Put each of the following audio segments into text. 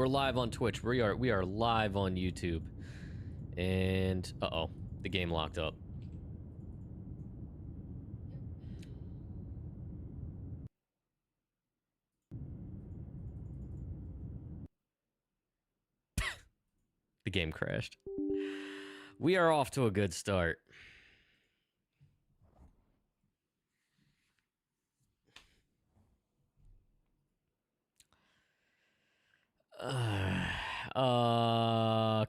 We're live on Twitch. We are live on YouTube. And uh-oh, the game locked up. The game crashed. We are off to a good start.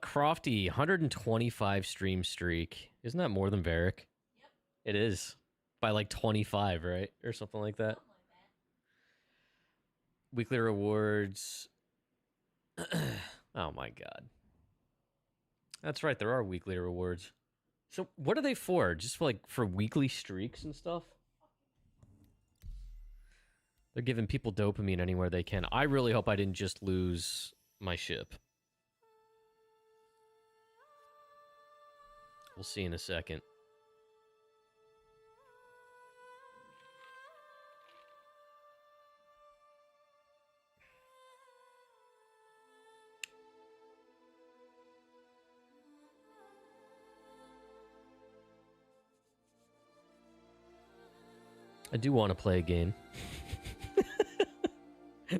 Crofty, 125 stream streak. Isn't that more than Varric? Yep. It is. By like 25, right? Or something like that. Weekly rewards. Oh my god. That's right, there are weekly rewards. So what are they for? Just for, like, for weekly streaks and stuff? They're giving people dopamine anywhere they can. I really hope I didn't just lose my ship. We'll see in a second. I do want to play a game.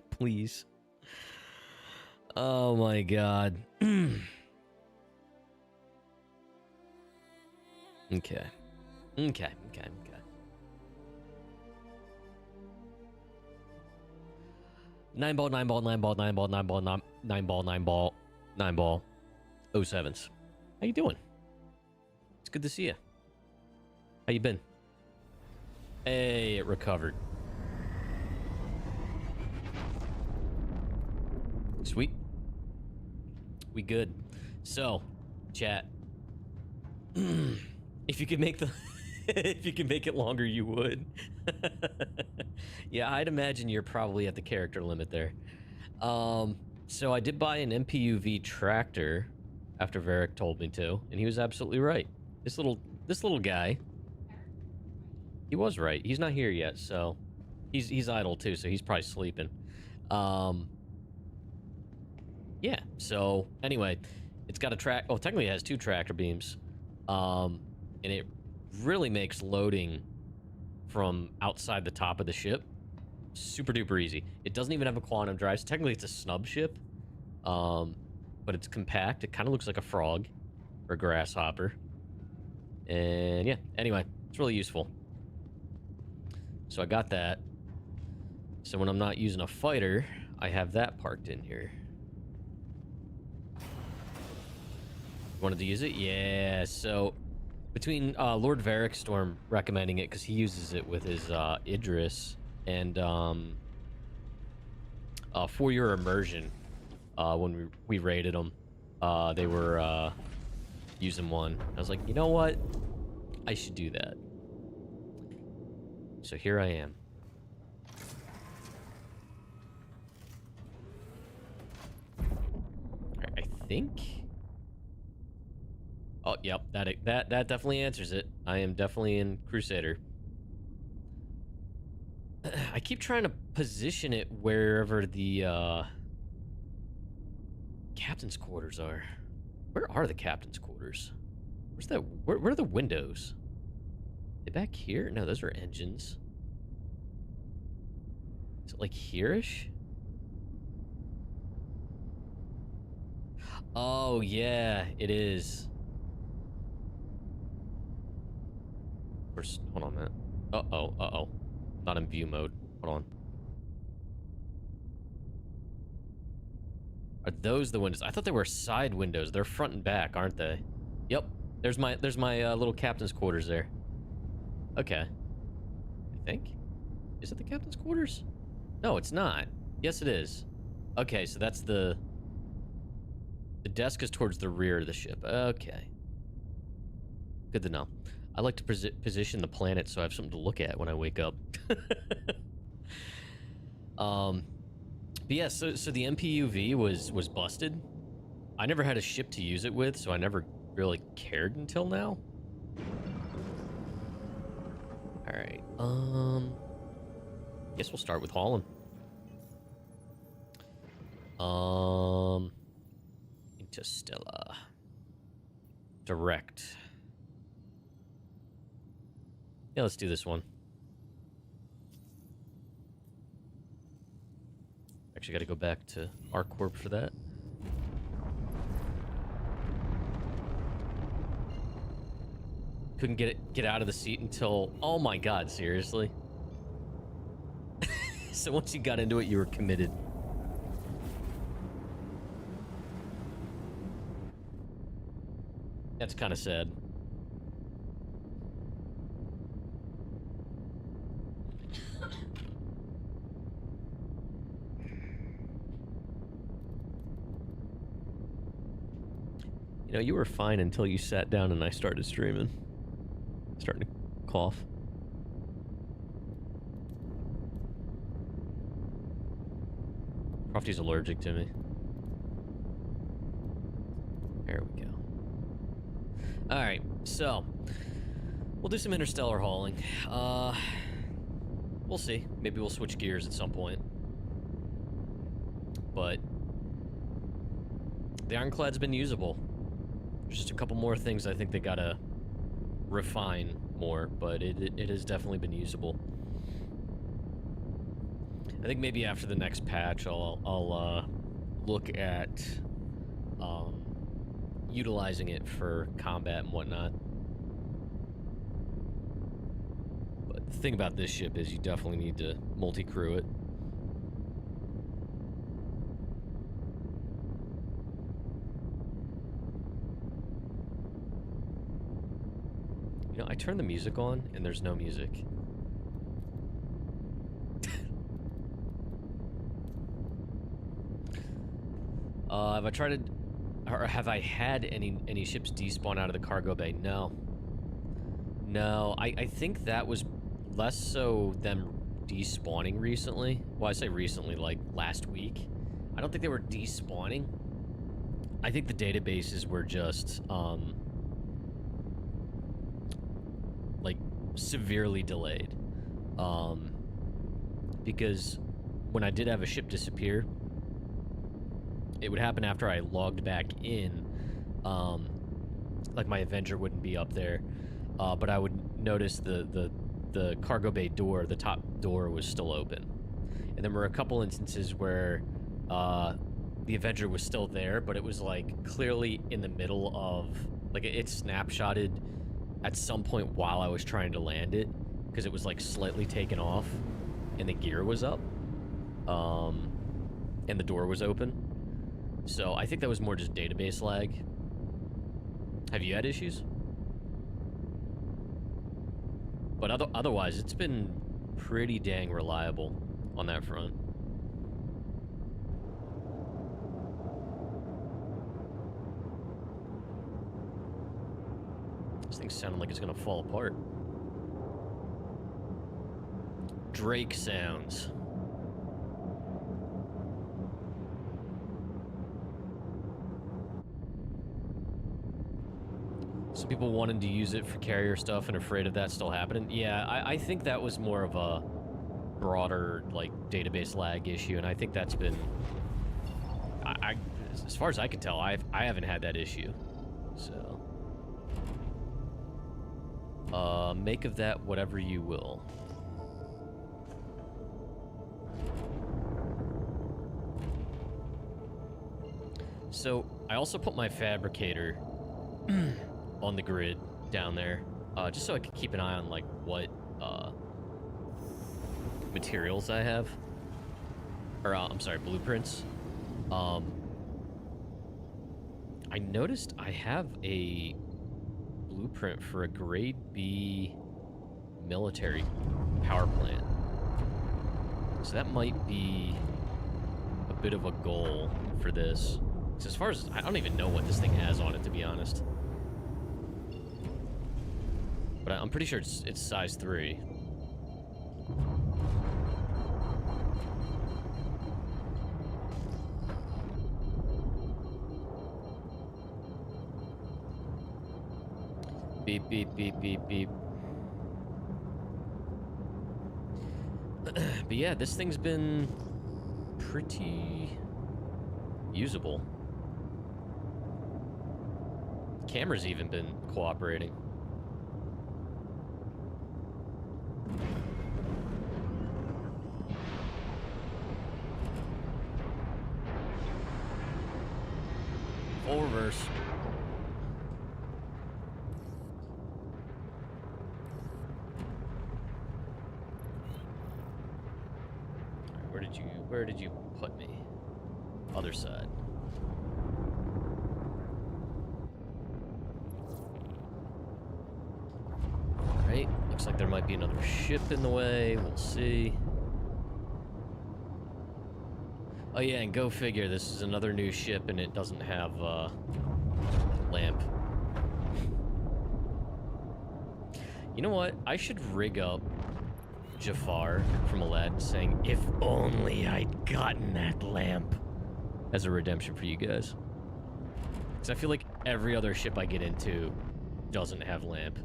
Please. Oh my god. Okay. Okay. Nine ball. 07s. How you doing? It's good to see you. How you been? Hey, it recovered. Sweet. We good. So, chat. If you could make the if you could make it longer, you would. Yeah, I'd imagine you're probably at the character limit there. So I did buy an MPUV Tractor after Varric told me to, and he was absolutely right. This little guy, he was right. He's not here yet, so he's idle too, so he's probably sleeping. Yeah, so anyway, it's got a track. Oh, technically it has 2 tractor beams. And it really makes loading from outside the top of the ship super duper easy. It doesn't even have a quantum drive. So technically it's a snub ship, but it's compact. It kind of looks like a frog or a grasshopper. And yeah, anyway, it's really useful. So I got that. So when I'm not using a fighter, I have that parked in here. Wanted to use it? Yeah, so between Lord Varric Storm recommending it because he uses it with his Idris, and for your immersion, when we raided them, they were using one. I was like, you know what? I should do that. So here I am. I think. Oh, yep, that definitely answers it. I am definitely in Crusader. I keep trying to position it wherever the captain's quarters are. Where are the captain's quarters? Where's that? Where are the windows? Are they back here? No, those are engines. Is it like here-ish? Oh yeah, it is. Hold on a minute. Uh-oh. Not in view mode. Hold on. Are those the windows? I thought they were side windows. They're front and back, aren't they? Yep. There's my little captain's quarters there. Okay. I think. Is it the captain's quarters? No, it's not. Yes, it is. Okay, so that's the desk is towards the rear of the ship. Okay. Good to know. I like to position the planet so I have something to look at when I wake up. But yeah, so the MPUV was busted. I never had a ship to use it with, so I never really cared until now. All right. Guess we'll start with Haulin. Interstellar. Direct. Yeah, let's do this one. Actually, got to go back to ArcCorp for that. Couldn't get out of the seat until... Oh my god, seriously? So once you got into it, you were committed. That's kind of sad. You know, you were fine until you sat down and I started streaming. Starting to cough. Crofty's allergic to me. There we go. Alright, so we'll do some interstellar hauling. We'll see. Maybe we'll switch gears at some point. But the Ironclad's been usable. There's just a couple more things I think they gotta refine more, but it has definitely been usable. I think maybe after the next patch, I'll look at utilizing it for combat and whatnot. But the thing about this ship is you definitely need to multi-crew it. You know, I turned the music on and there's no music. Have I tried to, or have I had any ships despawn out of the cargo bay? No. No, I think that was less so them despawning recently. Well, I say recently, like last week. I don't think they were despawning. I think the databases were just, like, severely delayed. Because when I did have a ship disappear, it would happen after I logged back in. Like my Avenger wouldn't be up there, but I would notice the cargo bay door, the top door, was still open. And there were a couple instances where the Avenger was still there, but it was like clearly in the middle of, like, it snapshotted at some point while I was trying to land it, because it was like slightly taken off and the gear was up, and the door was open. So I think that was more just database lag. Have you had issues? But otherwise, it's been pretty dang reliable on that front. This thing's sounding like it's gonna fall apart. Drake sounds. Some people wanted to use it for carrier stuff and afraid of that still happening. Yeah, I think that was more of a broader, like, database lag issue, and I think that's been... as far as I can tell, I haven't had that issue. So... make of that whatever you will. So, I also put my fabricator on the grid down there, just so I could keep an eye on, like, what materials I have. Or, I'm sorry, blueprints. I noticed I have a blueprint for a grade B military power plant. So that might be a bit of a goal for this. So as far as, I don't even know what this thing has on it, to be honest. But I'm pretty sure it's size 3. Beep, beep, beep, beep, beep. But yeah, this thing's been pretty usable. Camera's even been cooperating. Full reverse. Where did you put me? Other side. Alright, looks like there might be another ship in the way. We'll see. Oh yeah, and go figure, this is another new ship and it doesn't have lamp. You know what? I should rig up Jafar from Aladdin saying, "If only I'd gotten that lamp," as a redemption for you guys. Because I feel like every other ship I get into doesn't have lamp.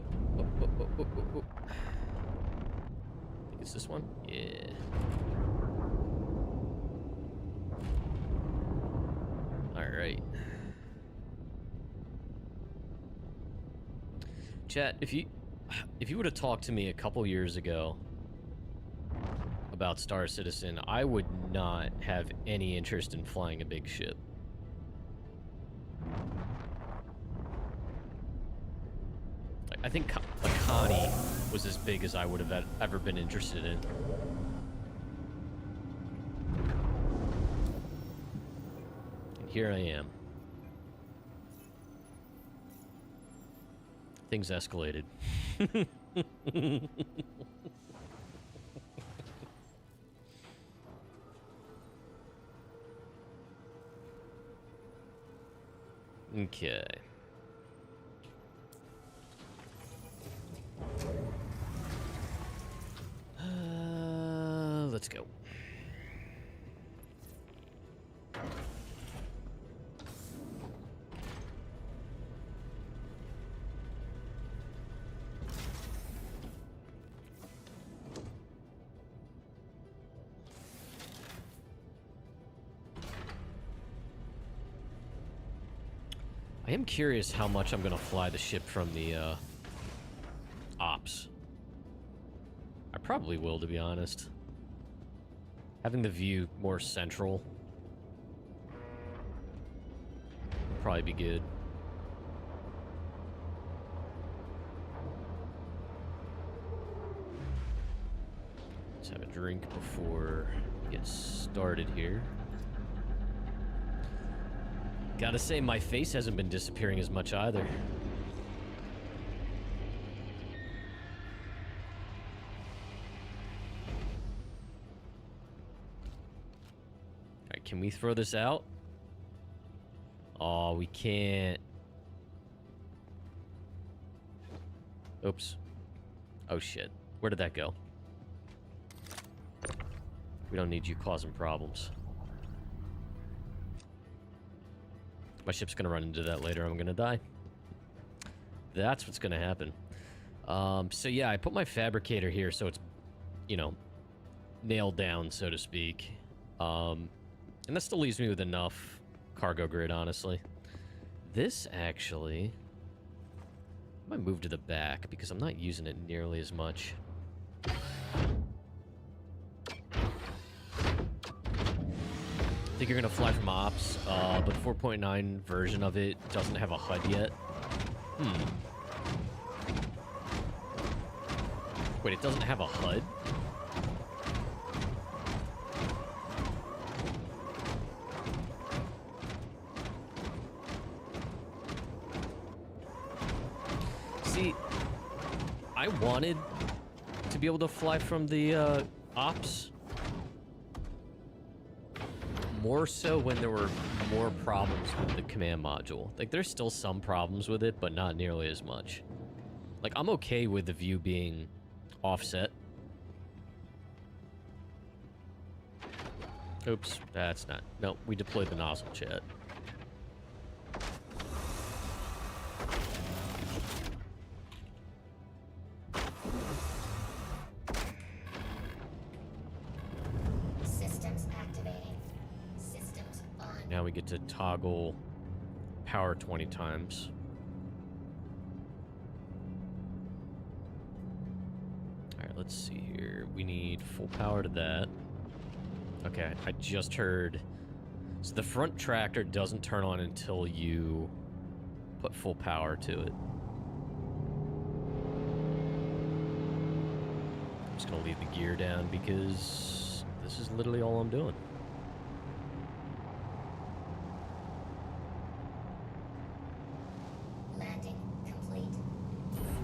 I think it's this one? Yeah. Alright. Chat, if you would have talked to me a couple years ago about Star Citizen, I would not have any interest in flying a big ship. I think a Connie was as big as I would have ever been interested in. And here I am. Things escalated. Okay. Let's go. I am curious how much I'm gonna fly the ship from the ops. I probably will, to be honest. Having the view more central would probably be good. Let's have a drink before we get started here. Gotta say, my face hasn't been disappearing as much either. Alright, can we throw this out? Oh, we can't. Oops. Oh shit. Where did that go? We don't need you causing problems. My ship's gonna run into that later. I'm gonna die. That's what's gonna happen. So yeah, I put my fabricator here so it's, you know, nailed down, so to speak. And that still leaves me with enough cargo grid, honestly. This actually I might move to the back because I'm not using it nearly as much. I think you're gonna fly from ops, but the 4.9 version of it doesn't have a HUD yet. Wait, it doesn't have a HUD? See, I wanted to be able to fly from the ops. More so when there were more problems with the command module. Like, there's still some problems with it, but not nearly as much. Like, I'm okay with the view being offset. Oops, that's not... No, we deployed the nozzle, chat. now we get to toggle power 20 times. Alright, let's see here. We need full power to that. Okay, I just heard... So the front tractor doesn't turn on until you put full power to it. I'm just gonna leave the gear down because this is literally all I'm doing. Landing complete.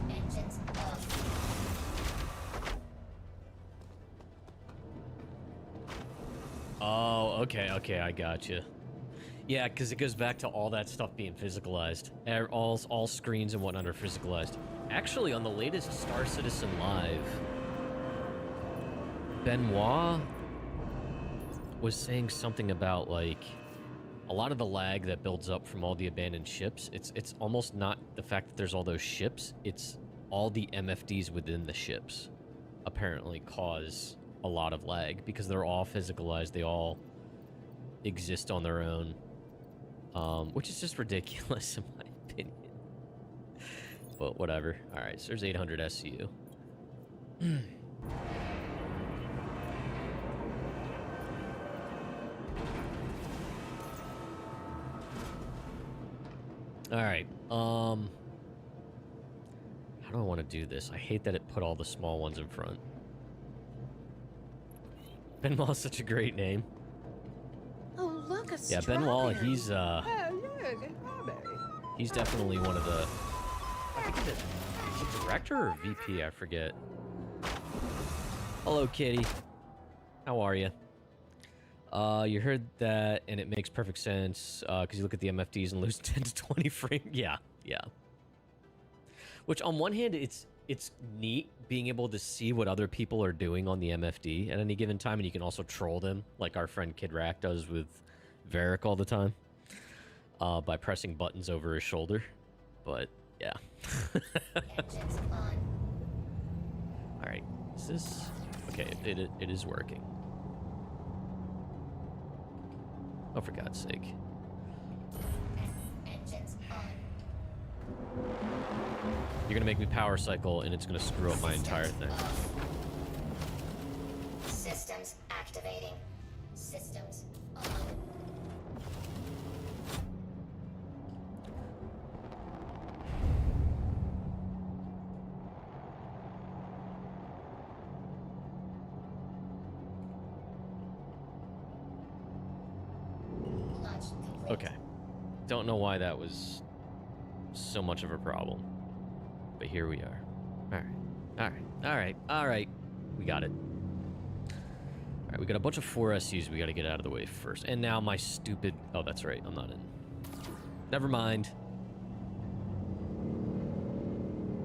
Engines off. Oh, okay, I gotcha. Yeah, because it goes back to all that stuff being physicalized. All screens and whatnot are physicalized. Actually, on the latest Star Citizen Live, Benoit was saying something about, like, a lot of the lag that builds up from all the abandoned ships. It's almost not the fact that there's all those ships. It's all the MFDs within the ships, apparently, cause a lot of lag because they're all physicalized. They all exist on their own, which is just ridiculous in my opinion. But whatever. All right, so there's 800 SCU. All right. How do I want to do this? I hate that it put all the small ones in front. Benoit's such a great name. Oh, look, a Yeah, Benoit, he's definitely one of the... I think he's a director or VP, I forget. Hello, kitty. How are you? You heard that, and it makes perfect sense, because you look at the MFDs and lose 10 to 20 frames. Yeah. Which, on one hand, it's neat being able to see what other people are doing on the MFD at any given time, and you can also troll them, like our friend Kid Rack does with Varric all the time, by pressing buttons over his shoulder. But, yeah. Engines on. Alright, is this... Okay, it is working. Oh, for God's sake. Engines on. You're gonna make me power cycle, and it's gonna screw up my entire thing. Systems activating. Systems on. Launch complete. Okay. Don't know why that was so much of a problem. But here we are. Alright. We got it. Alright, we got a bunch of 4SUs we gotta get out of the way first. And now my stupid... Oh, that's right. I'm not in. Never mind.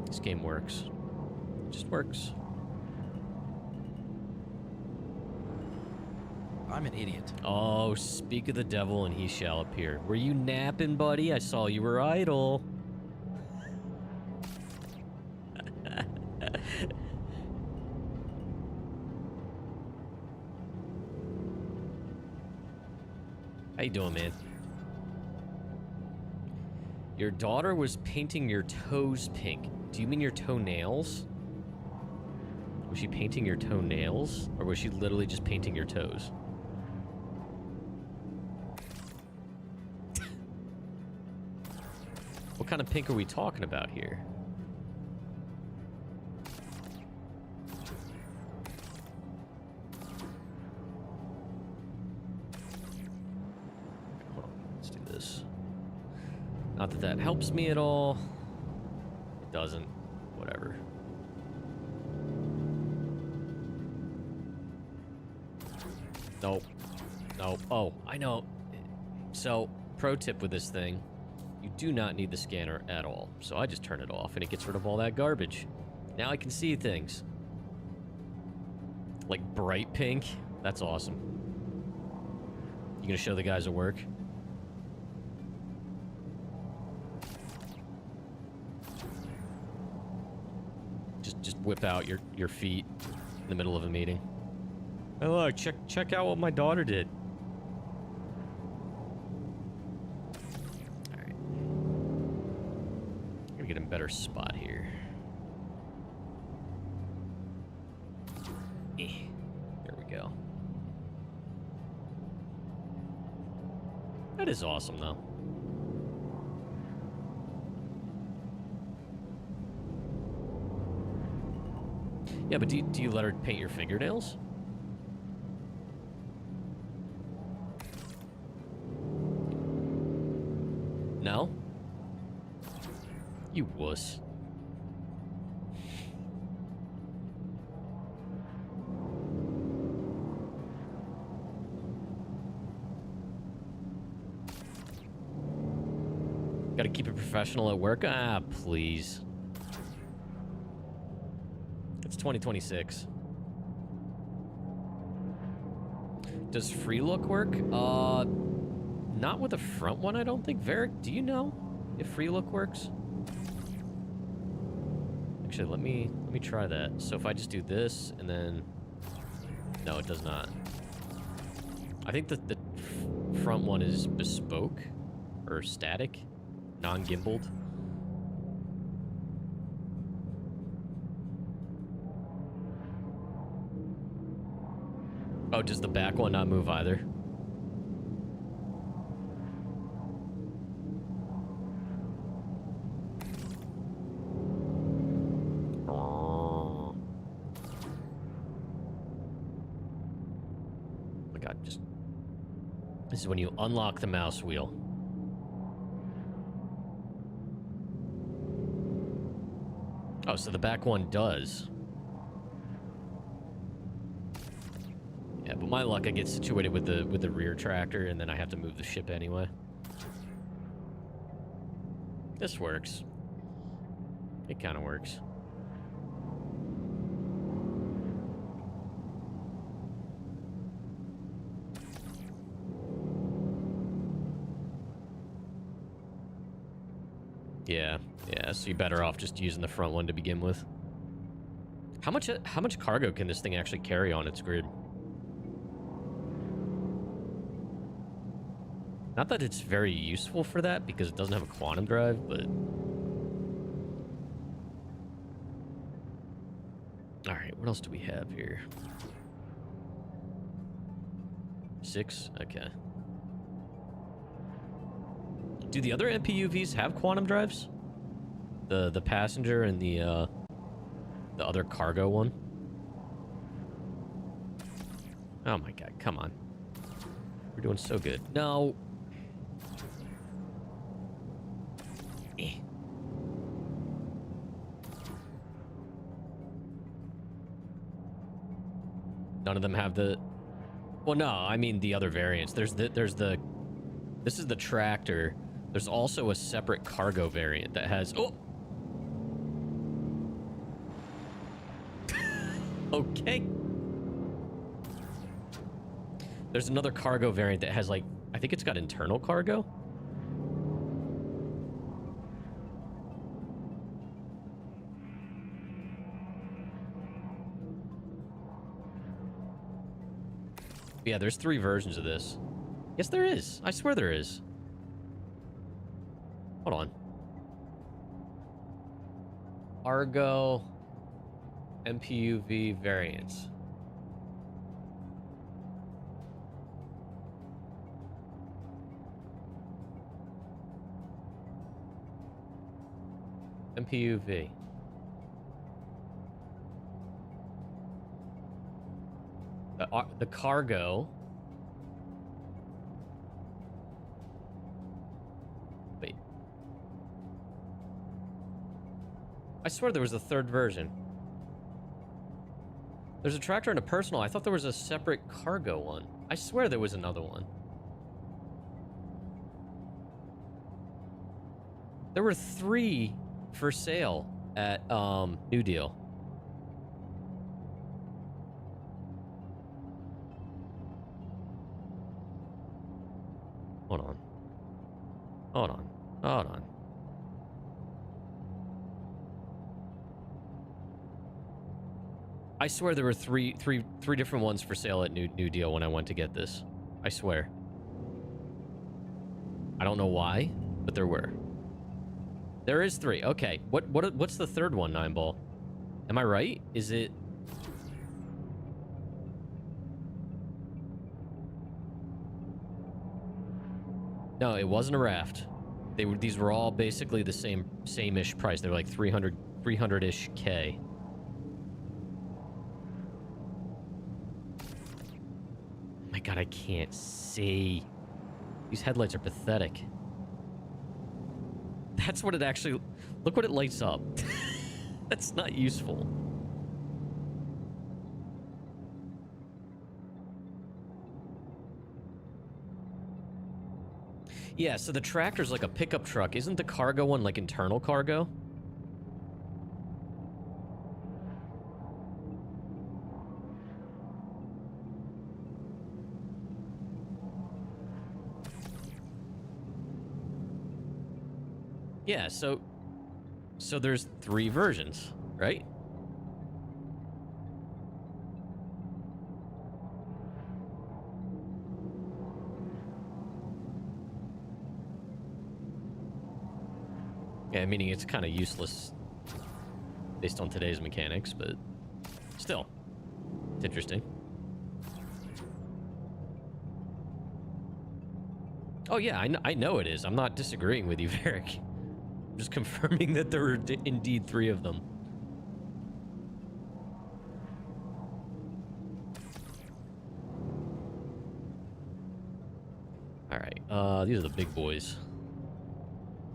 This game works. It just works. I'm an idiot. Oh, speak of the devil and he shall appear. Were you napping, buddy? I saw you were idle. How you doing, man? Your daughter was painting your toes pink. Do you mean your toenails? Was she painting your toenails? Or was she literally just painting your toes? What kind of pink are we talking about here? Hold on, let's do this. Not that that helps me at all. It doesn't. Whatever. Nope. Nope. Oh, I know. So, pro tip with this thing. You do not need the scanner at all. So I just turn it off and it gets rid of all that garbage. Now I can see things. Like bright pink. That's awesome. You gonna show the guys at work? Just whip out your feet in the middle of a meeting. Oh look, check out what my daughter did. better spot here. There we go. That is awesome, though. Yeah, but do you let her paint your fingernails? No? You wuss. Gotta keep it professional at work? Ah, please. It's 2026. Does free look work? Not with the front one, I don't think. Varric, do you know if free look works? Actually, let me try that. So if I just do this and then... No, it does not. I think that the front one is bespoke or static, non-gimbaled. Oh, does the back one not move either? Oh my god, just... This is when you unlock the mouse wheel. Oh, so the back one does. Yeah, but my luck, I get situated with the rear tractor, and then I have to move the ship anyway. This works. It kind of works. Yeah, so you're better off just using the front one to begin with. How much cargo can this thing actually carry on its grid? Not that it's very useful for that, because it doesn't have a quantum drive, but... Alright, what else do we have here? 6? Okay. Do the other MPUVs have quantum drives? The passenger and the other cargo one? Oh my god, come on. We're doing so good. No. None of them have the... Well, no, I mean the other variants. This is the tractor. There's also a separate cargo variant that has... Oh! Okay. There's another cargo variant that has, like... I think it's got internal cargo. Yeah, there's 3 versions of this. Yes, there is. I swear there is. Hold on. Argo MPUV variants. MPUV. The cargo. Wait. I swear there was a 3rd version. There's a tractor and a personal. I thought there was a separate cargo one. I swear there was another one. There were 3 for sale at New Deal. Hold on. Hold on. Hold on. I swear there were three different ones for sale at New Deal when I went to get this. I swear. I don't know why, but there were. There is 3. Okay. What's the third one, 9ball? Am I right? Is it... No, it wasn't a raft. These were all basically the same-ish price. They were like 300-ish K. Oh my god, I can't see. These headlights are pathetic. That's what it actually... Look what it lights up. That's not useful. Yeah, so the tractor's like a pickup truck. Isn't the cargo one like internal cargo? Yeah, so there's 3 versions, right? Yeah, meaning it's kind of useless based on today's mechanics, but still, it's interesting. Oh yeah, I know it is. I'm not disagreeing with you, Varric. I'm just confirming that there were indeed 3 of them. All right, these are the big boys.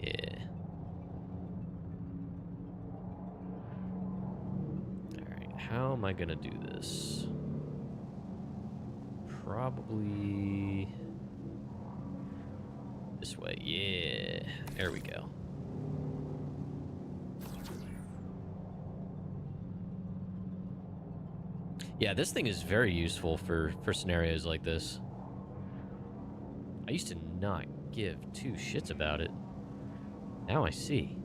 Yeah. How am I gonna do this? Probably this way. Yeah, there we go. Yeah, this thing is very useful for scenarios like this. I used to not give 2 shits about it. Now I see.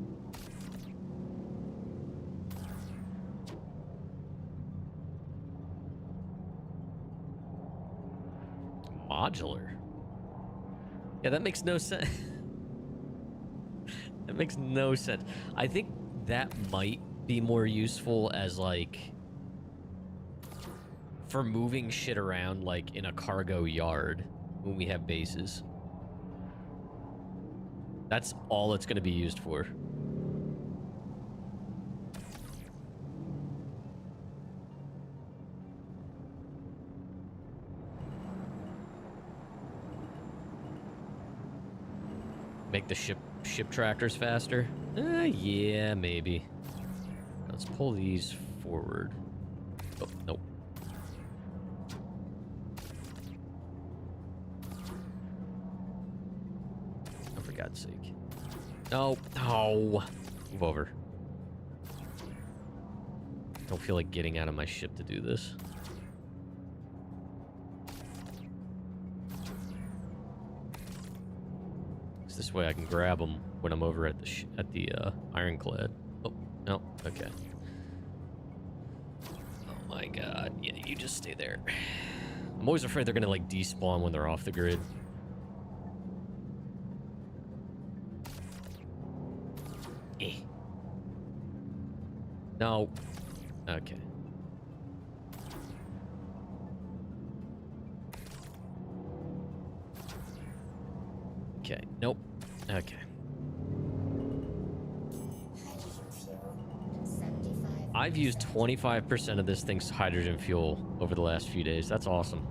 Modular. Yeah, that makes no sense. That makes no sense. I think that might be more useful as like for moving shit around like in a cargo yard when we have bases. That's all it's going to be used for. Make the ship tractors faster? Yeah, maybe. Let's pull these forward. Oh, nope. Oh, for God's sake. No. Oh. Move over. Don't feel like getting out of my ship to do this. This way I can grab them when I'm over at the Ironclad. Oh, no, okay. Oh my god, yeah, you just stay there. I'm always afraid they're gonna like despawn when they're off the grid. Eh. No. Okay. Okay, nope. Okay. I've used 25% of this thing's hydrogen fuel over the last few days. That's awesome.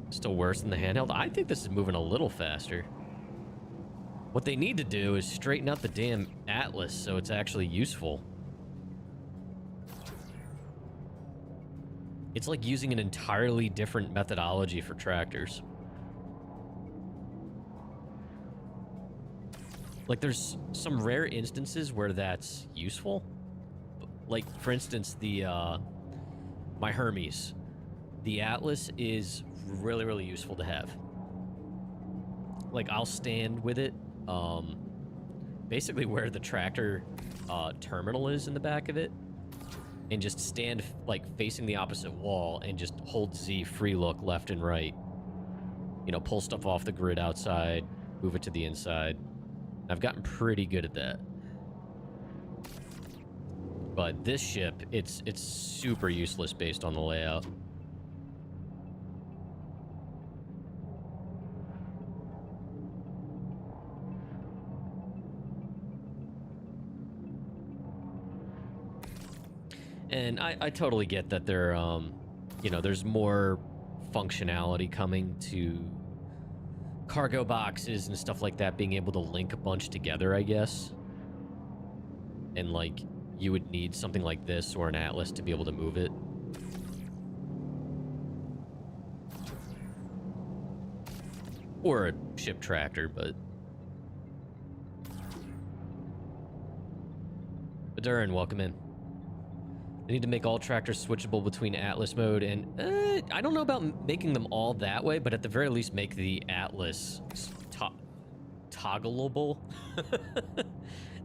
Still worse than the handheld? I think this is moving a little faster. What they need to do is straighten out the damn Atlas so it's actually useful. It's like using an entirely different methodology for tractors. Like, there's some rare instances where that's useful. Like, for instance, my Hermes. The Atlas is really, really useful to have. Like, I'll stand with it, basically where the tractor terminal is in the back of it. and just stand like facing the opposite wall and just hold Z free look left and right. You know, pull stuff off the grid outside, move it to the inside. I've gotten pretty good at that. But this ship, it's super useless based on the layout. And I totally get that there, you know, there's more functionality coming to cargo boxes and stuff like that, being able to link a bunch together, I guess. And, like, you would need something like this or an Atlas to be able to move it. Or a ship tractor, but... Badurin, welcome in. They need to make all tractors switchable between Atlas mode and... I don't know about making them all that way, but at the very least make the Atlas toggleable.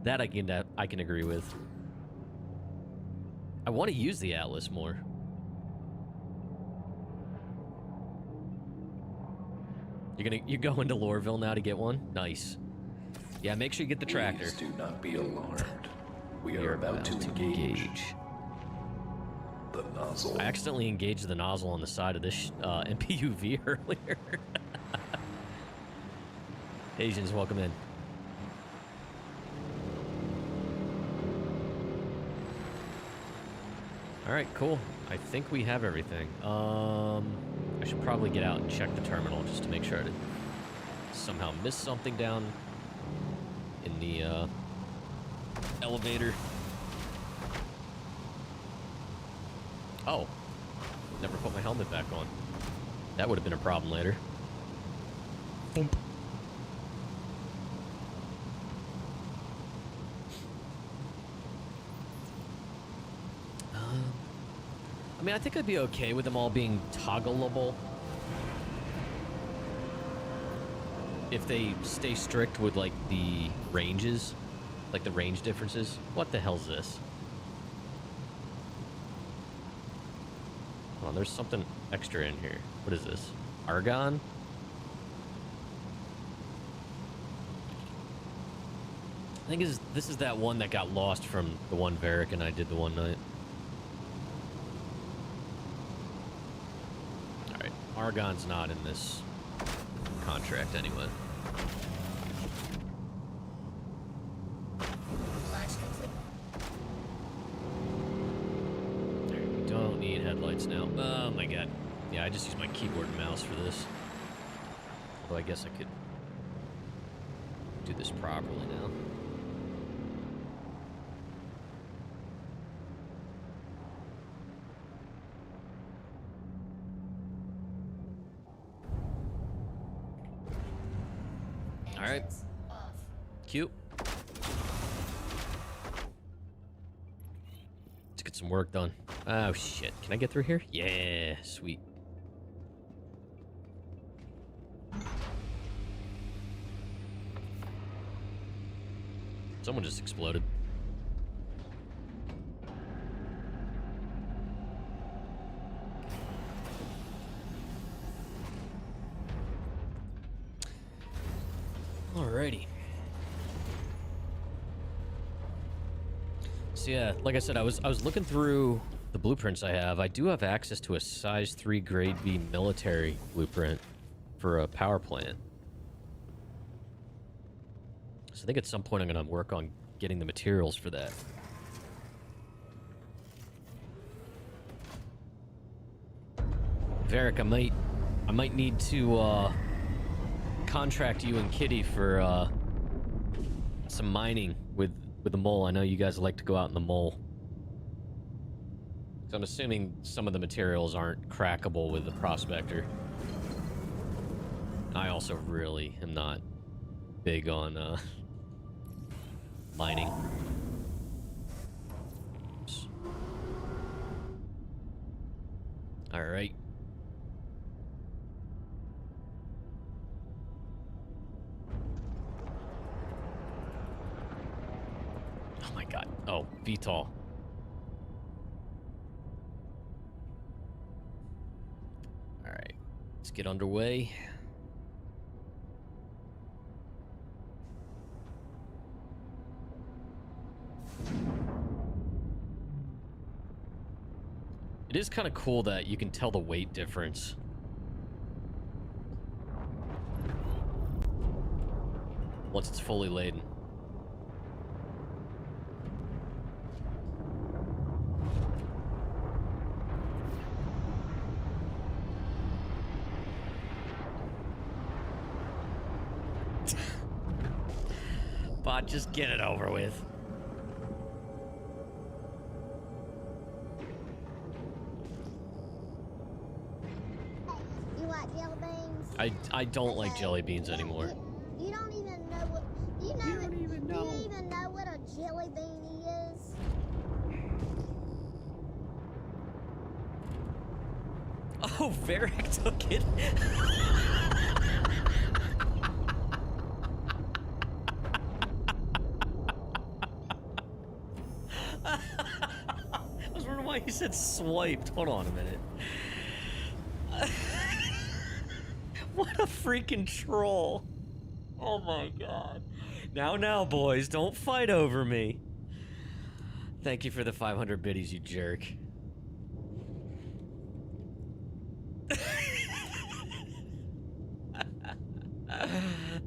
That I can agree with. I want to use the Atlas more. You're going to Loreville now to get one? Nice. Yeah, make sure you get the tractor. Please do not be alarmed. We are about to engage the nozzle. I accidentally engaged the nozzle on the side of this MPUV earlier. Asians, welcome in. All right, cool. I think we have everything. I should probably get out and check the terminal just to make sure I didn't somehow miss something down in the elevator. Oh, never put my helmet back on. That would have been a problem later. Boom. I mean, I think I'd be okay with them all being toggleable. If they stay strict with, like, the ranges. Like, the range differences. What the hell's this? Oh, there's something extra in here. What is this? Argon? I think this is that one that got lost from the one Varric and I did the one night. Alright, Argon's not in this contract anyway. We don't need headlights now. Oh my god. Yeah, I just use my keyboard and mouse for this. Although I guess I could do this properly now. All right. Cute. Let's get some work done. Oh, shit. Can I get through here? Yeah, sweet. Someone just exploded. Alrighty. So yeah, like I said, I was looking through the blueprints I have. I do have access to a size 3 grade B military blueprint for a power plant. So I think at some point I'm gonna work on getting the materials for that. Varric, I might need to contract you and Kitty for some mining with the mole. I know you guys like to go out in the mole. So I'm assuming some of the materials aren't crackable with the prospector. I also really am not big on mining. Oops. All right. Oh my god. Oh, VTOL. Let's get underway. It is kind of cool that you can tell the weight difference. Once it's fully laden. Bot, just get it over with. You like jelly beans? I don't like jelly beans anymore. You don't even know what do you even know what a jelly bean is? Oh, Varric took it. I was wondering why he said swiped. Hold on a minute. What a freaking troll. Oh my god. Now, boys, don't fight over me. Thank you for the 500 biddies, you jerk.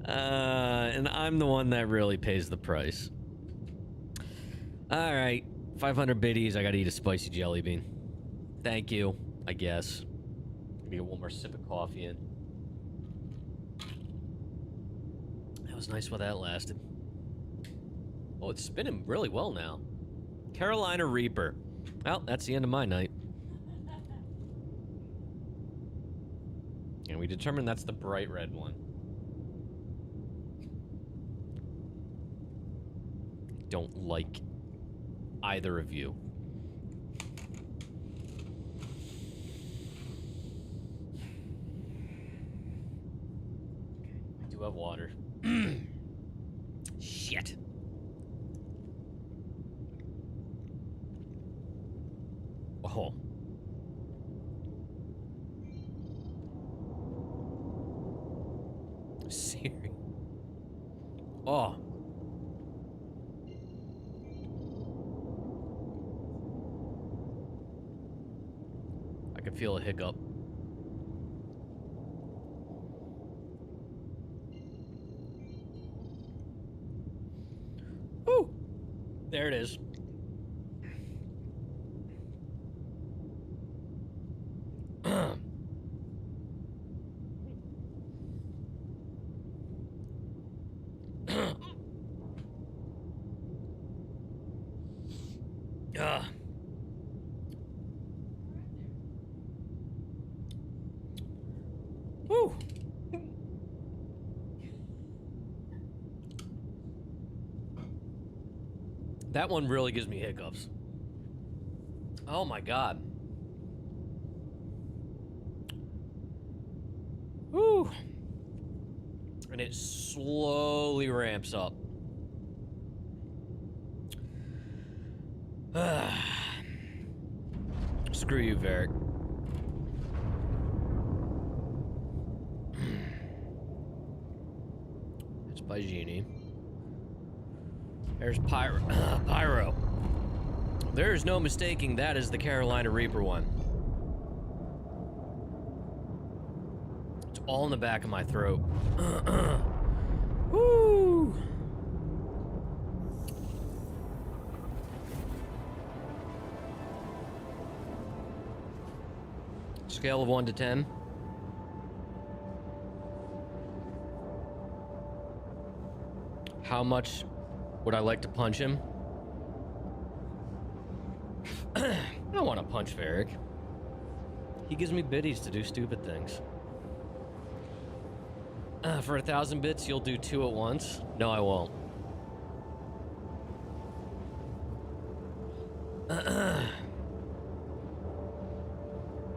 And I'm the one that really pays the price. Alright, 500 biddies, I gotta eat a spicy jelly bean. Thank you, I guess. Let me get one more sip of coffee in. That was nice while that lasted. Oh, it's spinning really well now. Carolina Reaper. Well, that's the end of my night. And we determined that's the bright red one. Don't like either of you. I do have water. Shit. Oh. Siri. Oh. I can feel a hiccup. Woo! There it is. Woo! That one really gives me hiccups. Oh my god. Woo! And it slowly ramps up. Screw you, Varric. It's by Genie. There's Pyro. Pyro. There's no mistaking that is the Carolina Reaper one. It's all in the back of my throat. Woo! Scale of 1 to 10. How much would I like to punch him? I don't want to punch Varric. He gives me biddies to do stupid things. For 1,000 bits, you'll do 2 at once? No, I won't.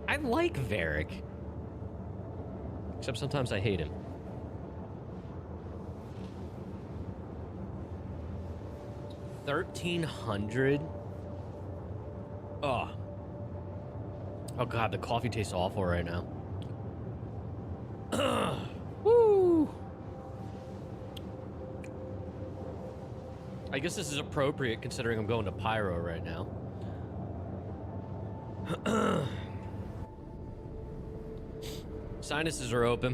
I like Varric. Except sometimes I hate him. $1,300? Oh. Oh god, the coffee tastes awful right now. I guess this is appropriate considering I'm going to Pyro right now. Sinuses are open.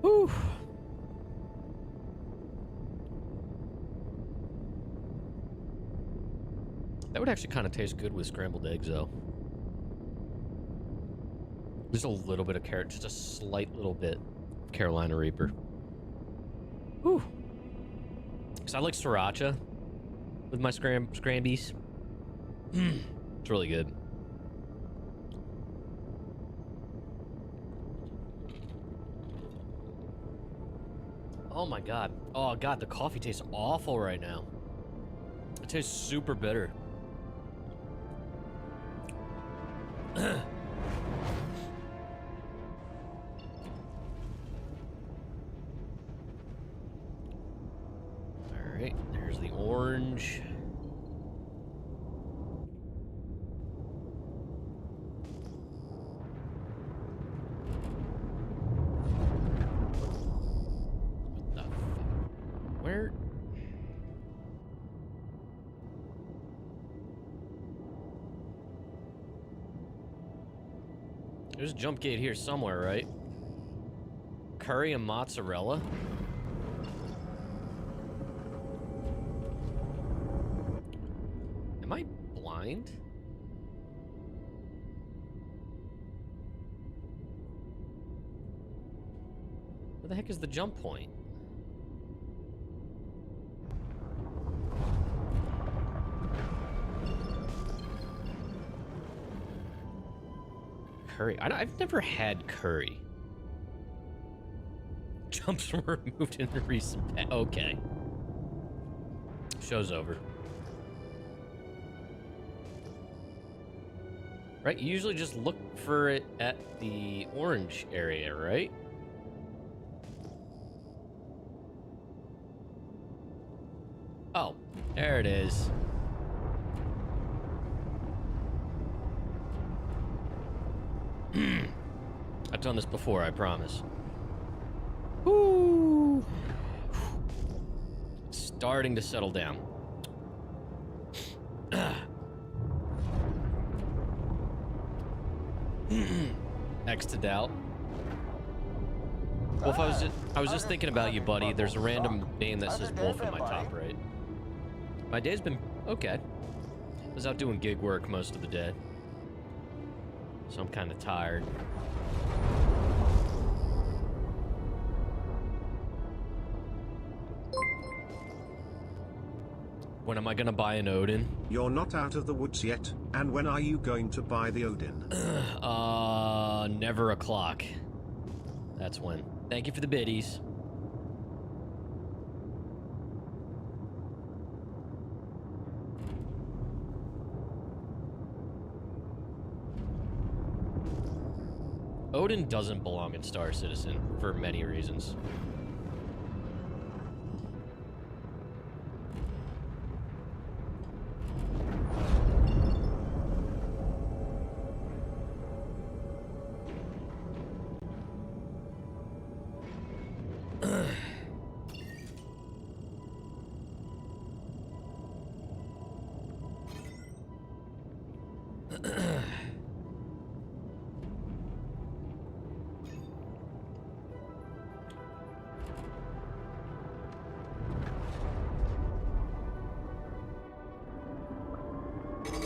Whew. That would actually kind of taste good with scrambled eggs, though. Just a little bit of carrot, just a slight little bit of Carolina Reaper. Whew. Because I like sriracha with my scrambies. It's really good. Oh my god. Oh god, the coffee tastes awful right now. It tastes super bitter. Alright, there's the orange. What the fuck? Where? There's a jump gate here somewhere, right? Curry and mozzarella? Am I blind? Where the heck is the jump point? Curry. I've never had curry. Jumps were removed in the recent past. Okay. Show's over. Right, you usually just look for it at the orange area, right? Oh, there it is. I've done this before, I promise. Woo! Starting to settle down. Next to doubt. Wolf, I was just thinking about you, buddy. There's a random name that says Wolf in my top right. My day's been okay. I was out doing gig work most of the day, so I'm kind of tired. When am I gonna buy an Odin? You're not out of the woods yet, and when are you going to buy the Odin? Never o'clock. That's when. Thank you for the biddies. Odin doesn't belong in Star Citizen for many reasons.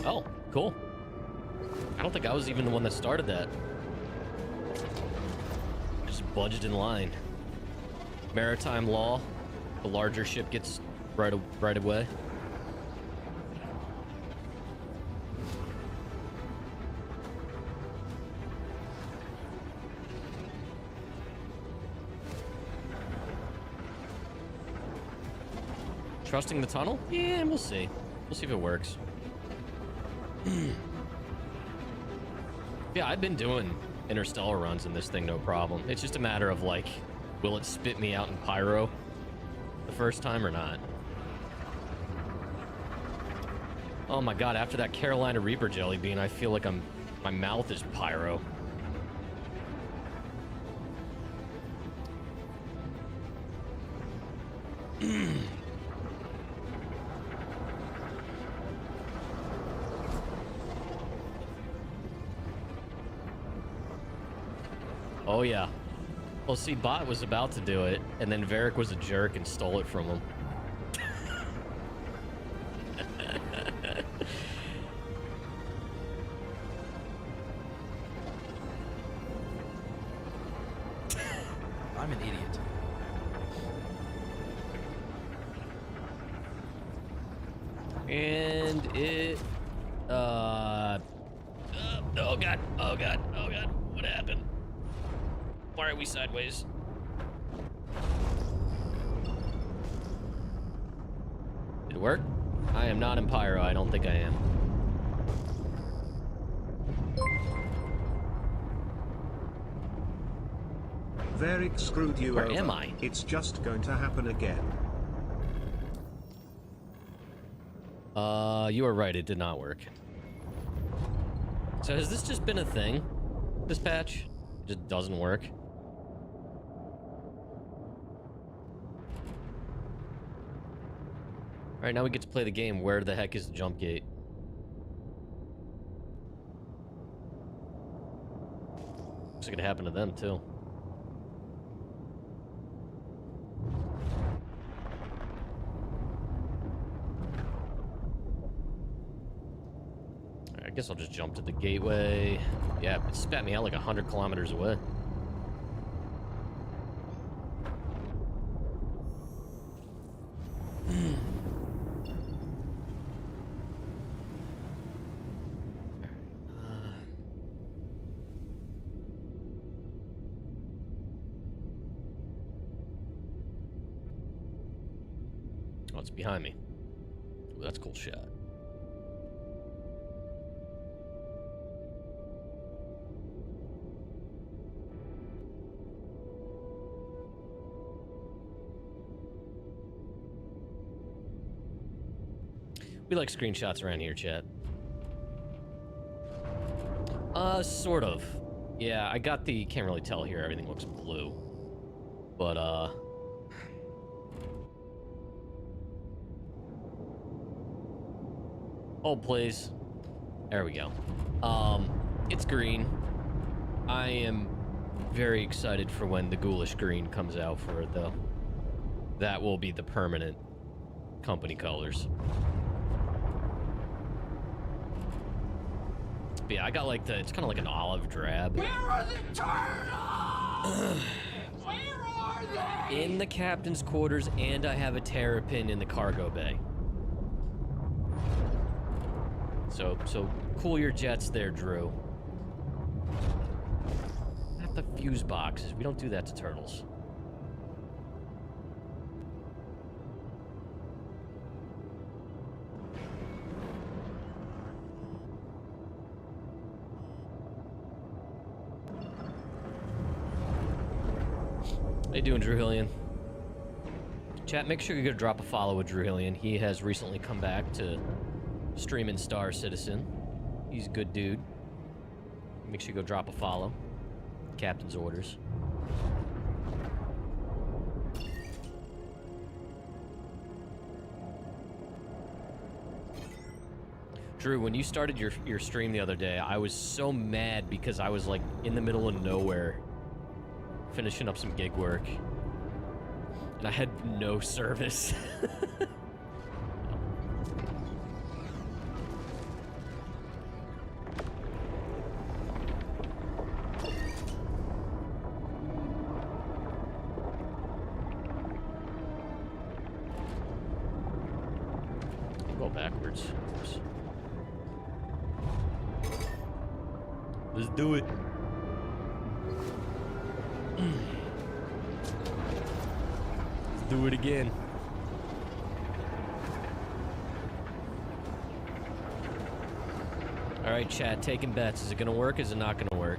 Oh, cool. I don't think I was even the one that started that. Just budged in line. Maritime law. The larger ship gets right away. Trusting the tunnel? Yeah, we'll see. We'll see if it works. Yeah, I've been doing Interstellar runs in this thing, no problem. It's just a matter of, like, will it spit me out in Pyro the first time or not? Oh my god, after that Carolina Reaper jelly bean, I feel like my mouth is Pyro. Oh, yeah. Well, see, Bot was about to do it, and then Varric was a jerk and stole it from him. I'm an idiot. And it... oh, God. Oh, God. Oh, God. What happened? Why are we sideways? Did it work? I am not in Pyro. I don't think I am. Varric screwed you Where over. am I? It's just going to happen again. You are right. It did not work. So has this just been a thing? This patch? It just doesn't work? Alright, now we get to play the game. Where the heck is the jump gate? Looks like it happened to them, too. Alright, I guess I'll just jump to the gateway. Yeah, it spat me out like 100 kilometers away. Oh, it's behind me. Ooh, that's a cool shot. We like screenshots around here, chat. Sort of. Yeah, I got the... Can't really tell here. Everything looks blue. But, hold, please. There we go. It's green. I am very excited for when the ghoulish green comes out for it, though. That will be the permanent company colors. But yeah, I got like it's kind of like an olive drab. Where are the turtles? Where are they? In the captain's quarters, and I have a terrapin in the cargo bay. So cool your jets there, Drew. Not the fuse boxes. We don't do that to turtles. How you doing, Drew Hillian? Chat, make sure you go drop a follow with Drew Hillian. He has recently come back to stream in Star Citizen. He's a good dude. Make sure you go drop a follow. Captain's orders. Drew, when you started your stream the other day, I was so mad because I was like in the middle of nowhere finishing up some gig work and I had no service. Go backwards. Oops. Let's do it. Let's do it again. All right, chat, taking bets. Is it gonna work? Is it not gonna work?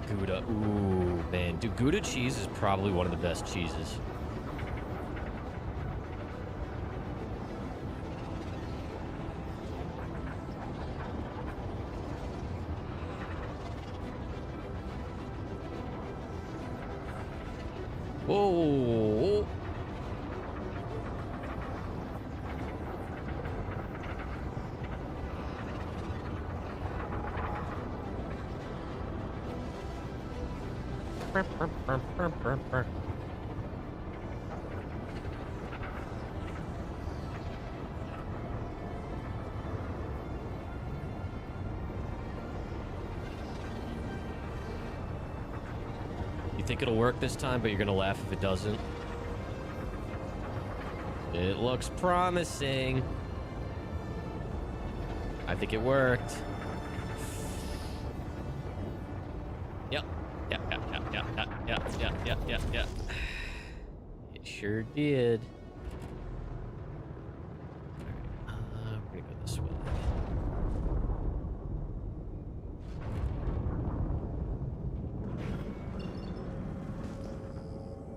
Gouda. Ooh, man. Dude, Gouda cheese is probably one of the best cheeses. Whoa. You think it'll work this time, but you're gonna laugh if it doesn't. It looks promising. I think it worked. Yep. Yep. It sure did. Alright, we're gonna go this way.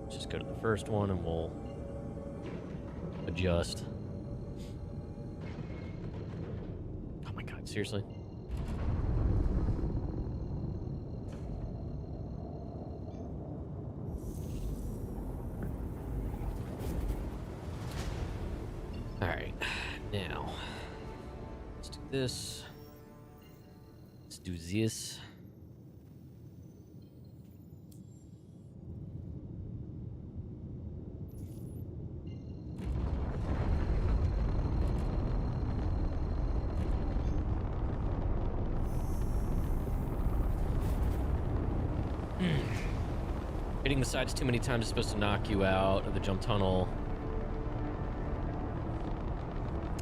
Let's just go to the first one and we'll adjust. Oh my god, seriously? Alright, now let's do this. Let's do this. Hitting the sides too many times is supposed to knock you out of the jump tunnel.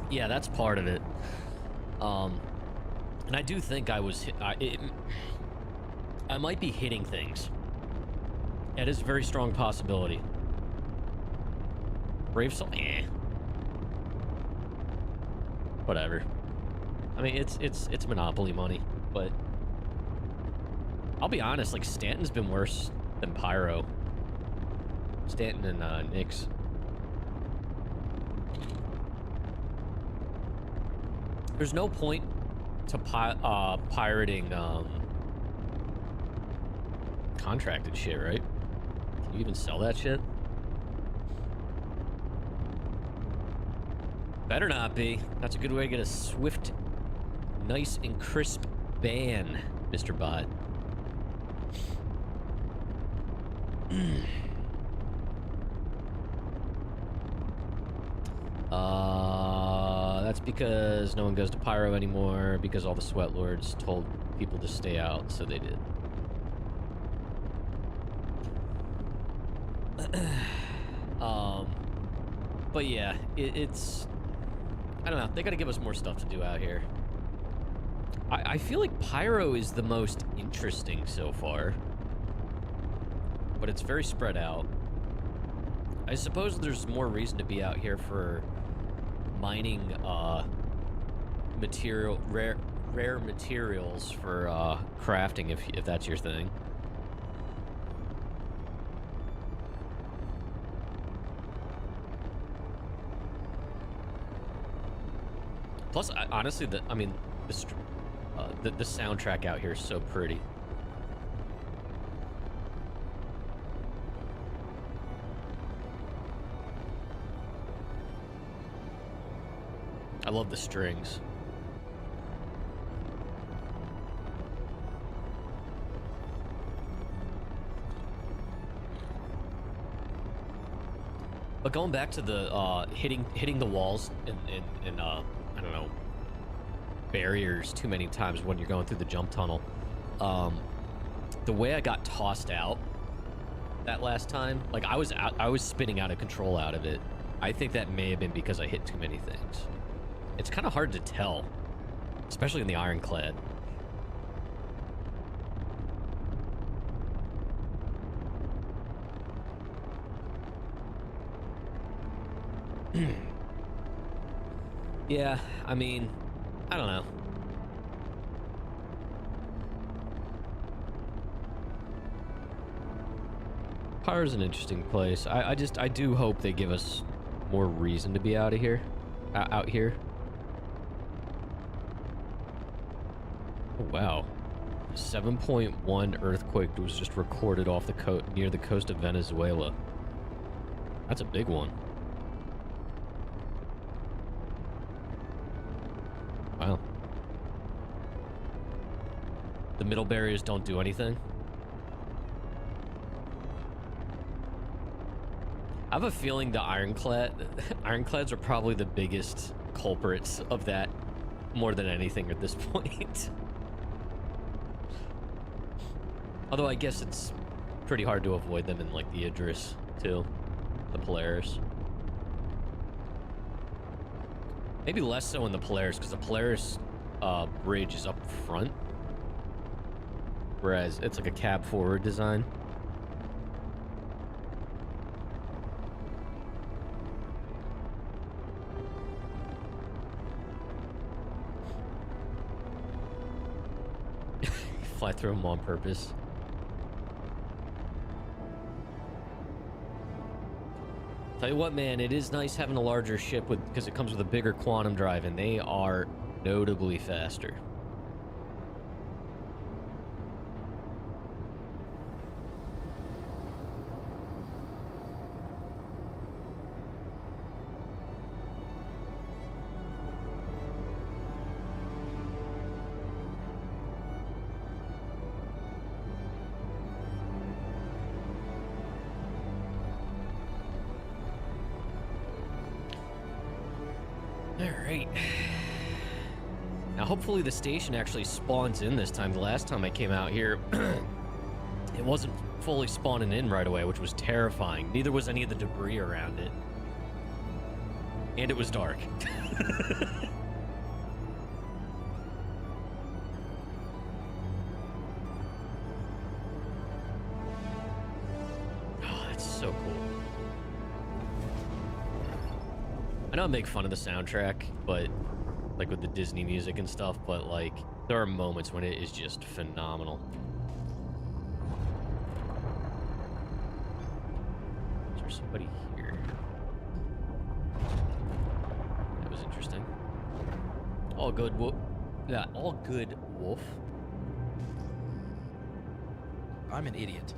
Yeah, that's part of it. And I do think I was... I might be hitting things. That is a very strong possibility. Brave Soul... Eh. Whatever. I mean, it's Monopoly money, but... I'll be honest, like, Stanton's been worse than Pyro. Stanton and Nix. There's no point to pirating contracted shit, right? Can you even sell that shit? Better not be. That's a good way to get a swift, nice and crisp ban, Mr. Bot. That's because no one goes to Pyro anymore because all the sweat lords told people to stay out, so they did. But yeah, it's... I don't know, they gotta give us more stuff to do out here. I feel like Pyro is the most interesting so far. But it's very spread out. I suppose there's more reason to be out here for mining rare materials for crafting if that's your thing. Plus, honestly, the soundtrack out here is so pretty. I love the strings. But going back to the hitting the walls and I don't know, barriers too many times when you're going through the jump tunnel. The way I got tossed out that last time, like I was spinning out of control out of it. I think that may have been because I hit too many things. It's kind of hard to tell, especially in the Ironclad. Yeah, I mean, I don't know. Pyro's an interesting place. I do hope they give us more reason to be out of here. Out here. Oh, wow. 7.1 earthquake was just recorded off the coast near the coast of Venezuela. That's a big one. Wow. The middle barriers don't do anything. I have a feeling the ironclads are probably the biggest culprits of that more than anything at this point. Although I guess it's pretty hard to avoid them in like the Idris too, the Polaris. Maybe less so in the Polaris because the Polaris bridge is up front, whereas it's like a cab forward design. Fly through them on purpose. Tell you what, man, it is nice having a larger ship because it comes with a bigger quantum drive, and they are notably faster. Alright. Now, hopefully the station actually spawns in this time. The last time I came out here, it wasn't fully spawning in right away, which was terrifying. Neither was any of the debris around it. And it was dark. Oh, that's so cool. I know I make fun of the soundtrack, but like with the Disney music and stuff, but like there are moments when it is just phenomenal. Is there somebody here? That was interesting. All good wolf. Yeah, all good wolf. I'm an idiot.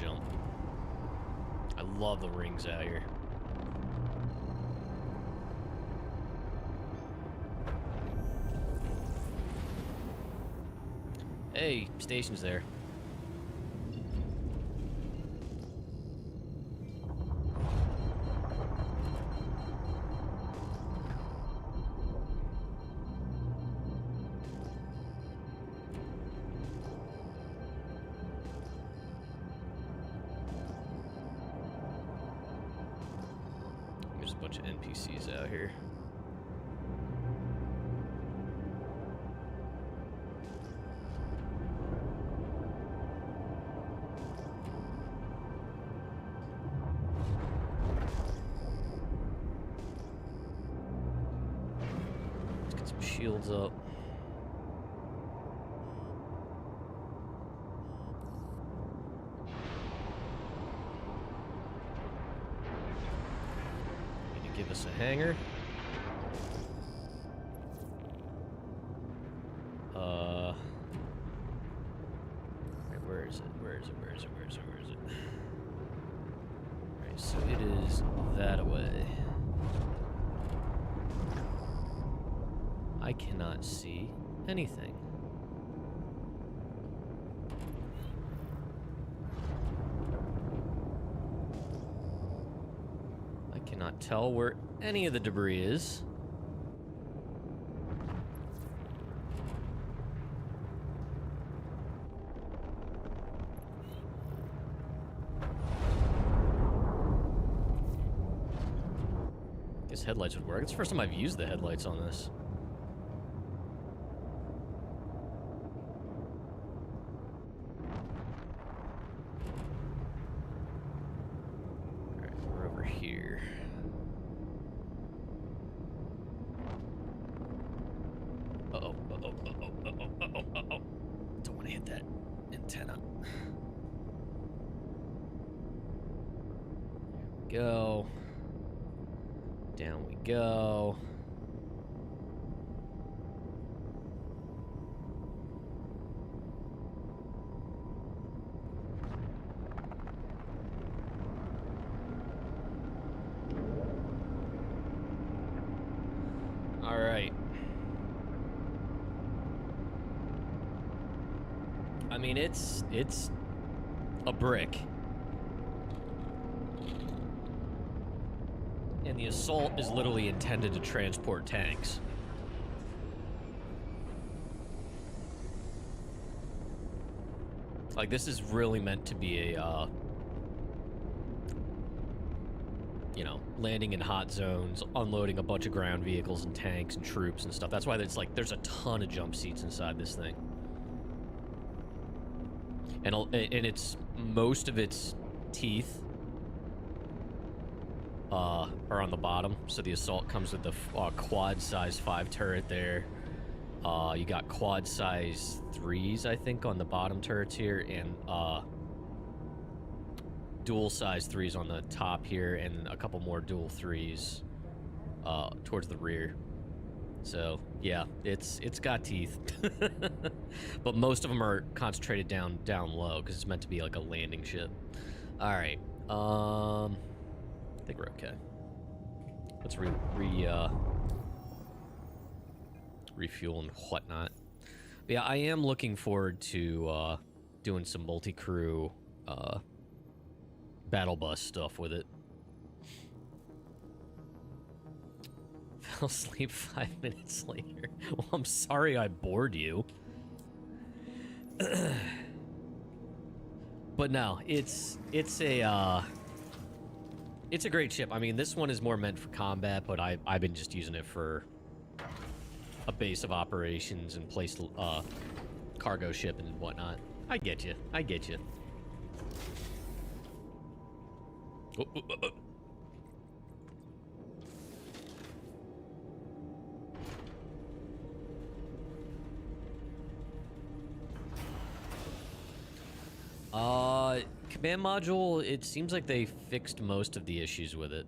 Jump. I love the rings out here. Hey, station's there. There's a bunch of NPCs out here. Let's get some shields up. Give us a hangar. Where is it? Where is it? Where is it? Where is it? Where is it? Alright, so it is that away. I cannot see anything. Cannot tell where any of the debris is. Guess headlights would work. It's the first time I've used the headlights on this. Alright, we're over here. Don't want to hit that antenna. There we go. Down we go. I mean, it's a brick. And the Assault is literally intended to transport tanks. Like, this is really meant to be a, you know, landing in hot zones, unloading a bunch of ground vehicles and tanks and troops and stuff. That's why it's like, there's a ton of jump seats inside this thing. And it's, most of its teeth are on the bottom. So the Assault comes with the quad size 5 turret there. You got quad size 3s, I think, on the bottom turrets here, and dual size 3s on the top here, and a couple more dual 3s towards the rear. So yeah, it's got teeth, but most of them are concentrated down low because it's meant to be like a landing ship. All right, I think we're okay. Let's refuel and whatnot. But yeah, I am looking forward to doing some multi-crew battle bus stuff with it. Fell asleep 5 minutes later. Well, I'm sorry I bored you. But no, it's a great ship. I mean, this one is more meant for combat, but I've been just using it for a base of operations and place cargo ship and whatnot. I get you. I get you. Command module, it seems like they fixed most of the issues with it.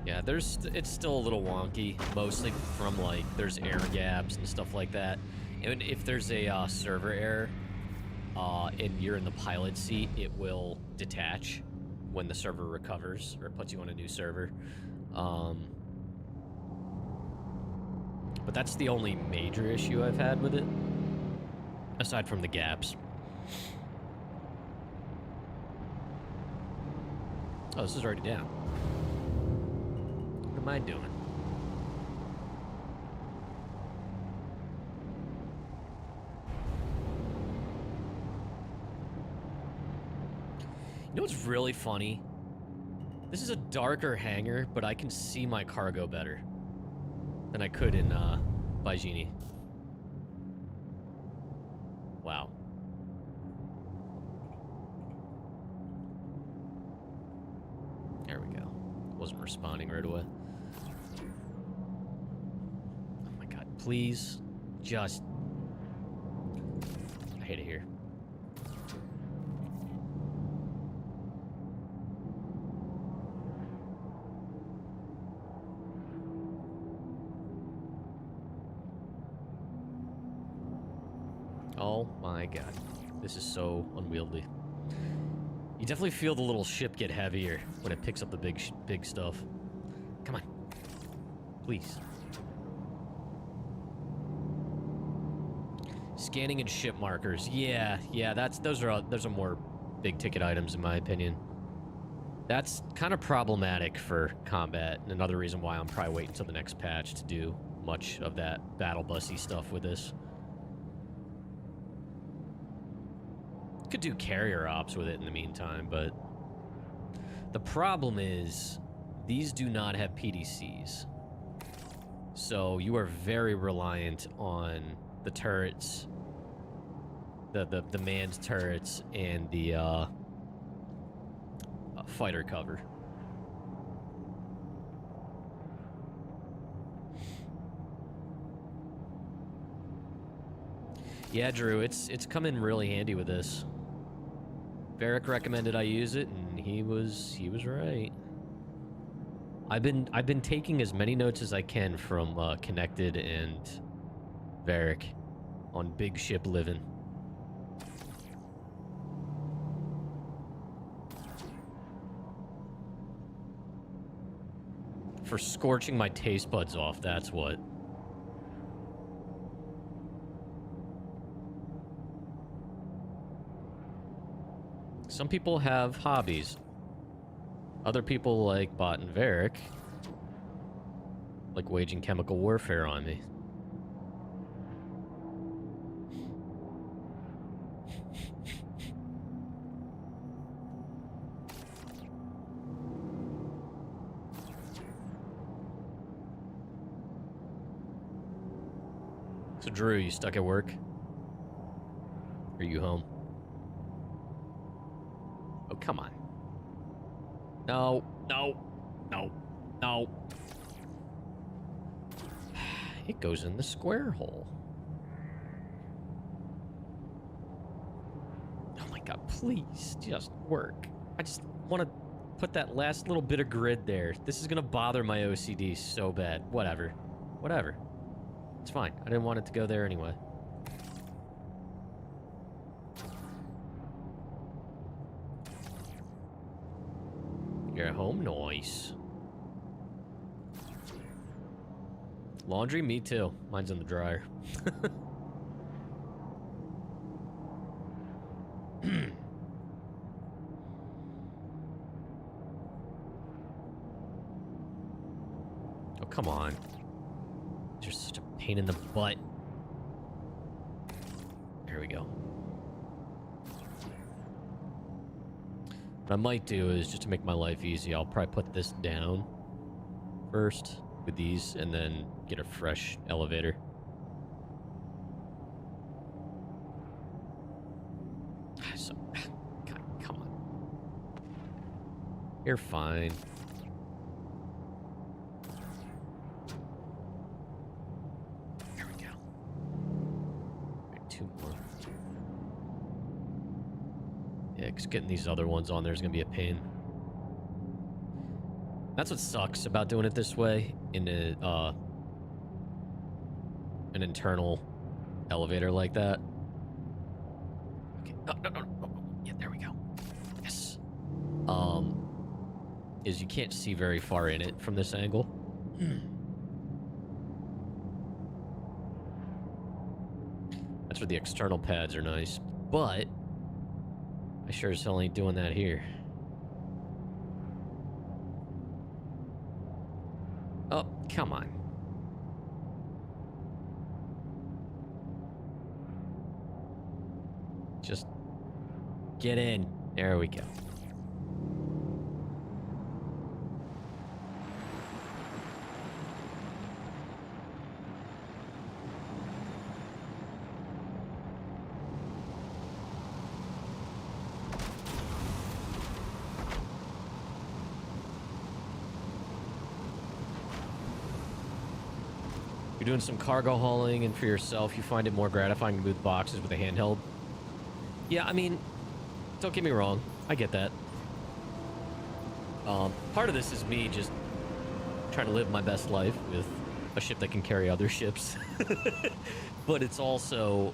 Yeah, it's still a little wonky, mostly from, like, there's air gaps and stuff like that. And if there's a server error, and you're in the pilot seat, it will detach when the server recovers, or it puts you on a new server. But that's the only major issue I've had with it, aside from the gaps. Oh, this is already down. What am I doing? You know what's really funny? This is a darker hangar, but I can see my cargo better than I could in Baijini. Wow. There we go. Wasn't responding right away. Oh my god, please. Just... I hate it here. Oh my god. This is so unwieldy. You definitely feel the little ship get heavier when it picks up the big stuff. Come on. Please. Scanning and ship markers. Yeah, those are more big ticket items in my opinion. That's kind of problematic for combat, and another reason why I'm probably waiting until the next patch to do much of that battle bussy stuff with this. Could do carrier ops with it in the meantime, but the problem is these do not have PDCs, so you are very reliant on the turrets, the manned turrets, and the fighter cover. Yeah, Drew, it's come in really handy with this. Varric recommended I use it, and he was right. I've been taking as many notes as I can from Connected and Varric. on big ship living. For scorching my taste buds off, that's what. Some people have hobbies. Other people, like Bot and Varric, like waging chemical warfare on me. So, Drew, you stuck at work? Or are you home? Oh, come on. No, no, no, no. It goes in the square hole. Oh my god, please, just work. I just want to put that last little bit of grid there. This is going to bother my OCD so bad. Whatever. Whatever. It's fine. I didn't want it to go there anyway. You're at home? Nice. Laundry? Me too. Mine's in the dryer. Oh, come on. You're such a pain in the butt. Here we go. What I might do is, just to make my life easy, I'll probably put this down first with these and then get a fresh elevator. So, God, come on. You're fine. There we go. Right, 2 more. Yeah, because getting these other ones on there is going to be a pain. That's what sucks about doing it this way in a, an internal elevator like that. Okay. No, no, no, no, no. Yeah, there we go. Yes. Is you can't see very far in it from this angle. That's where the external pads are nice, but I sure as hell ain't doing that here. Oh, come on. Just get in. There we go. You're doing some cargo hauling, and for yourself, you find it more gratifying to move boxes with a handheld. Yeah, I mean, don't get me wrong. I get that. Part of this is me just trying to live my best life with a ship that can carry other ships. But it's also,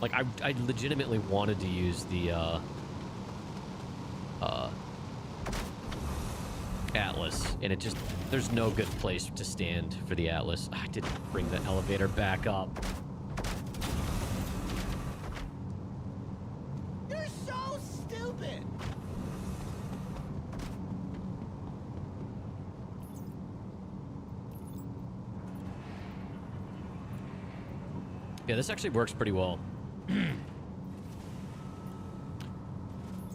like, I legitimately wanted to use the, Atlas, and it just, there's no good place to stand for the Atlas. I didn't bring the elevator back up. You're so stupid. Yeah, this actually works pretty well.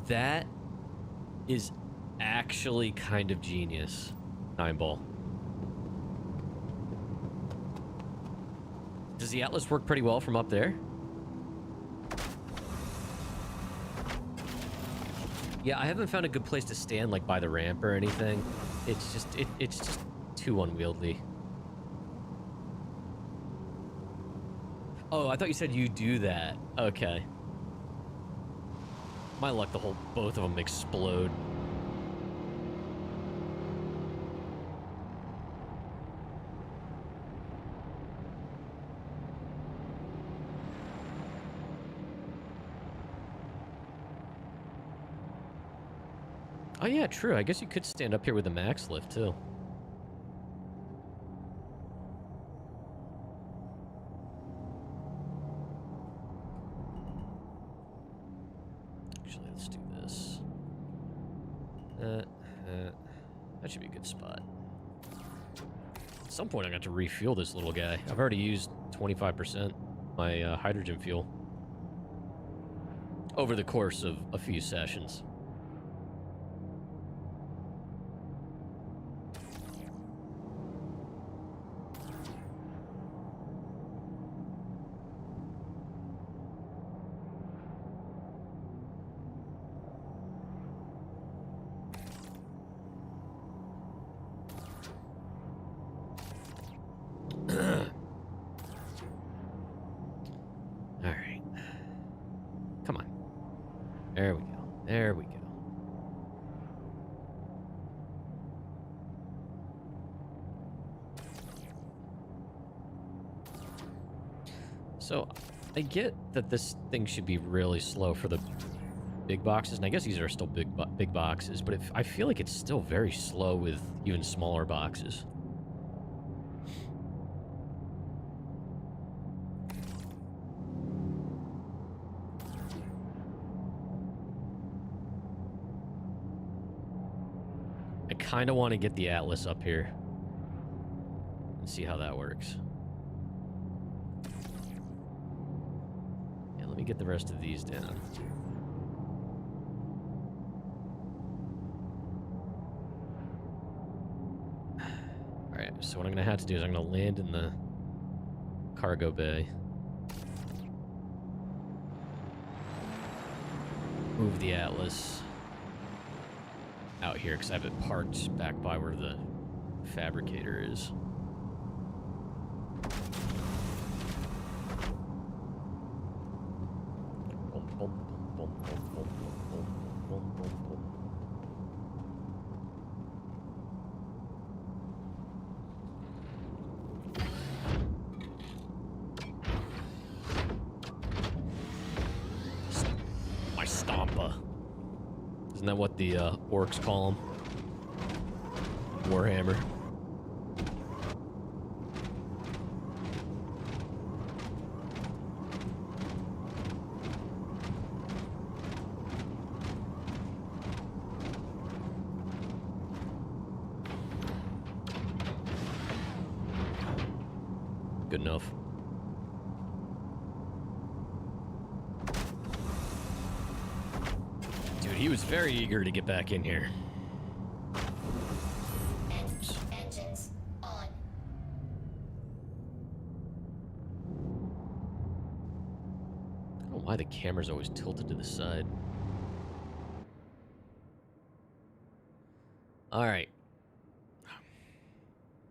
That is actually kind of genius. 9-ball. Does the Atlas work pretty well from up there? Yeah, I haven't found a good place to stand, like by the ramp or anything. It's just it's just too unwieldy. Oh, I thought you said you do that. Okay. My luck, both of them explode. Oh yeah, true. I guess you could stand up here with the MaxLift too. Actually, let's do this. That should be a good spot. At some point, I got to refuel this little guy. I've already used 25% my hydrogen fuel over the course of a few sessions. There we go. There we go. So, I get that this thing should be really slow for the big boxes, and I guess these are still big boxes, but I feel like it's still very slow with even smaller boxes. Kind of want to get the Atlas up here and see how that works. Yeah, let me get the rest of these down. Alright, so what I'm going to have to do is I'm going to land in the cargo bay. Move the Atlas out here because I have it parked back by where the fabricator is. My Stompa. Isn't that what the orcs call him? Warhammer. Good enough. He was very eager to get back in here. Engines on. I don't know why the camera's always tilted to the side. All right.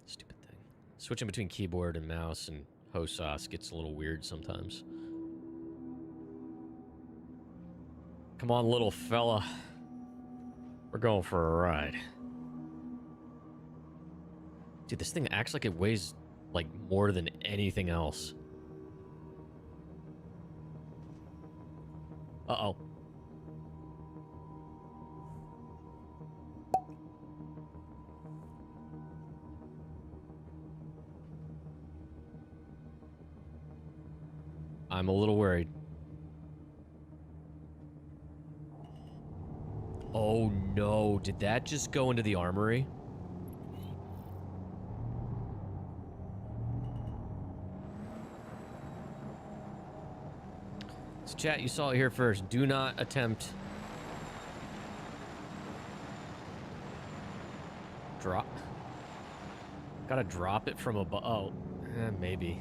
Stupid thing. Switching between keyboard and mouse and HOSOS gets a little weird sometimes. Come on, little fella. We're going for a ride. Dude, this thing acts like it weighs, like, more than anything else. Uh-oh. I'm a little worried. Oh no, did that just go into the armory? So chat, you saw it here first. Do not attempt. Drop. Gotta drop it from above. Oh, maybe.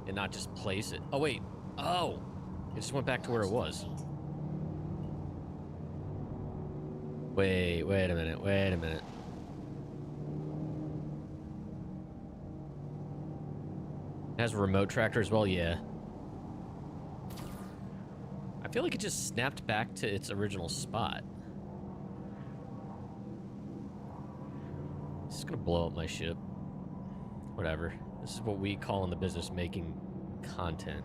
And not just place it. Oh, wait. Oh, it just went back to where it was. Wait a minute, wait a minute. It has a remote tractor as well, yeah. I feel like it just snapped back to its original spot. This is gonna blow up my ship. Whatever. This is what we call in the business making content.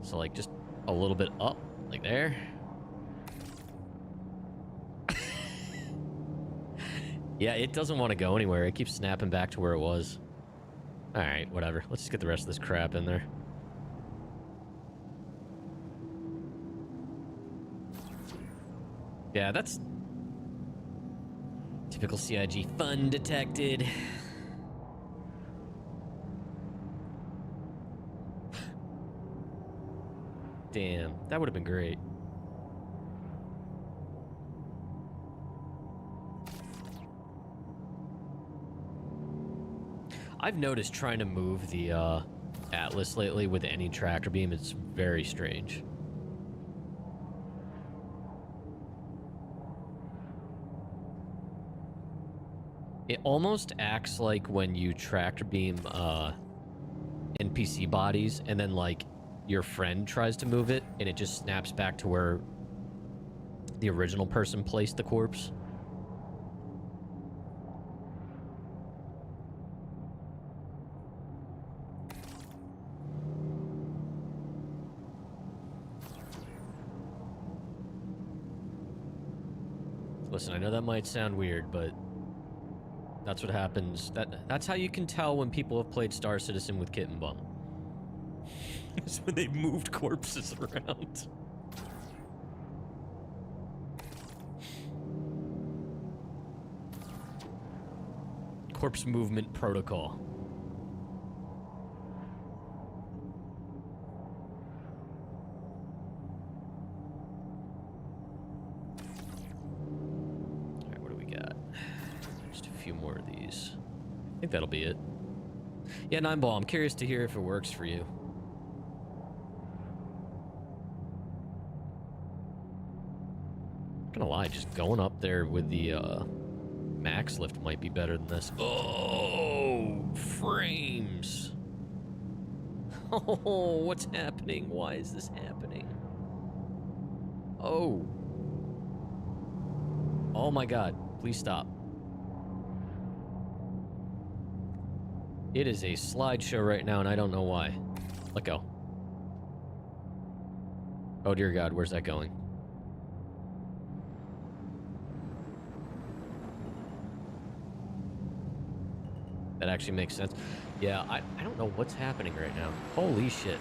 So like just a little bit up, like there. Yeah, it doesn't want to go anywhere. It keeps snapping back to where it was. All right, whatever. Let's just get the rest of this crap in there. Yeah, that's typical CIG fun detected. Damn, that would have been great. I've noticed trying to move the ATLS lately with any tractor beam, it's very strange. It almost acts like when you tractor beam NPC bodies and then like your friend tries to move it and it just snaps back to where the original person placed the corpse. Listen, I know that might sound weird, but that's what happens. That's how you can tell when people have played Star Citizen with Kit and Bum. It's when they've moved corpses around. Corpse movement protocol. Alright, what do we got? Just a few more of these. I think that'll be it. Yeah, 9-ball, I'm curious to hear if it works for you. Not gonna lie, just going up there with the MaxLift might be better than this. Oh, frames. Oh, what's happening? Why is this happening? Oh. Oh my God, please stop. It is a slideshow right now and I don't know why. Let go. Oh dear God, where's that going? That actually makes sense. Yeah, I don't know what's happening right now. Holy shit.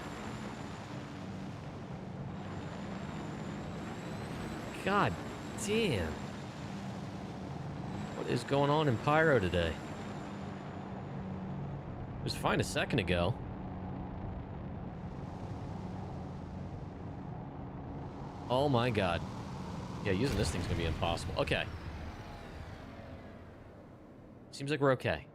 God damn. What is going on in Pyro today? It was fine a second ago. Oh my God. Yeah, using this thing's gonna be impossible. Okay. Seems like we're okay.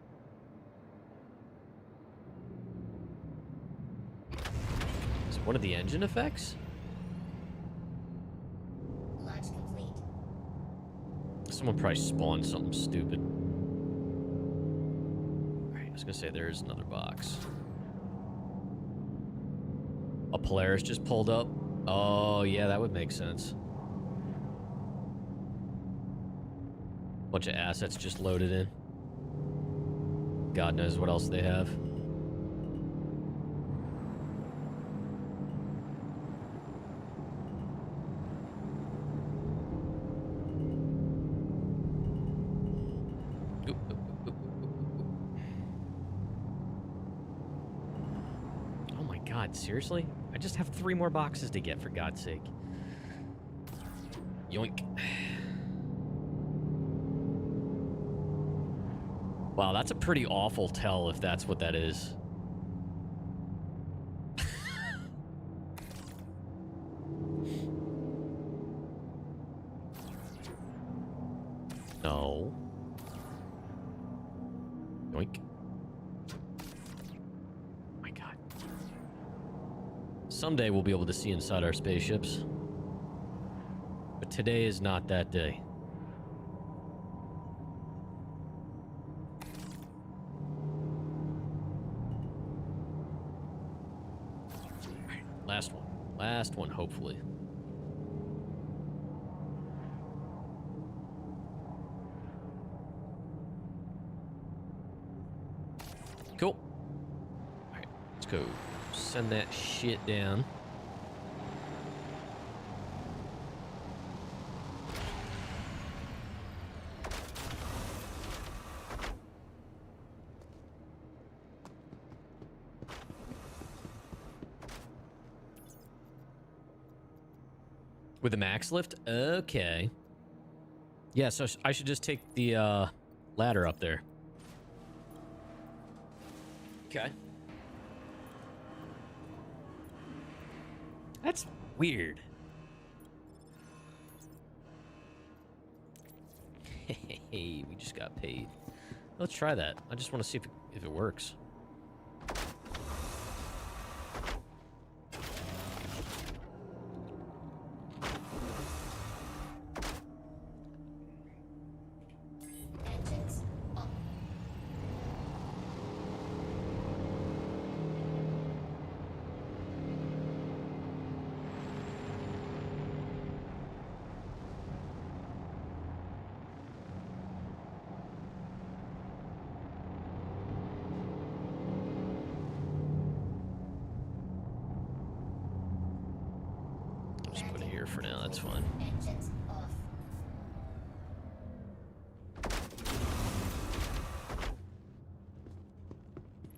Is it one of the engine effects? Launch complete. Someone probably spawned something stupid. Alright, I was gonna say there is another box. A Polaris just pulled up. Oh, yeah, that would make sense. Bunch of assets just loaded in. God knows what else they have. Oh my God, seriously? I just have 3 more boxes to get, for God's sake. Yoink. Wow, that's a pretty awful tell if that's what that is. No. Yoink. My God. Someday we'll be able to see inside our spaceships. But today is not that day. Last one. Last one, hopefully. Cool. Alright, let's go. Send that shit down. With the MaxLift? Okay. Yeah, so I should just take the ladder up there. Okay. That's weird. Hey, we just got paid. Let's try that. I just want to see if it works. Engines on. Just put it here for now. That's fine. Engines off.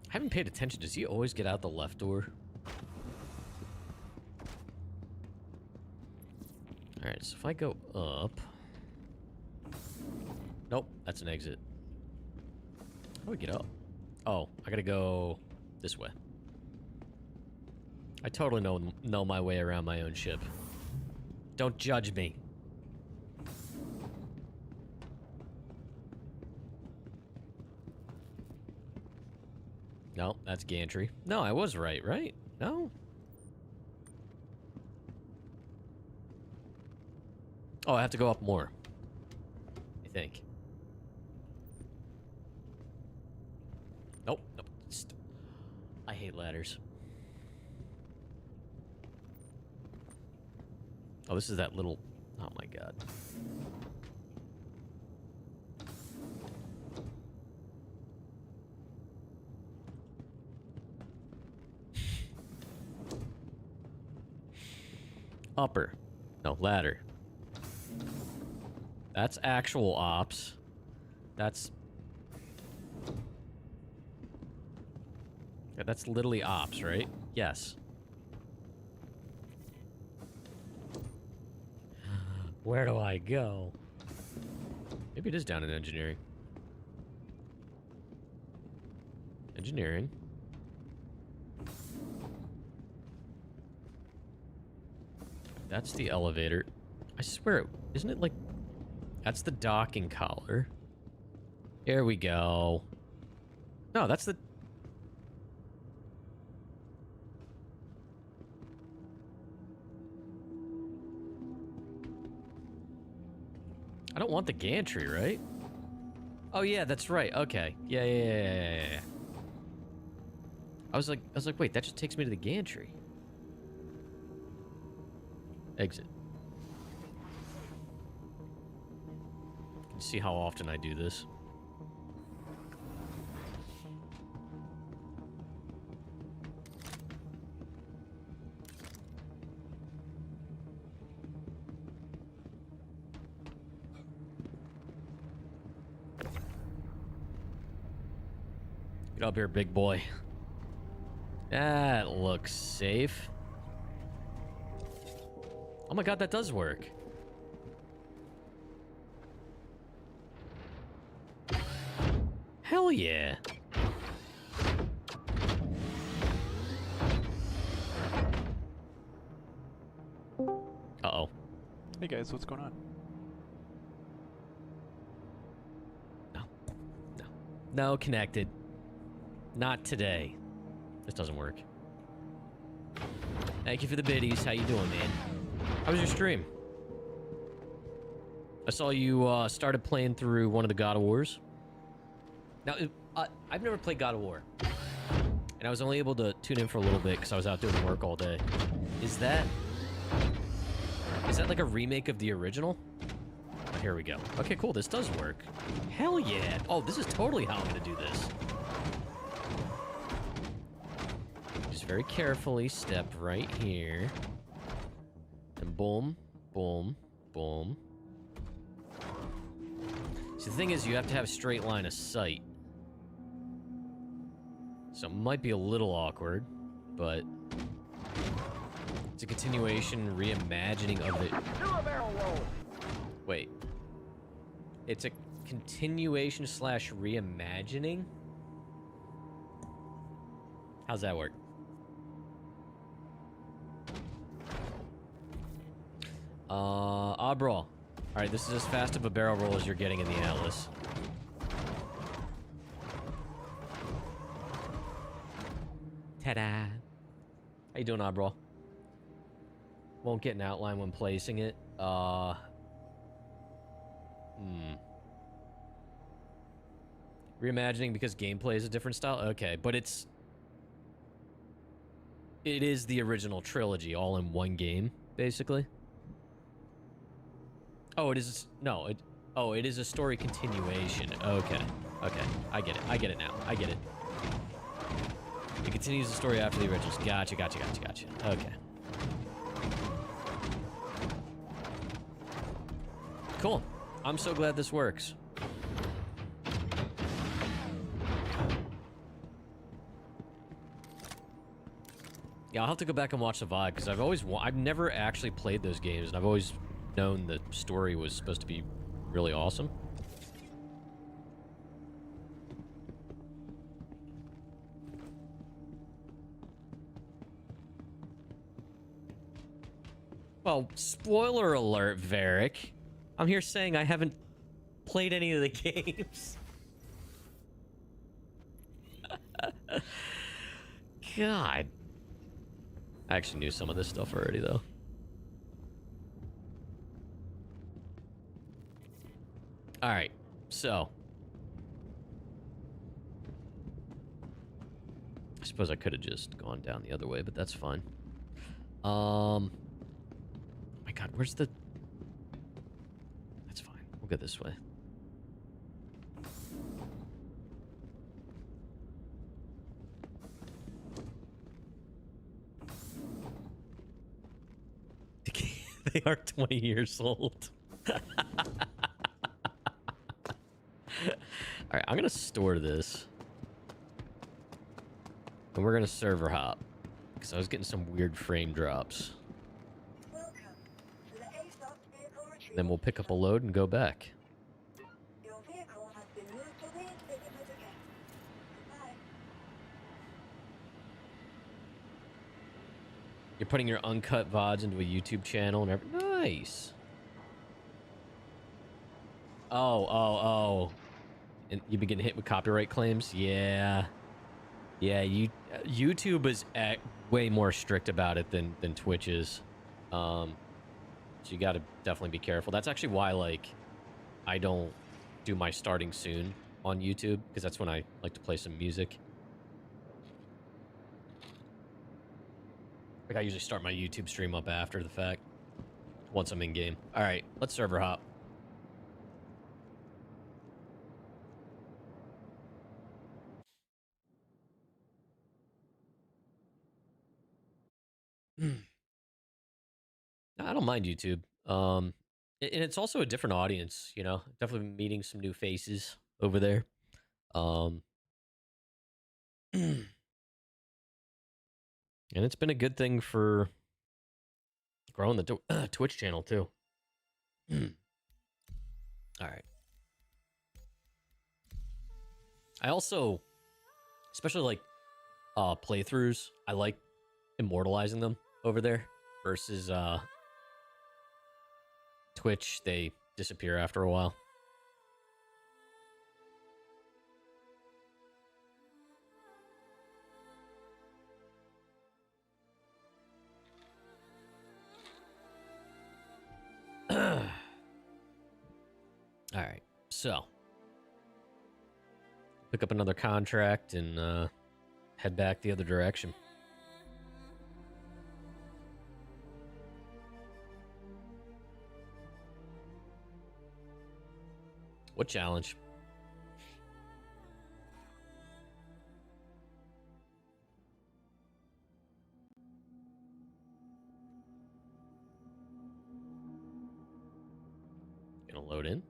I haven't paid attention. Does he always get out the left door? Alright, so if I go up... Nope, that's an exit. How do we get up? Oh, I gotta go this way. I totally know my way around my own ship. Don't judge me. No, that's gantry. No, I was right? No? Oh, I have to go up more. I think. Nope. I hate ladders. Oh, this is that little... Oh my god. Upper. No, ladder. That's actual ops. That's... Yeah, that's literally ops, right? Yes. Where do I go? Maybe it is down in engineering. Engineering. That's the elevator. I swear, isn't it like... That's the docking collar. Here we go. No, that's the... I don't want the gantry, right? Oh yeah, that's right. Okay. Yeah. I was like, wait, that just takes me to the gantry. Exit. You can see how often I do this. Get up here, big boy. That looks safe. Oh my god, that does work. Hell yeah. Uh-oh. Hey guys, what's going on? No, connected. Not today. This doesn't work. Thank you for the biddies. How you doing, man? How was your stream? I saw you started playing through one of the God of Wars. Now, I've never played God of War. And I was only able to tune in for a little bit because I was out doing work all day. Is that like a remake of the original? Oh, here we go. Okay, cool. This does work. Hell yeah. Oh, this is totally how I'm going to do this. Just very carefully step right here. And boom, boom, boom. See, the thing is, you have to have a straight line of sight. So it might be a little awkward, but... It's a continuation reimagining of it. Do a barrel roll. Wait. It's a continuation slash reimagining? How's that work? Oddbrawl. Alright, this is as fast of a barrel roll as you're getting in the Atlas. Ta-da! How you doing, Oddbrawl? Won't get an outline when placing it. Reimagining because gameplay is a different style? Okay, but it is the original trilogy all in one game, basically. Oh, it is... No, it is a story continuation. Okay. Okay. I get it. I get it now. I get it. It continues the story after the originals. Gotcha, gotcha, gotcha, gotcha. Okay. Cool. I'm so glad this works. Yeah, I'll have to go back and watch the VOD, because I've never actually played those games, and I've always known the story was supposed to be really awesome. Well, spoiler alert, Varric. I'm here saying I haven't played any of the games. God. I actually knew some of this stuff already, though. Alright, so. I suppose I could have just gone down the other way, but that's fine. Oh my god, where's the... That's fine. We'll go this way. They are 20 years old. Alright, I'm gonna store this. And we're gonna server hop. Because I was getting some weird frame drops. Then we'll pick up a load and go back. You're putting your uncut VODs into a YouTube channel and everything. Nice. Oh. And you've been getting hit with copyright claims? Yeah. Yeah, YouTube is way more strict about it than Twitch is. So you gotta definitely be careful. That's actually why, like, I don't do my starting soon on YouTube, because that's when I like to play some music. Like, I usually start my YouTube stream up after the fact, once I'm in game. All right, let's server hop. I don't mind YouTube. And it's also a different audience, you know. Definitely meeting some new faces over there. And it's been a good thing for growing the Twitch channel too. All right. I also, especially like playthroughs, I like immortalizing them over there versus Twitch. They disappear after a while. All right, so pick up another contract and head back the other direction. What challenge? Gonna load in?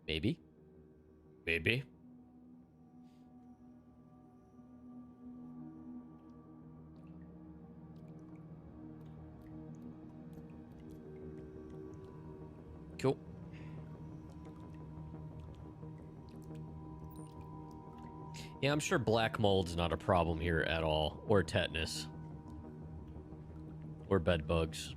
Maybe. Maybe. Cool. Yeah, I'm sure black mold's not a problem here at all. Or tetanus. Or bed bugs.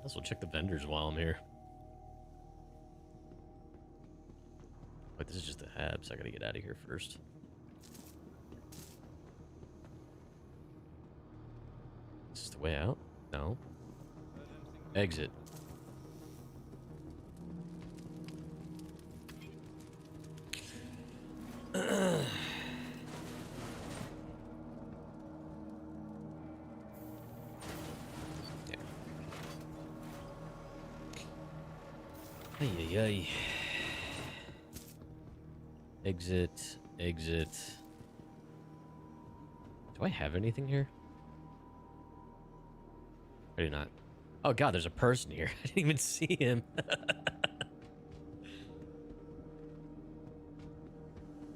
Also check the vendors while I'm here. Wait, this is just the Habs. I gotta get out of here first. Is this the way out? No. Exit. Ay, ay, ay. Exit, exit. Do I have anything here? I do not. Oh god, there's a person here. I didn't even see him.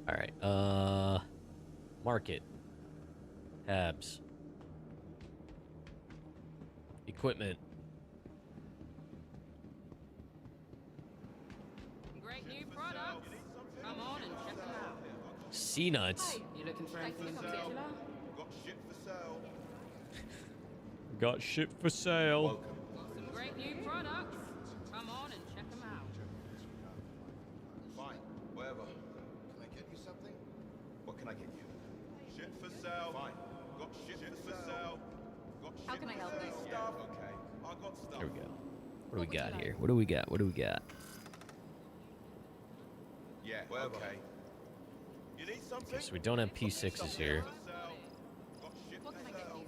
Alright, market. Tabs. Equipment. Great new products. Come on and check them out. Sea nuts. You looking for anything in particular? Got shit for sale. Got some great new products. Come on and check them out. Fine, whatever. Can I get you something? What can I get you? Shit for sale. Fine. Got shit for sale. Got shit How can I help you? Stuff. Okay. I got stuff. There we go. What do we got here? What do we got? What do we got? Yeah, whatever. Okay. You need something? Okay, so we don't have P6s here. What can I get you?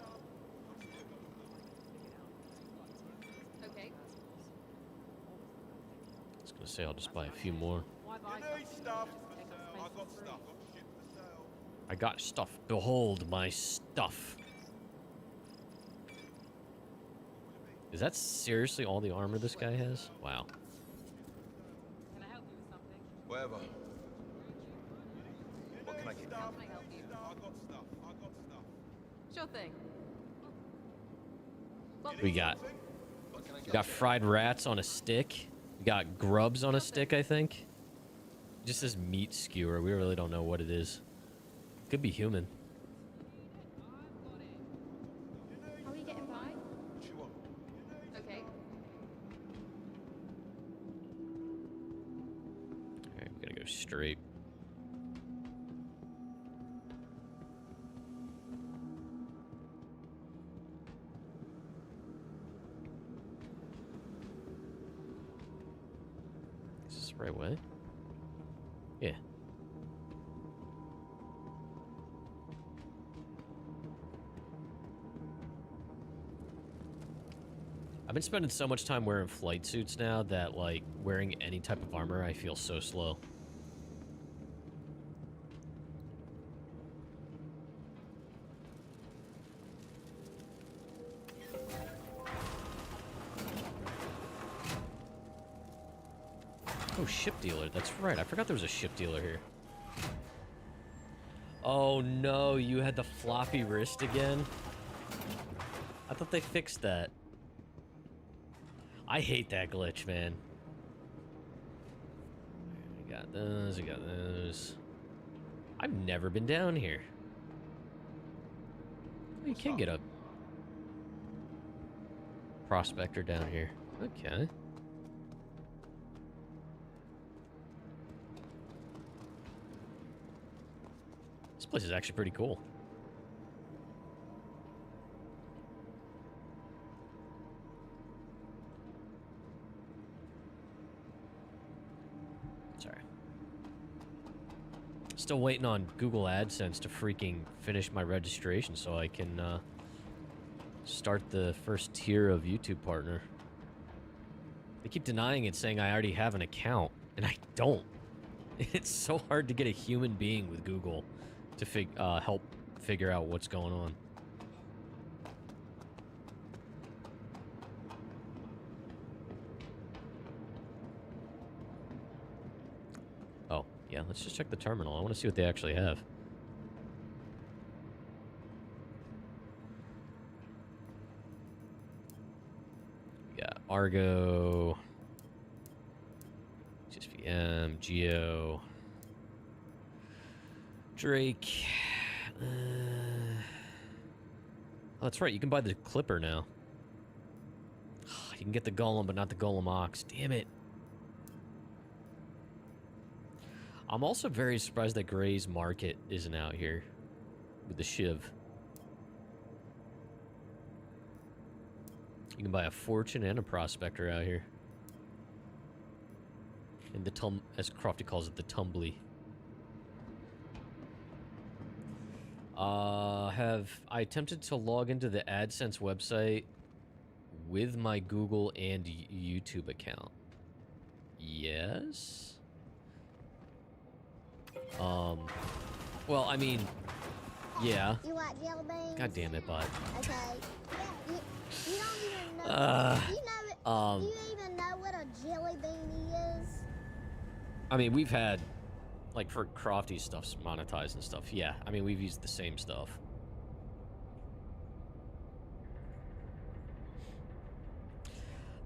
Okay. I was gonna say I'll just buy a few more. Why buy You need something? stuff. Take up I space got for free. stuff. Got shit for sale. I got stuff. Behold my stuff. Is that seriously all the armor this guy has? Wow. Can I help you with something? Whatever. What can I get you? How can I help you? I got stuff. I got stuff. Sure thing. We got What can I we get got you? fried rats on a stick. We got grubs on a stick, I think. Just says meat skewer. We really don't know what it is. Could be human. How are you getting by? What you want? Okay. Alright, we're gonna go straight. Is this the right way? Yeah. I've been spending so much time wearing flight suits now that, like, wearing any type of armor, I feel so slow. Oh, ship dealer. That's right. I forgot there was a ship dealer here. Oh, no. You had the floppy wrist again? I thought they fixed that. I hate that glitch, man. I got those. I got those. I've never been down here. You can get a prospector down here. Okay. This place is actually pretty cool. Sorry. Still waiting on Google AdSense to freaking finish my registration so I can start the first tier of YouTube partner. They keep denying it, saying I already have an account, and I don't. It's so hard to get a human being with Google to help figure out what's going on. Yeah, let's just check the terminal. I want to see what they actually have. We got Argo, GSVM, Geo, Drake. Oh, that's right. You can buy the Clipper now. You can get the Golem, but not the Golem Ox. Damn it. I'm also very surprised that Gray's Market isn't out here with the Shiv. You can buy a Fortune and a Prospector out here. And the as Crofty calls it, the Tumbly. Have I attempted to log into the AdSense website with my Google and YouTube account? Yes. Well, I mean, yeah. You like jelly beans? God damn it, bud. Okay. Yeah, you don't even know. Do you even know what a jelly bean is? I mean, we've had, like, for Crofty stuff's monetized and stuff. Yeah, I mean, we've used the same stuff.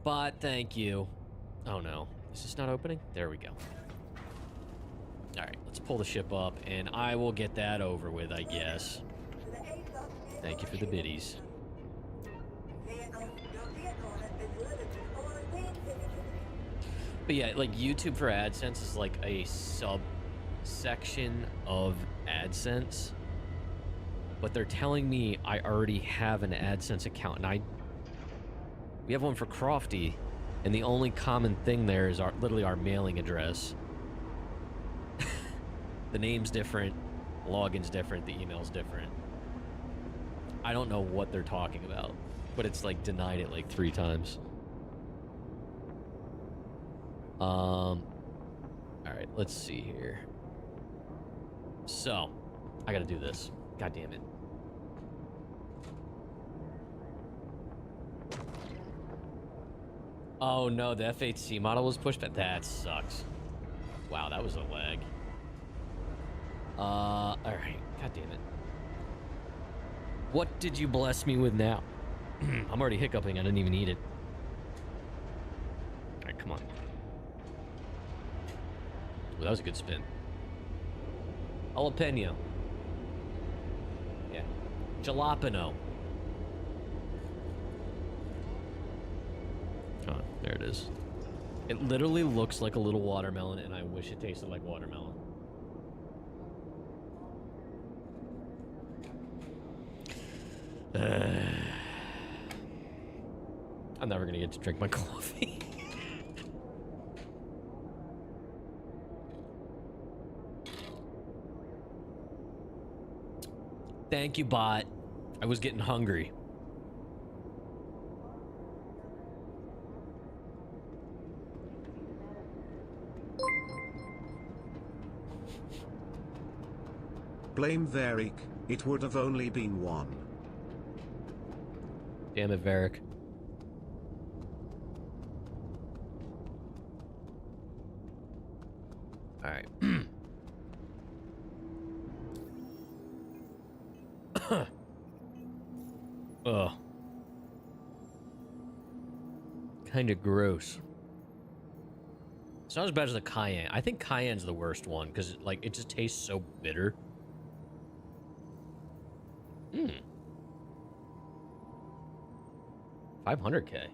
But thank you. Oh no, is this not opening? There we go. All right, let's pull the ship up, and I will get that over with, I guess. Thank you for the biddies. But yeah, like, YouTube for AdSense is like a subsection of AdSense. But they're telling me I already have an AdSense account, and we have one for Crofty, and the only common thing there is literally our mailing address. The name's different, the login's different, the email's different. I don't know what they're talking about, but it's like denied it like 3 times. All right, let's see here. So, I gotta do this. God damn it. Oh no, the F8C model was pushed back. That sucks. Wow, that was a lag. Alright. God damn it. What did you bless me with now? I'm already hiccuping. I didn't even eat it. Alright, come on. Ooh, that was a good spin. Jalapeno. Yeah. Jalapeno. Oh, there it is. It literally looks like a little watermelon, and I wish it tasted like watermelon. I'm never gonna get to drink my coffee. Thank you, bot. I was getting hungry. Blame Varric, it would have only been one. Damn it, Varric. Alright. Ugh. Kinda gross. It's not as bad as the cayenne. I think cayenne's the worst one, because like it just tastes so bitter. 500K.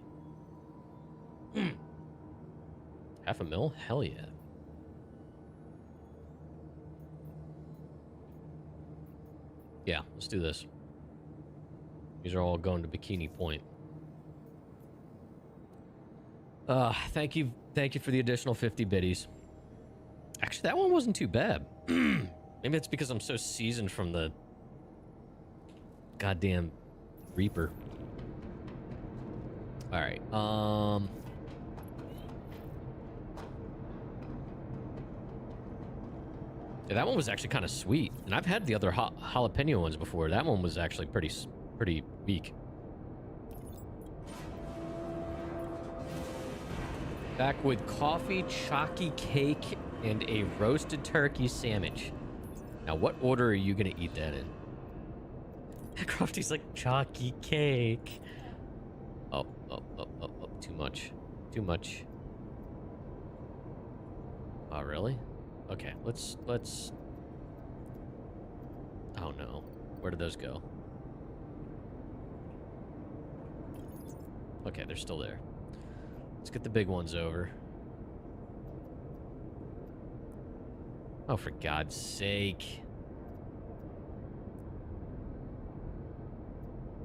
$500,000? Hell yeah. Yeah, let's do this. These are all going to Bikini Point. Thank you for the additional 50 biddies. Actually, that one wasn't too bad. Maybe it's because I'm so seasoned from the goddamn Reaper. All right. Yeah, that one was actually kind of sweet, and I've had the other jalapeno ones before. That one was actually pretty weak. Back with coffee, chalky cake, and a roasted turkey sandwich. Now, what order are you gonna eat that in? Crofty's like, chalky cake. Oh, too much. Too much. Oh, really? Okay, let's... Oh, no. Where did those go? Okay, they're still there. Let's get the big ones over. Oh, for God's sake.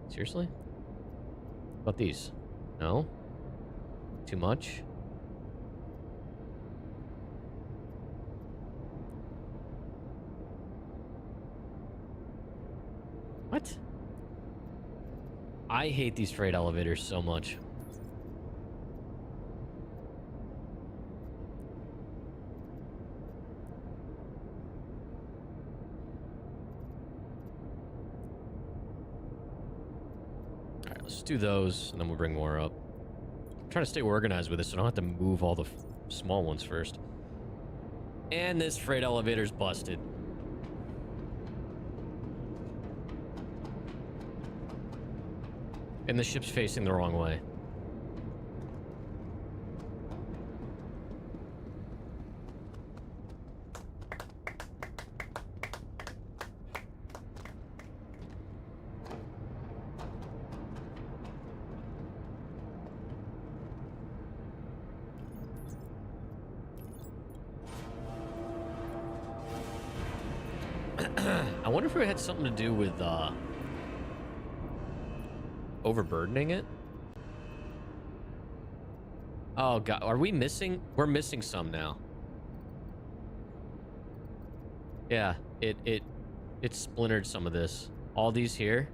Seriously? What about these? No? Too much? What? I hate these freight elevators so much. Alright, let's do those, and then we'll bring more up. I'm trying to stay organized with this, so I don't have to move all the small ones first. And this freight elevator's busted. And the ship's facing the wrong way. I wonder if it had something to do with overburdening it. Oh God, are we missing? We're missing some now. Yeah, it splintered some of this. All these here,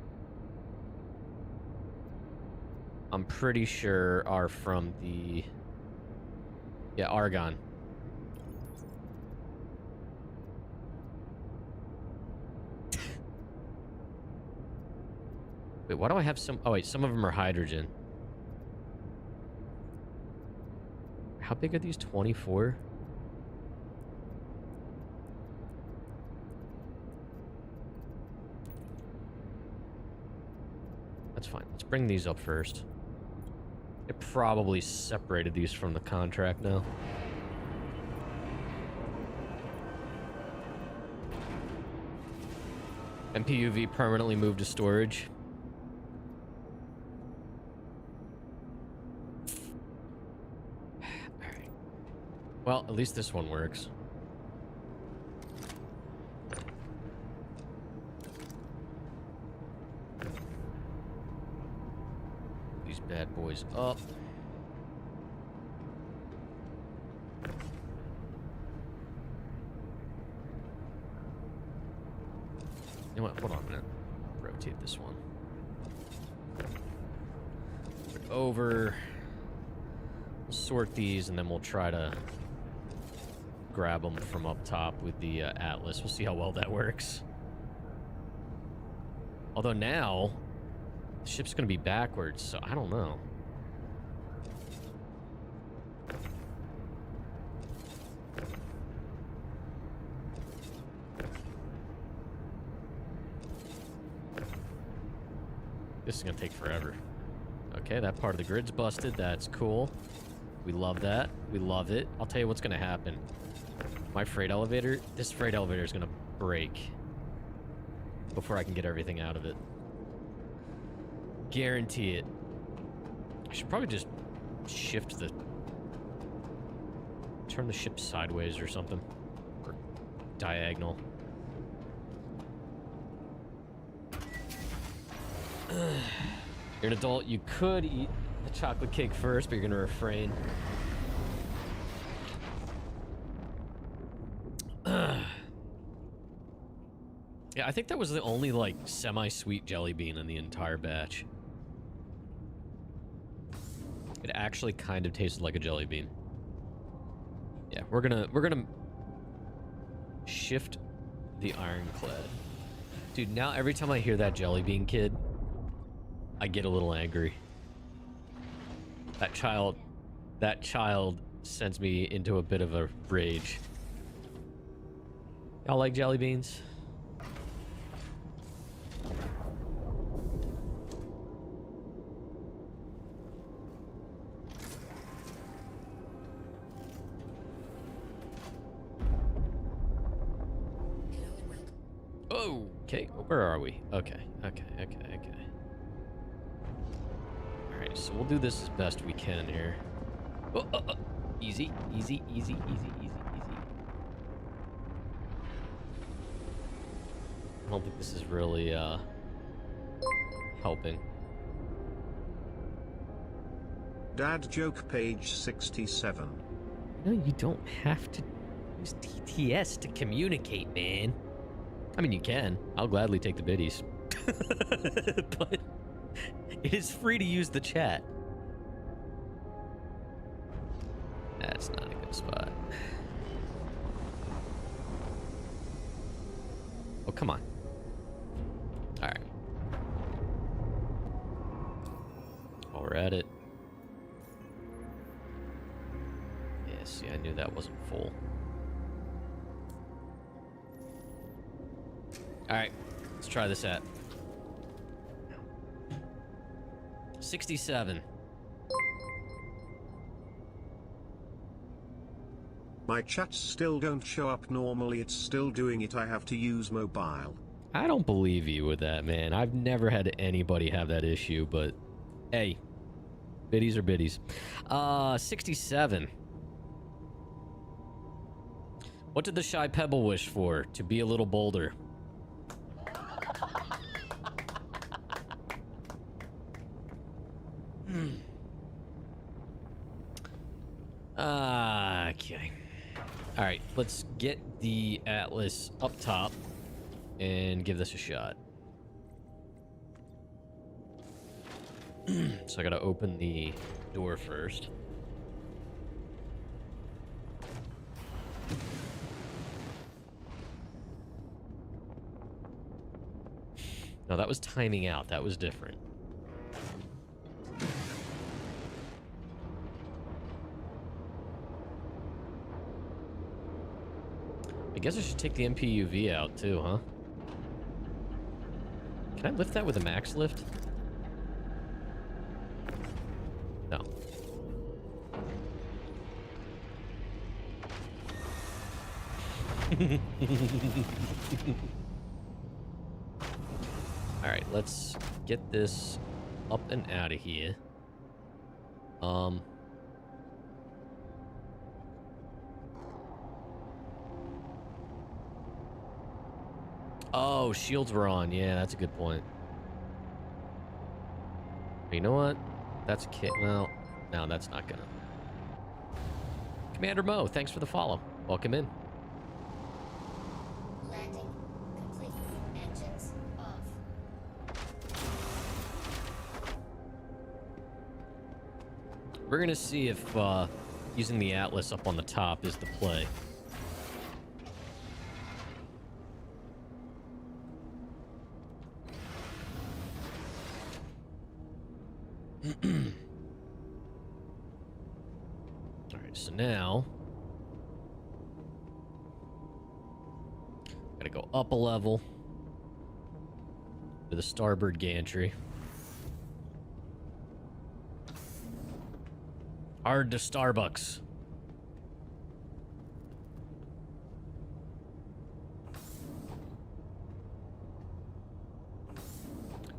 I'm pretty sure are from the argon. Wait, why do I have some? Oh wait, some of them are hydrogen. How big are these? 24? That's fine. Let's bring these up first. It probably separated these from the contract now. MPUV permanently moved to storage. Well, at least this one works. These bad boys up. You know what? Hold on a minute. Rotate this one. Put it over. We'll sort these, and then we'll try to grab them from up top with the Atlas. We'll see how well that works. Although now, the ship's going to be backwards, so I don't know. This is going to take forever. Okay, that part of the grid's busted. That's cool. We love that. We love it. I'll tell you what's going to happen. My freight elevator, this freight elevator is going to break before I can get everything out of it. Guarantee it. I should probably just shift the... turn the ship sideways or something. Or diagonal. You're an adult. You could eat the chocolate cake first, but you're going to refrain. Yeah, I think that was the only, like, semi-sweet jelly bean in the entire batch. It actually kind of tasted like a jelly bean. Yeah, we're gonna shift the Ironclad. Dude, now every time I hear that jelly bean kid, I get a little angry. That child sends me into a bit of a rage. Y'all like jelly beans? Okay, where are we? Okay. All right, so we'll do this as best we can here. Easy. I don't think this is really helping. Dad joke page 67. No, you don't have to use TTS to communicate, man. I mean, you can. I'll gladly take the biddies. But it is free to use the chat. That's not a good spot. Oh, come on. All right. While we're at it. Yeah, see, I knew that wasn't full. All right, let's try this at 67. My chats still don't show up normally. It's still doing it. I have to use mobile. I don't believe you with that, man. I've never had anybody have that issue, but hey, biddies are biddies. 67. What did the Shy Pebble wish for? To be a little bolder. Okay. All right, let's get the Atlas up top and give this a shot. So I gotta open the door first. No, that was timing out. That was different. I guess I should take the MPUV out too, huh? Can I lift that with a MaxLift? No. Alright, let's get this up and out of here. Oh, shields were on. Yeah, that's a good point. You know what? That's a kit. Well, no, that's not gonna. Commander Mo, thanks for the follow. Welcome in. Landing complete. Engines off. We're gonna see if using the Atlas up on the top is the play. Alright, so now gotta go up a level to the starboard gantry. Hard to Starbucks.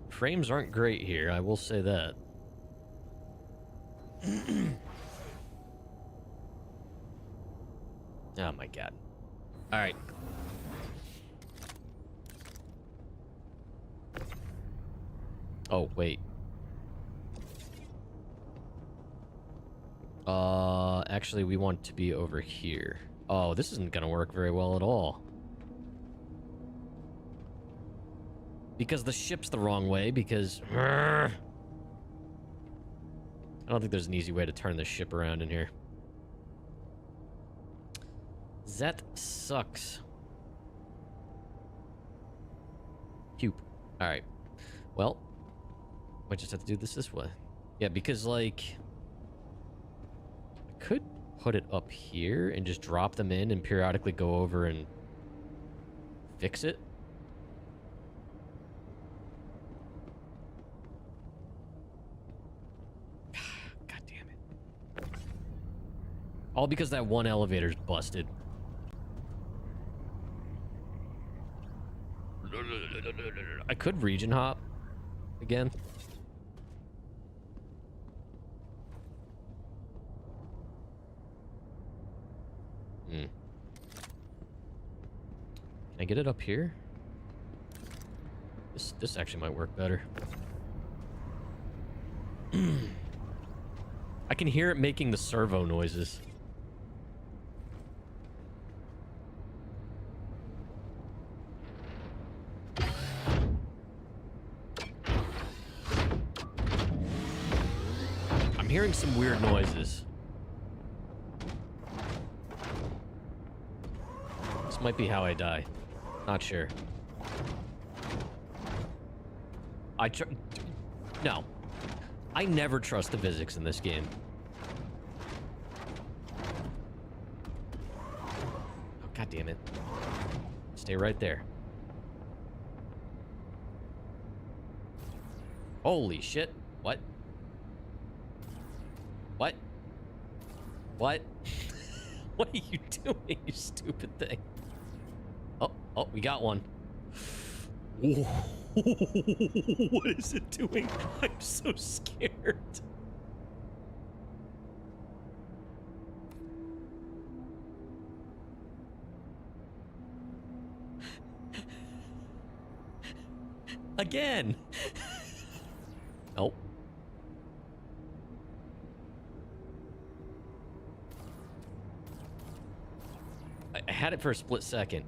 Frames aren't great here, I will say that. Oh my god. All right. Oh, wait. Actually, we want to be over here. Oh, this isn't gonna work very well at all. Because the ship's the wrong way, because... I don't think there's an easy way to turn this ship around in here. That sucks. Puke. Alright. Well, I just have to do this way. Yeah, because, like... I could put it up here and just drop them in and periodically go over and fix it? God damn it. All because that one elevator's busted. I could region hop again. Can I get it up here? This actually might work better. I can hear it making the servo noises. I'm hearing some weird noises. This might be how I die. Not sure. No. I never trust the physics in this game. Oh, God damn it. Stay right there. Holy shit. What? What? What? What are you doing, you stupid thing? Oh, we got one. What is it doing? I'm so scared. Again. Nope. I had it for a split second.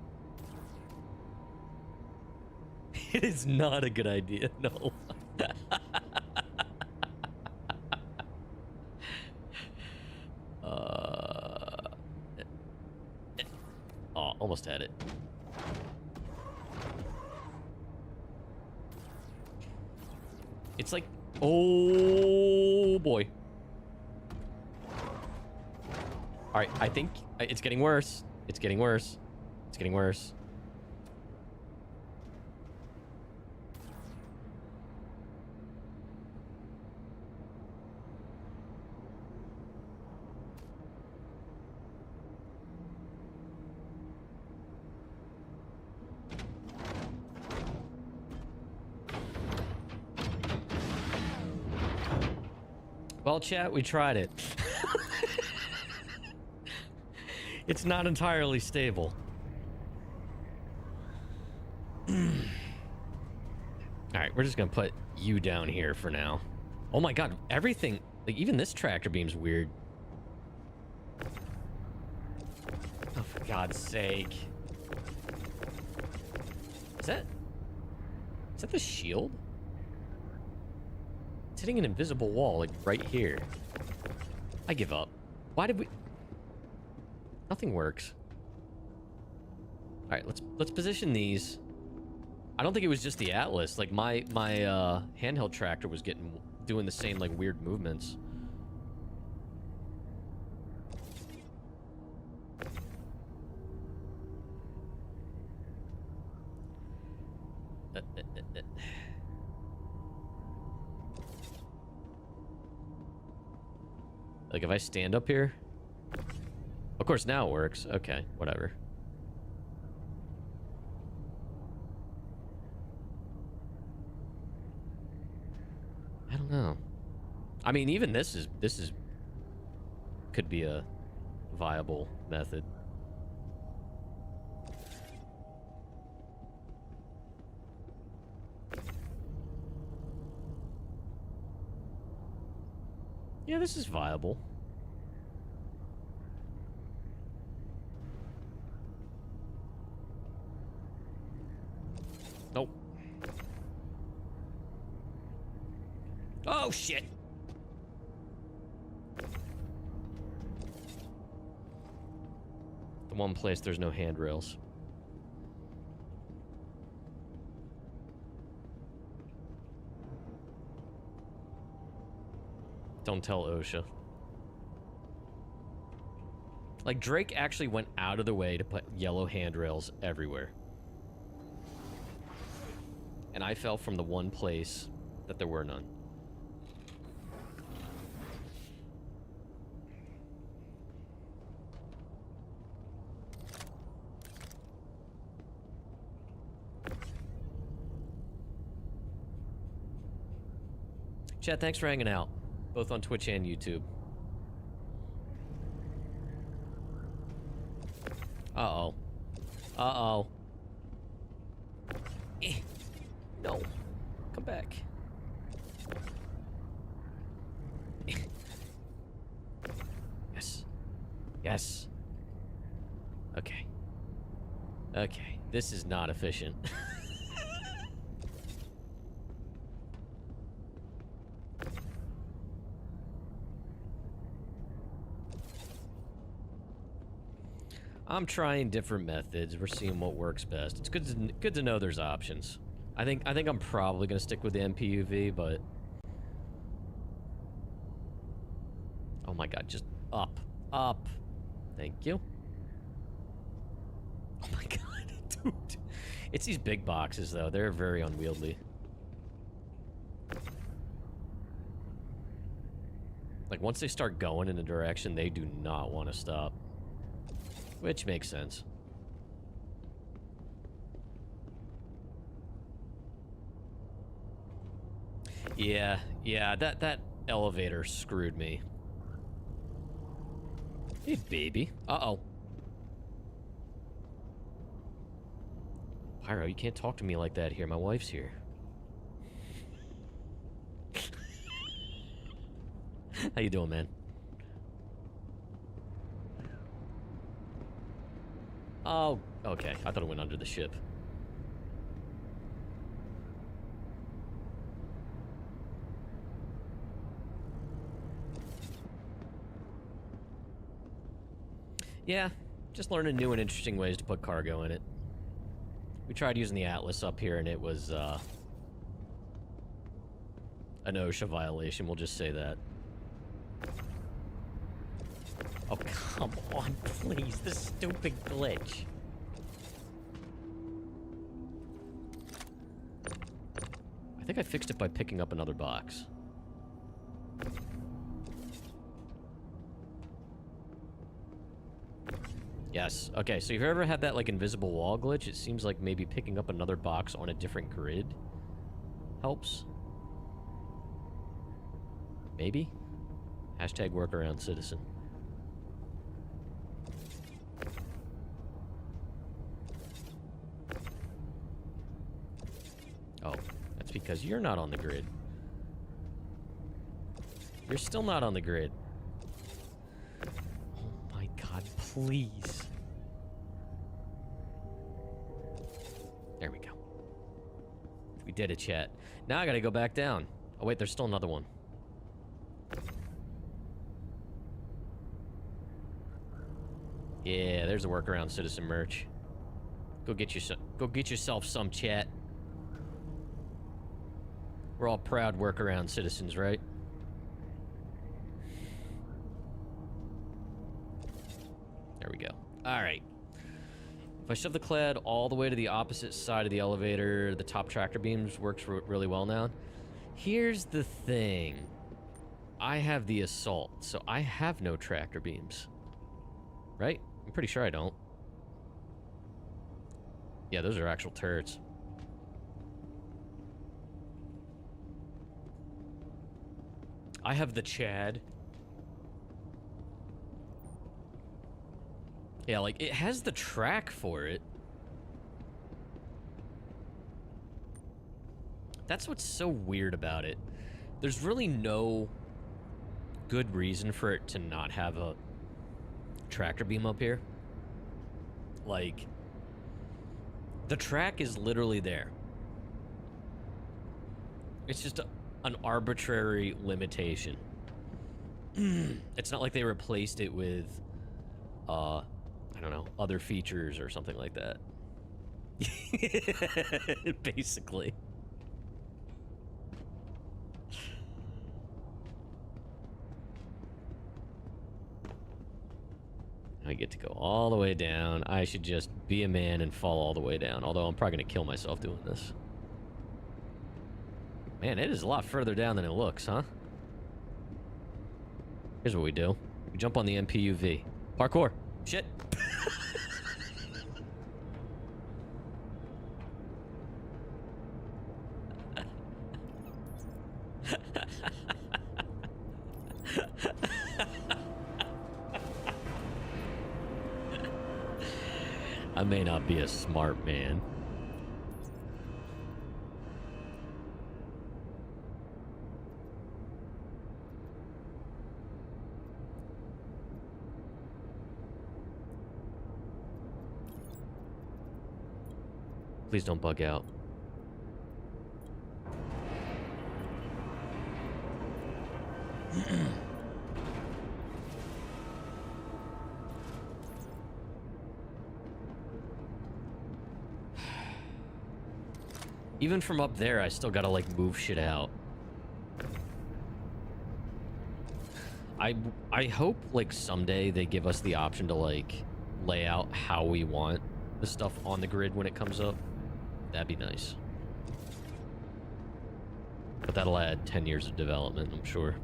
It is not a good idea, no. Oh, almost had it. It's like, oh boy. All right, I think it's getting worse. It's getting worse. It's getting worse. Well, chat, we tried it. It's not entirely stable. All right, we're just gonna put you down here for now. Oh my God, everything, like even this tractor beam's weird. Oh, for God's sake. Is that the shield? It's hitting an invisible wall, like right here. I give up. Why did we... Nothing works. All right, let's position these. I don't think it was just the Atlas. Like my handheld tractor was doing the same like weird movements. Like if I stand up here, of course now it works. Okay, whatever. I don't know. I mean, even this is could be a viable method. Yeah, this is viable. Nope. Oh, shit. The one place there's no handrails. Don't tell OSHA. Like, Drake actually went out of the way to put yellow handrails everywhere. and I fell from the one place that there were none. Chat, thanks for hanging out, both on Twitch and YouTube. Uh-oh. Uh-oh. No. Come back. Yes. Yes. Okay. Okay. This is not efficient. I'm trying different methods. We're seeing what works best. It's good to know there's options. I think I'm probably gonna stick with the MPUV, but oh my god, just up, up. Thank you. Oh my god, dude. It's these big boxes though. They're very unwieldy. Like once they start going in a direction, they do not want to stop. Which makes sense. Yeah, that elevator screwed me. Hey, baby. Uh-oh. Pyro, you can't talk to me like that here. My wife's here. How you doing, man? Oh, okay. I thought it went under the ship. Yeah, just learning new and interesting ways to put cargo in it. We tried using the Atlas up here, and it was, an OSHA violation, we'll just say that. Oh, come on, please, this stupid glitch. I think I fixed it by picking up another box. Yes, okay, so if you've ever had that, like, invisible wall glitch, it seems like maybe picking up another box on a different grid helps. Maybe? Hashtag workaround citizen. Oh, that's because you're not on the grid. You're still not on the grid. Oh my god, please. There we go. We did it, chat. Now I gotta go back down. Oh wait, there's still another one. Yeah, there's a workaround citizen merch. Go get yourself some, chat. We're all proud workaround citizens, right? There we go. All right. If I shove the clad all the way to the opposite side of the elevator, the top tractor beams works really well now. Here's the thing. I have the Assault, so I have no tractor beams. Right? I'm pretty sure I don't. Yeah, those are actual turrets. I have the Chad. Yeah, like, it has the track for it. That's what's so weird about it. There's really no good reason for it to not have a tractor beam up here. Like, the track is literally there. It's just an arbitrary limitation. It's not like they replaced it with, I don't know, other features or something like that. Basically. I get to go all the way down. I should just be a man and fall all the way down. Although I'm probably going to kill myself doing this. Man, it is a lot further down than it looks, huh? Here's what we do. We jump on the MPUV. Parkour. Shit. I may not be a smart man. Please don't bug out. Even from up there, I still gotta, like, move shit out. I hope, like, someday they give us the option to, like, lay out how we want the stuff on the grid when it comes up. That'd be nice. But that'll add 10 years of development, I'm sure.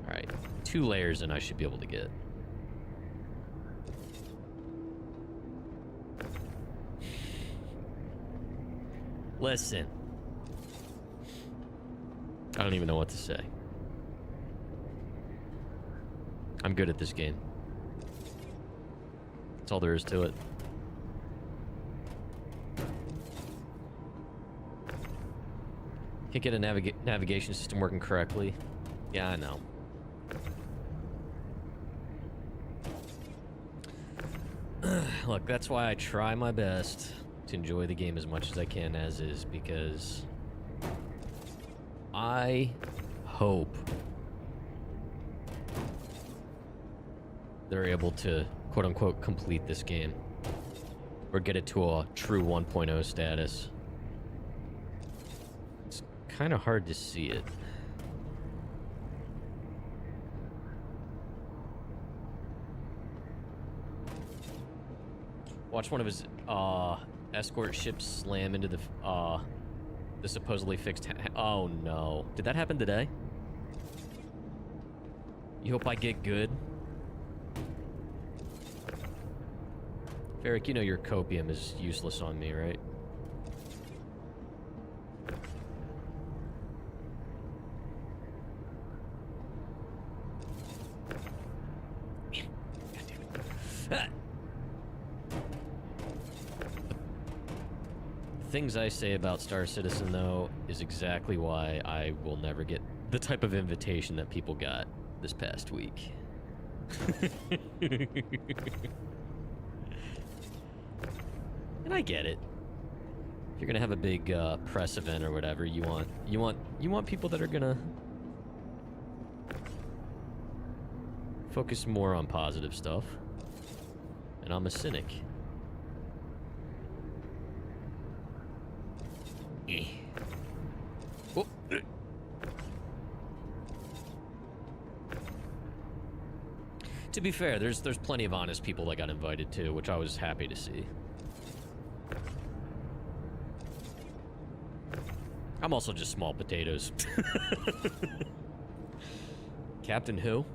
Alright, 2 layers and I should be able to get. Listen. I don't even know what to say. I'm good at this game. That's all there is to it. Can't get a navigation system working correctly. Yeah, I know. Look, that's why I try my best to enjoy the game as much as I can as is, because I hope they're able to quote-unquote complete this game or get it to a true 1.0 status. It's kind of hard to see it. Watch one of his escort ships slam into the supposedly fixed oh no. Did that happen today? You hope I get good? Ferric, you know your copium is useless on me, right? Things I say about Star Citizen, though, is exactly why I will never get the type of invitation that people got this past week. And I get it. If you're gonna have a big press event or whatever, you want people that are gonna focus more on positive stuff. And I'm a cynic. Oh. To be fair, there's plenty of honest people that got invited too, which I was happy to see. I'm also just small potatoes. Captain who?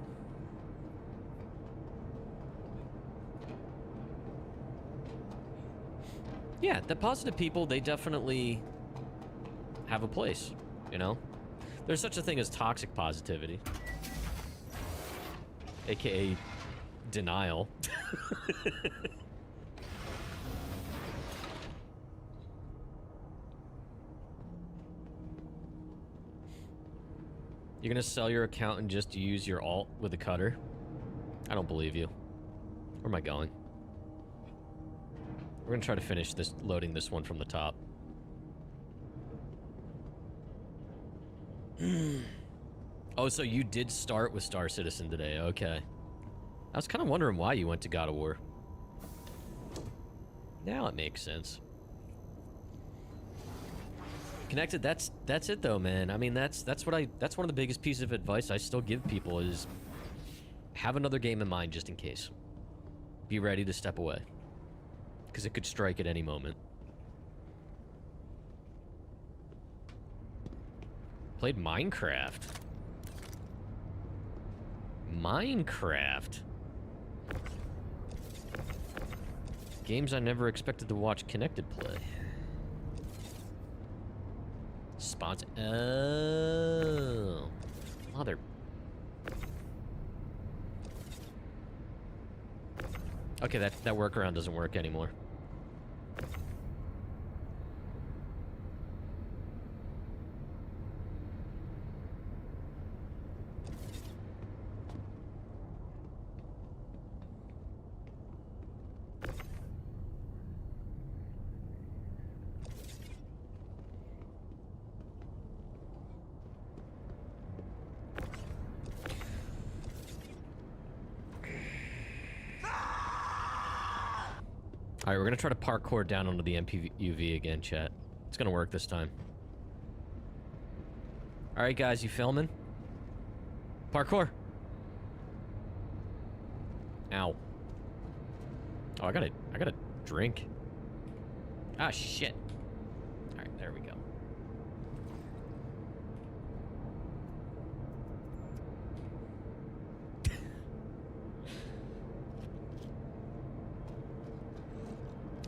Yeah, the positive people, they definitely have a place, you know? There's such a thing as toxic positivity. AKA denial. You're gonna sell your account and just use your alt with a cutter? I don't believe you. Where am I going? We're gonna try to finish this, loading this one from the top. Oh, so you did start with Star Citizen today, okay. I was kind of wondering why you went to God of War. Now it makes sense. Connected, that's it though, man. I mean, that's one of the biggest pieces of advice I still give people is have another game in mind just in case. Be ready to step away, because it could strike at any moment. played Minecraft. Minecraft. Games I never expected to watch Connected play. Sponsor. Oh. Mother. Okay, that workaround doesn't work anymore. Alright, we're gonna try to parkour down onto the MPUV again, chat. It's gonna work this time. Alright, guys, you filming? Parkour! Ow. Oh, I gotta drink. Ah, shit. Alright, there we go.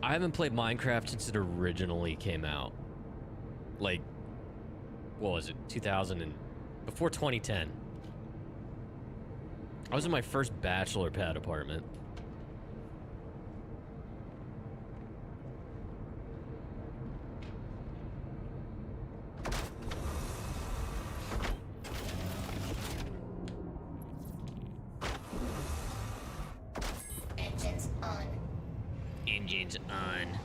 I haven't played Minecraft since it originally came out. Like, what was it? 2000 and... before 2010. I was in my first bachelor pad apartment. Engines on. Engines on.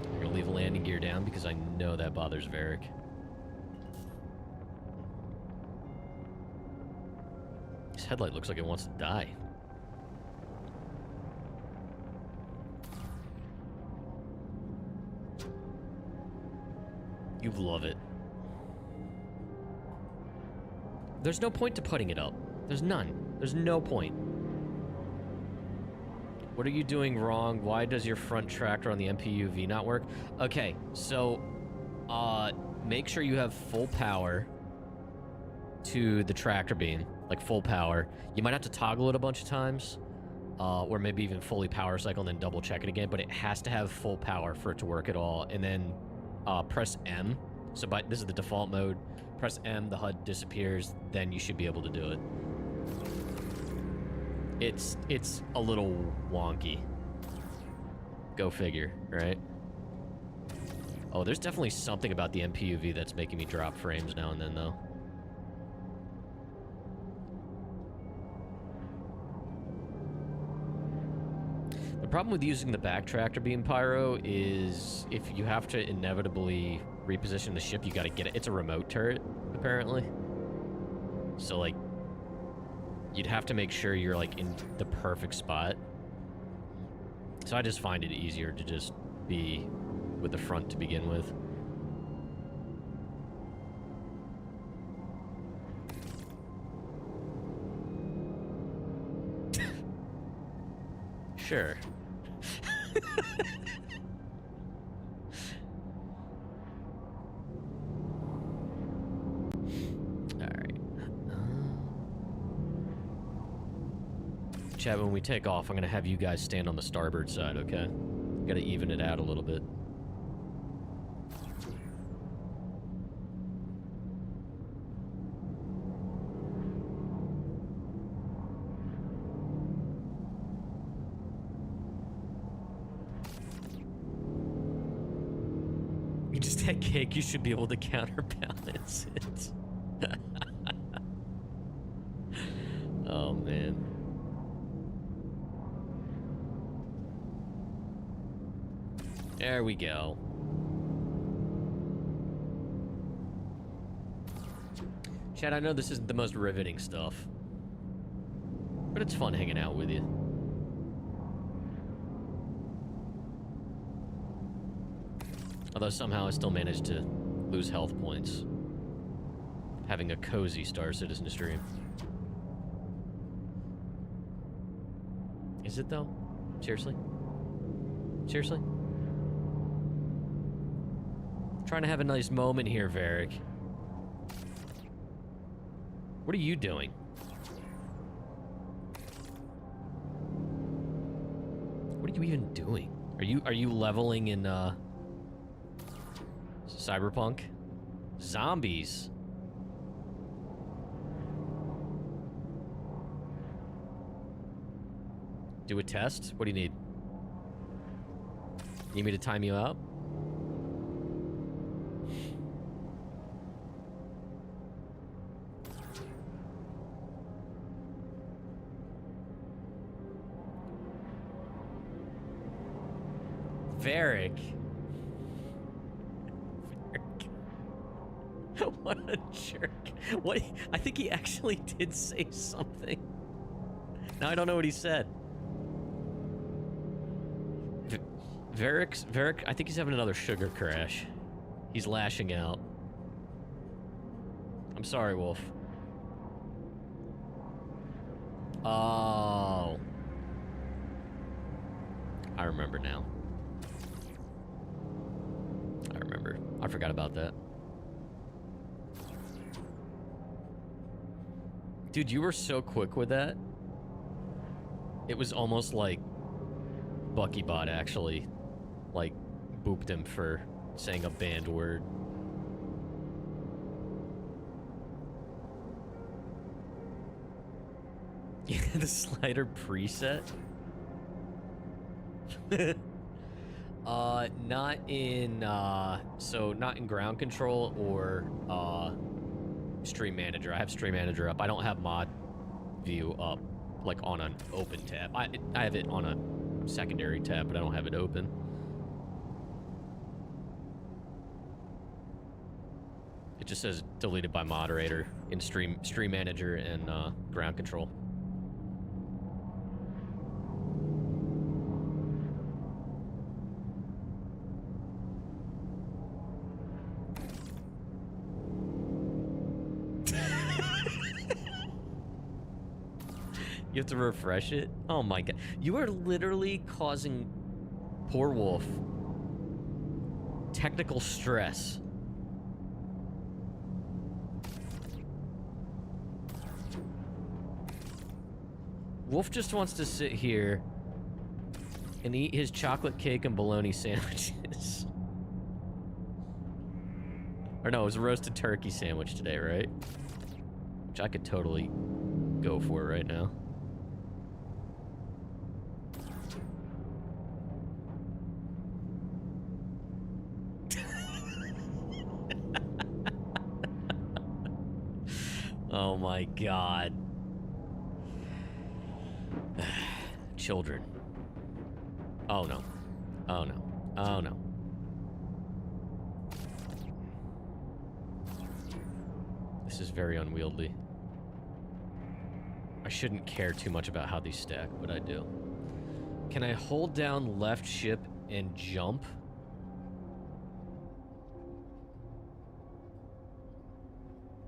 I'm gonna leave landing gear down because I know that bothers Varric. This headlight looks like it wants to die. You love it. There's no point to putting it up. There's none. There's no point. What are you doing wrong? Why does your front tractor on the MPUV not work? Okay, so make sure you have full power to the tractor beam, like full power. You might have to toggle it a bunch of times, or maybe even fully power cycle and then double check it again, but it has to have full power for it to work at all. And then press M. So this is the default mode. Press M, the HUD disappears, then you should be able to do it. It's a little wonky. Go figure, right? Oh, there's definitely something about the MPUV that's making me drop frames now and then, though. The problem with using the back tractor beam, Pyro, is if you have to inevitably reposition the ship, you gotta get it. It's a remote turret, apparently. So, like, you'd have to make sure you're, like, in the perfect spot. So I just find it easier to just be with the front to begin with. Sure. Chat, when we take off, I'm gonna have you guys stand on the starboard side, okay? Gotta even it out a little bit. You just had cake, you should be able to counterbalance it. Oh, man. There we go. Chad, I know this isn't the most riveting stuff, but it's fun hanging out with you. Although somehow I still managed to lose health points having a cozy Star Citizen stream. Is it though? Seriously? Seriously? Trying to have a nice moment here, Varric. What are you doing? What are you even doing? Are you leveling in Cyberpunk? Zombies. Do a test? What do you need? Need me to time you out? Varric. What a jerk. What? I think he actually did say something. Now I don't know what he said. Varric, I think he's having another sugar crash. He's lashing out. I'm sorry, Wolf. Oh. I remember now. I remember. I forgot about that. Dude, you were so quick with that. It was almost like BuckyBot actually, like, booped him for saying a banned word. Yeah, the slider preset? Not in, so not in ground control or, Stream Manager. I have Stream Manager up. I don't have mod view up, like, on an open tab. I have it on a secondary tab, but I don't have it open. It just says deleted by moderator in Stream Manager and, ground control. You have to refresh it? Oh my god. You are literally causing poor Wolf technical stress. Wolf just wants to sit here and eat his chocolate cake and bologna sandwiches. Or no, it was a roasted turkey sandwich today, right? Which I could totally go for right now. Oh my god. Children. Oh no. Oh no. Oh no. This is very unwieldy. I shouldn't care too much about how these stack, but I do. Can I hold down left ship and jump?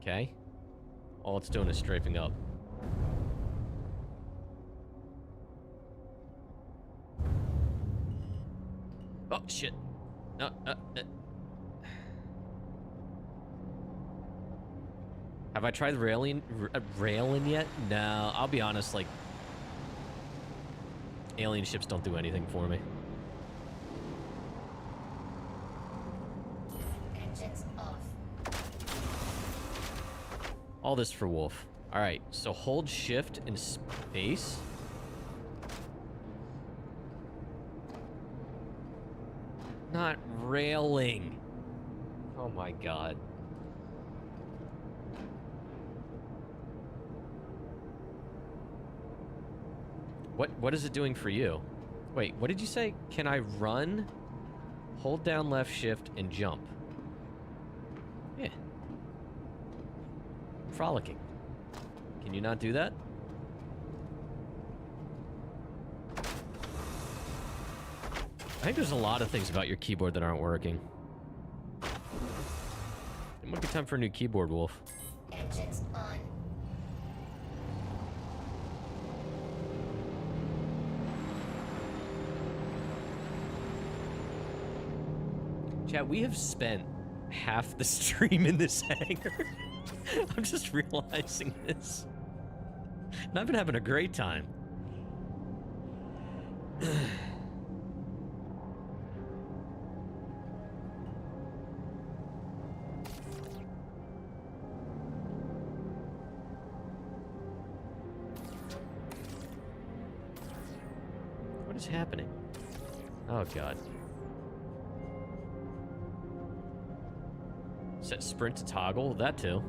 Okay. All it's doing is strafing up. Oh, shit. No, Have I tried railing yet? No, I'll be honest, like, alien ships don't do anything for me. Engines off. All this for Wolf. All right, so hold shift in space. Not railing. Oh my god. What is it doing for you? Wait, what did you say? Can I run? Hold down left shift and jump. Yeah. Frolicking. Can you not do that? I think there's a lot of things about your keyboard that aren't working. It might be time for a new keyboard, Wolf. Engines on. Chat, we have spent half the stream in this hangar. I'm just realizing this. And I've been having a great time. What is happening? Oh, God. Set sprint to toggle? That too.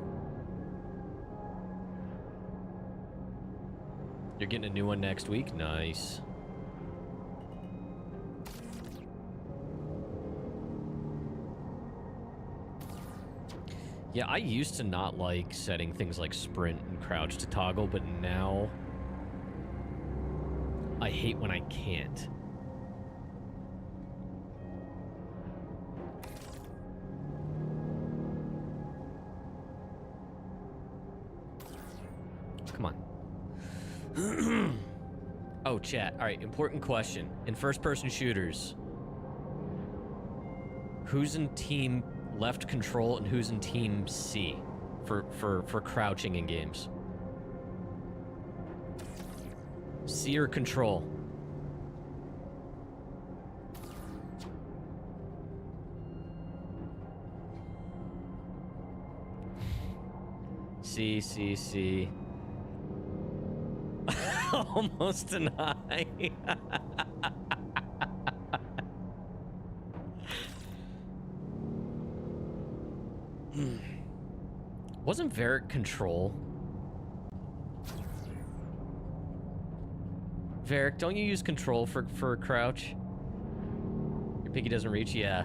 You're getting a new one next week? Nice. Yeah, I used to not like setting things like sprint and crouch to toggle, but now I hate when I can't. Come on. Oh, chat. All right, important question. In first-person shooters, who's in team left control and who's in team C for crouching in games? C or control? C. Almost an eye. Wasn't Varric control? Varric, don't you use control for crouch? Your piggy doesn't reach? Yeah.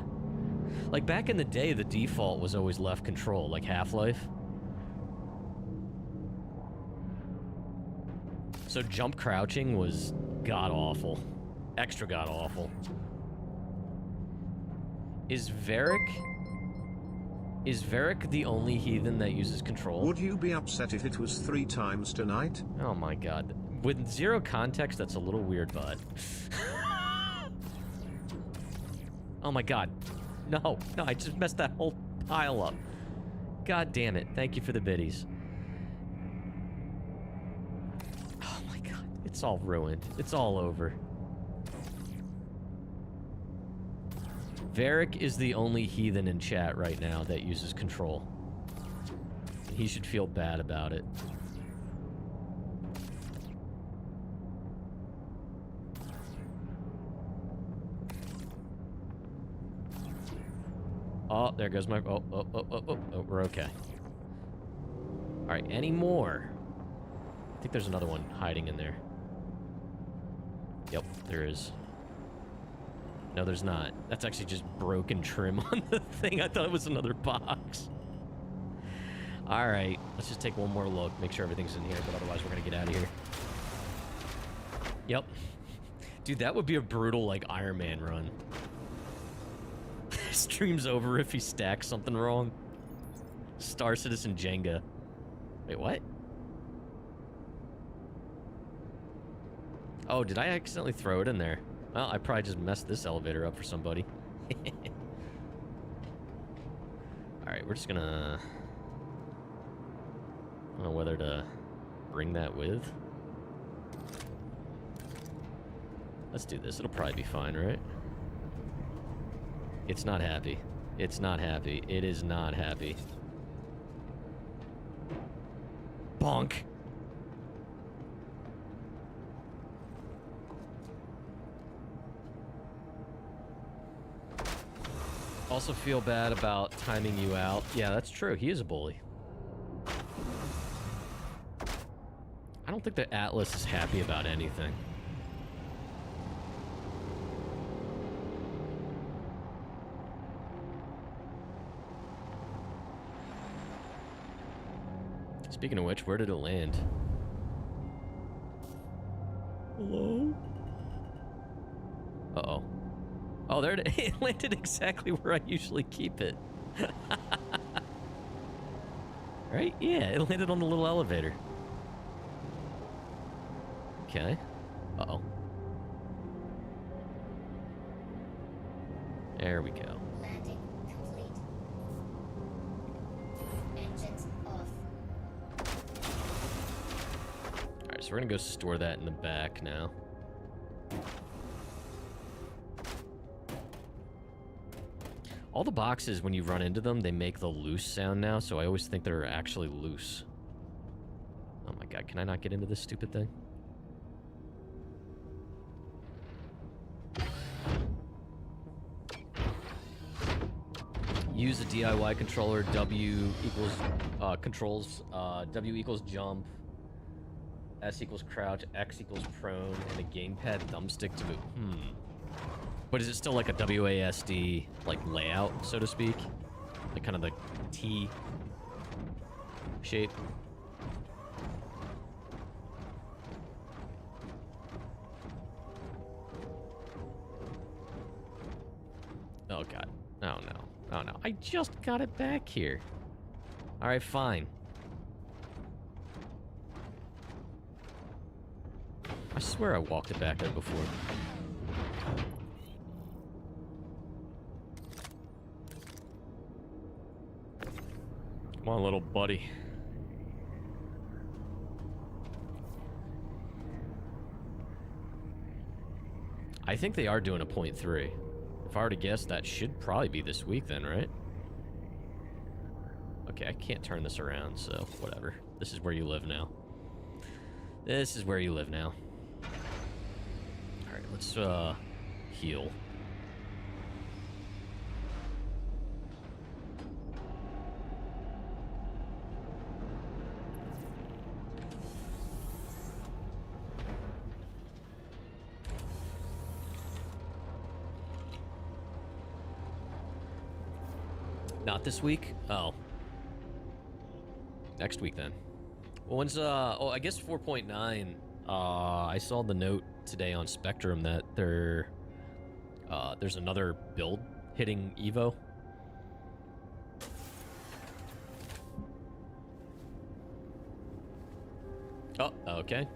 Like back in the day, the default was always left control, like Half-Life. So jump crouching was god-awful. Extra god-awful. Is Varric the only heathen that uses control? Would you be upset if it was 3 times tonight? Oh my god. With zero context, that's a little weird, bud. Oh my god. No, I just messed that whole pile up. God damn it. Thank you for the biddies. It's all ruined. It's all over. Varric is the only heathen in chat right now that uses control. He should feel bad about it. Oh, there goes my... Oh, we're okay. Alright, any more? I think there's another one hiding in there. Yep, there is. No, there's not. That's actually just broken trim on the thing. I thought it was another box. All right, let's just take one more look, make sure everything's in here, but otherwise we're gonna get out of here. Yep. Dude, that would be a brutal, like, Iron Man run. Stream's over if he stacks something wrong. Star Citizen Jenga. Wait, what? Oh, did I accidentally throw it in there? Well, I probably just messed this elevator up for somebody. Alright, we're just gonna... I don't know whether to bring that with. Let's do this. It'll probably be fine, right? It's not happy. It's not happy. It is not happy. Bonk. Also feel bad about timing you out. Yeah, that's true. He is a bully. I don't think the Atlas is happy about anything. Speaking of which, where did it land? Hello? Uh-oh. Oh, there it landed exactly where I usually keep it. Right? Yeah, it landed on the little elevator. Okay. Uh-oh. There we go. Landing complete. so we're gonna go store that in the back now. All the boxes, when you run into them, they make the loose sound now, so I always think they're actually loose. Oh my god, can I not get into this stupid thing? Use a DIY controller. W equals controls. W equals jump. S equals crouch. X equals prone, and a gamepad thumbstick to move. But is it still like a WASD like layout, so to speak? Like kind of the T shape. Oh god. Oh no. Oh no. I just got it back here. Alright, fine. I swear I walked it back there before. Come on, little buddy. I think they are doing a 0.3. If I were to guess, that should probably be this week then, right? Okay, I can't turn this around, so whatever. This is where you live now. This is where you live now. Alright, let's heal. Not this week? Oh. Next week then. Well, when's oh, I guess 4.9. I saw the note today on Spectrum that there's another build hitting Evo. Oh, okay.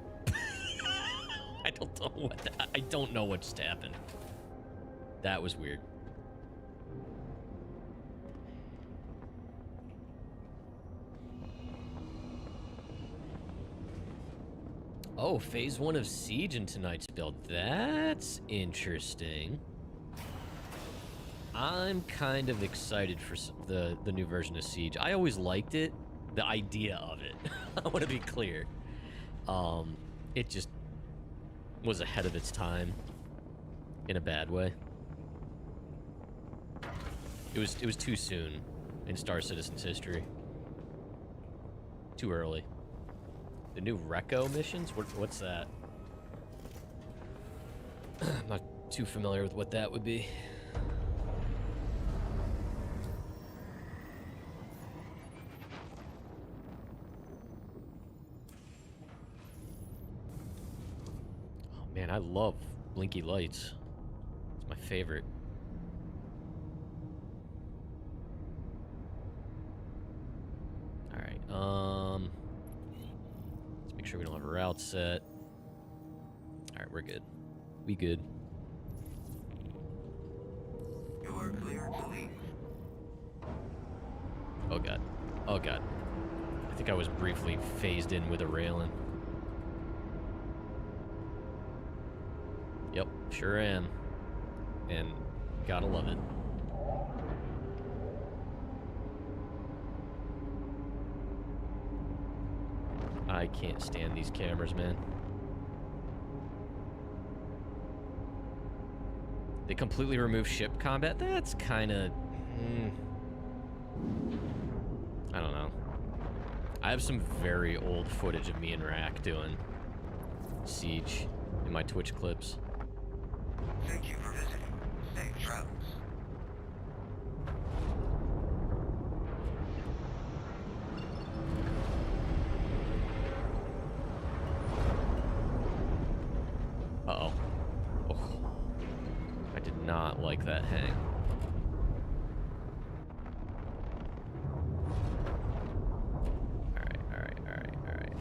I don't know what just happened. That was weird. Oh, phase 1 of Siege in tonight's build. That's interesting. I'm kind of excited for the new version of Siege. I always liked it, the idea of it. I want to be clear. It just was ahead of its time in a bad way. It was too soon in Star Citizen's history. Too early. The new Reco missions? What's that? I'm not too familiar with what that would be. Oh man, I love blinky lights. It's my favorite. Alright, make sure we don't have a route set. Alright, we're good. We good. Oh god. Oh god. I think I was briefly phased in with a railing. Yep, sure am. And gotta love it. I can't stand these cameras, man. They completely remove ship combat? That's kind of... I don't know. I have some very old footage of me and Rack doing Siege in my Twitch clips. Thank you for visiting. Safe travels. Uh-oh. Oh. I did not like that hang. Alright.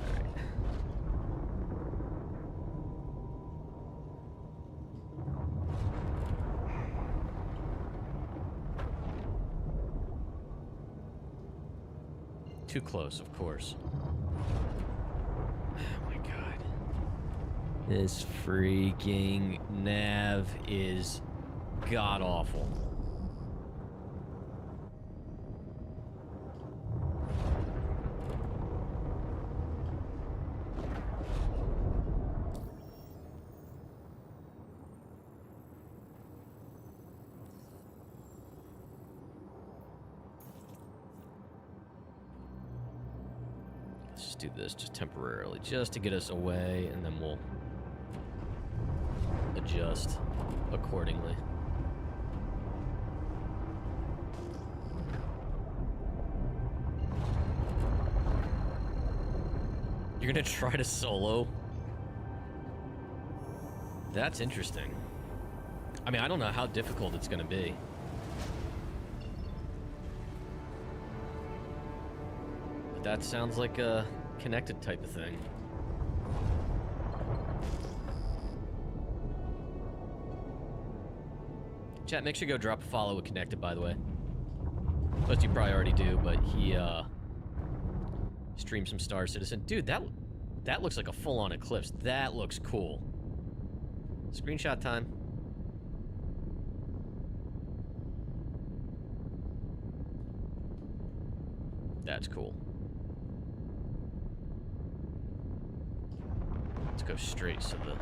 Too close, of course. Oh my god. This freaking nav is god-awful. Let's just do this just temporarily, just to get us away, and then we'll adjust accordingly. You're gonna try to solo? That's interesting. I mean, I don't know how difficult it's gonna be. But that sounds like a connected type of thing. Chat, make sure you go drop a follow with Connected, by the way. Most you probably already do, but he streamed some Star Citizen. Dude, that looks like a full-on eclipse. That looks cool. Screenshot time. That's cool. Let's go straight to the...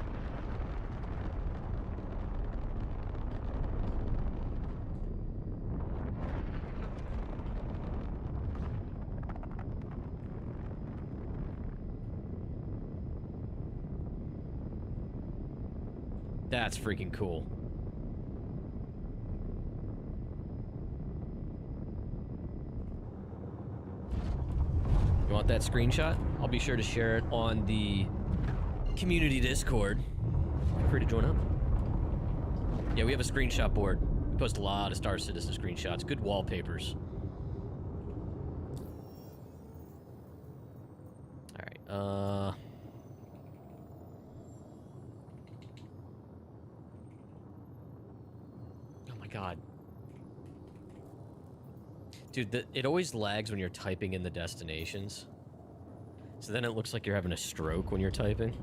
That's freaking cool. You want that screenshot? I'll be sure to share it on the community Discord. Feel free to join up. Yeah, we have a screenshot board. We post a lot of Star Citizen screenshots. Good wallpapers. Alright, oh my god. Dude, it always lags when you're typing in the destinations. So then it looks like you're having a stroke when you're typing.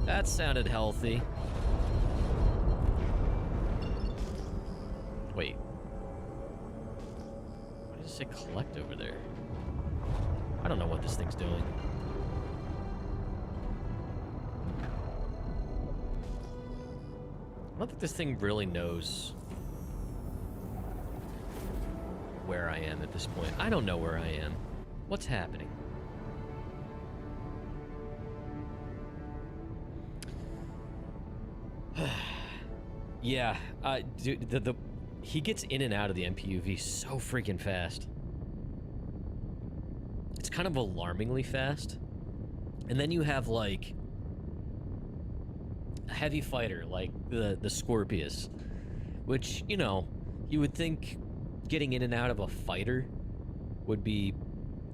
That sounded healthy. Wait. What does it say collect over there? I don't know what this thing's doing. I don't think this thing really knows where I am at this point. I don't know where I am. What's happening? Yeah, dude, he gets in and out of the MPUV so freaking fast. It's kind of alarmingly fast. And then you have, like, a heavy fighter, like the Scorpius, which, you know, you would think getting in and out of a fighter would be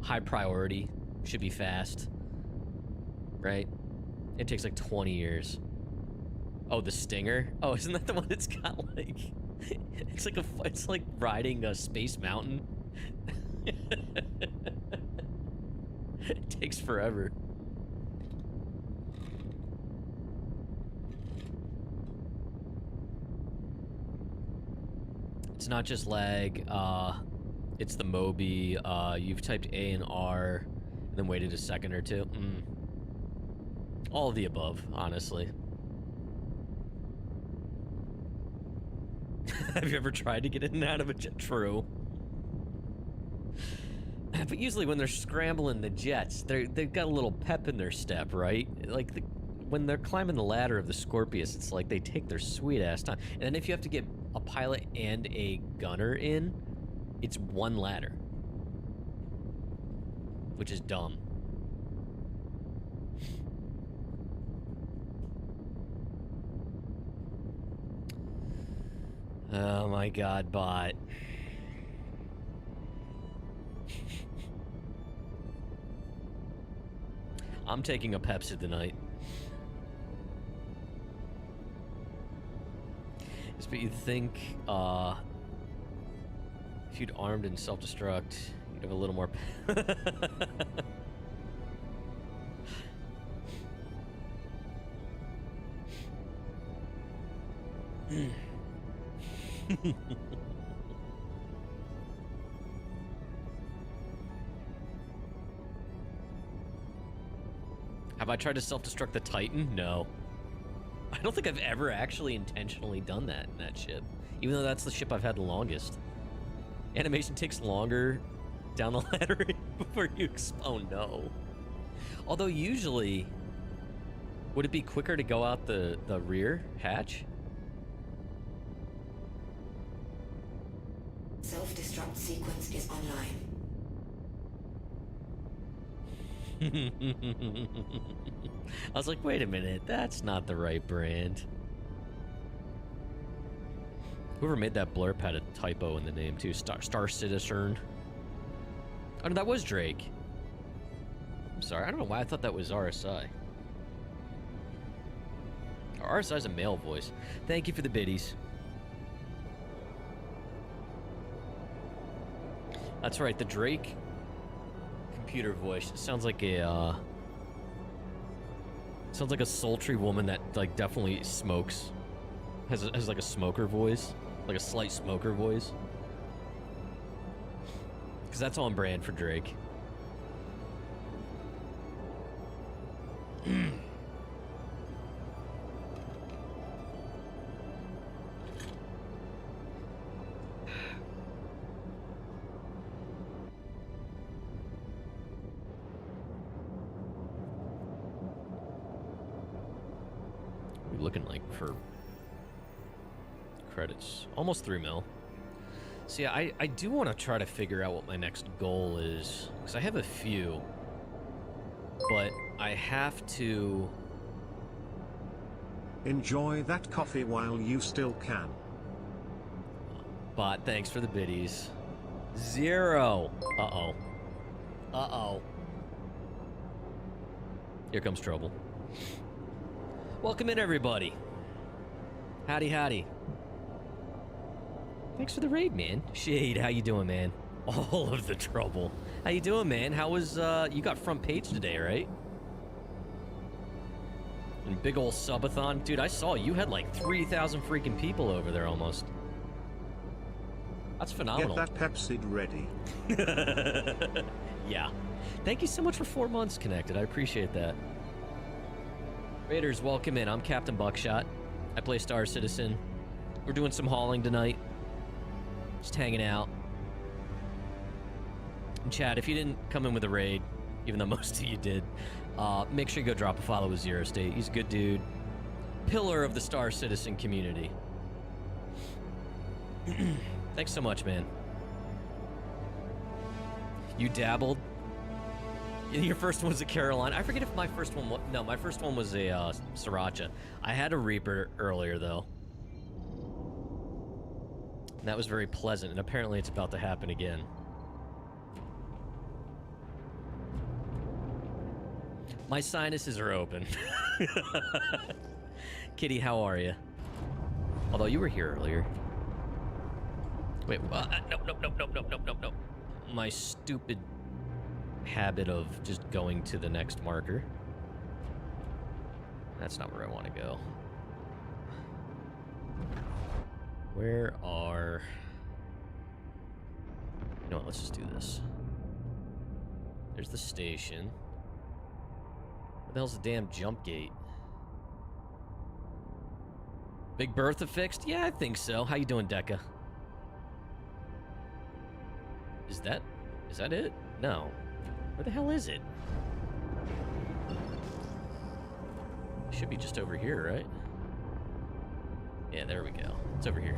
high priority, should be fast, right? It takes like 20 years. Oh, the Stinger? Oh, isn't that the one that's got like... it's like riding a Space Mountain. It takes forever. It's not just lag, it's the Moby. You've typed A and R, and then waited a second or two. All of the above, honestly. Have you ever tried to get in and out of a jet? True. But usually when they're scrambling the jets, they've got a little pep in their step, right? Like, when they're climbing the ladder of the Scorpius, it's like they take their sweet-ass time. And then if you have to get a pilot and a gunner in, it's one ladder. Which is dumb. Oh my god, bot. I'm taking a Pepsi tonight. But you'd think, if you'd armed and self-destruct, Could have a little more. Have I tried to self-destruct the Titan? No. I don't think I've ever actually intentionally done that in that ship, even though that's the ship I've had the longest. Animation takes longer down the ladder before you explode. No. Although usually, would it be quicker to go out the rear hatch? Self-destruct sequence is online. I was like, wait a minute, that's not the right brand. Whoever made that blurb had a typo in the name too. Star Citizen. Oh no, that was Drake. I'm sorry, I don't know why I thought that was RSI. RSI's a male voice. Thank you for the biddies. That's right, the Drake computer voice sounds like a sultry woman that like definitely smokes. Has like a smoker voice, like a slight smoker voice. Because that's on brand for Drake. Looking like for credits, almost 3 mil. See, I do want to try to figure out what my next goal is, because I have a few, but I have to enjoy that coffee while you still can. Bot, thanks for the biddies. 0. Uh-oh. Uh-oh. Here comes trouble. Welcome in, everybody. Howdy, howdy. Thanks for the raid, man. Shade, how you doing, man? All of the trouble. How you doing, man? How was, you got front page today, right? And big ol' subathon. Dude, I saw you had like 3,000 freaking people over there almost. That's phenomenal. Get that Pepsi ready. Yeah. Thank you so much for 4 months connected. I appreciate that. Raiders, welcome in. I'm Captain Buckshot. I play Star Citizen. We're doing some hauling tonight. Just hanging out. And Chad, if you didn't come in with a raid, even though most of you did, make sure you go drop a follow with Zero State. He's a good dude. Pillar of the Star Citizen community. Thanks so much, man. You dabbled? Your first one was a Carolina. I forget if my first one was... No, my first one was a Sriracha. I had a Reaper earlier, though. And that was very pleasant, and apparently it's about to happen again. My sinuses are open. Kitty, how are you? Although you were here earlier. Wait, nope. My stupid habit of just going to the next marker. That's not where I want to go. Where are... You know what, let's just do this. There's the station. Where the hell's the damn jump gate? Big Bertha fixed? Yeah, I think so. How you doing, Deca? Is that it? No. Where the hell is it? It should be just over here, right? Yeah, there we go. It's over here.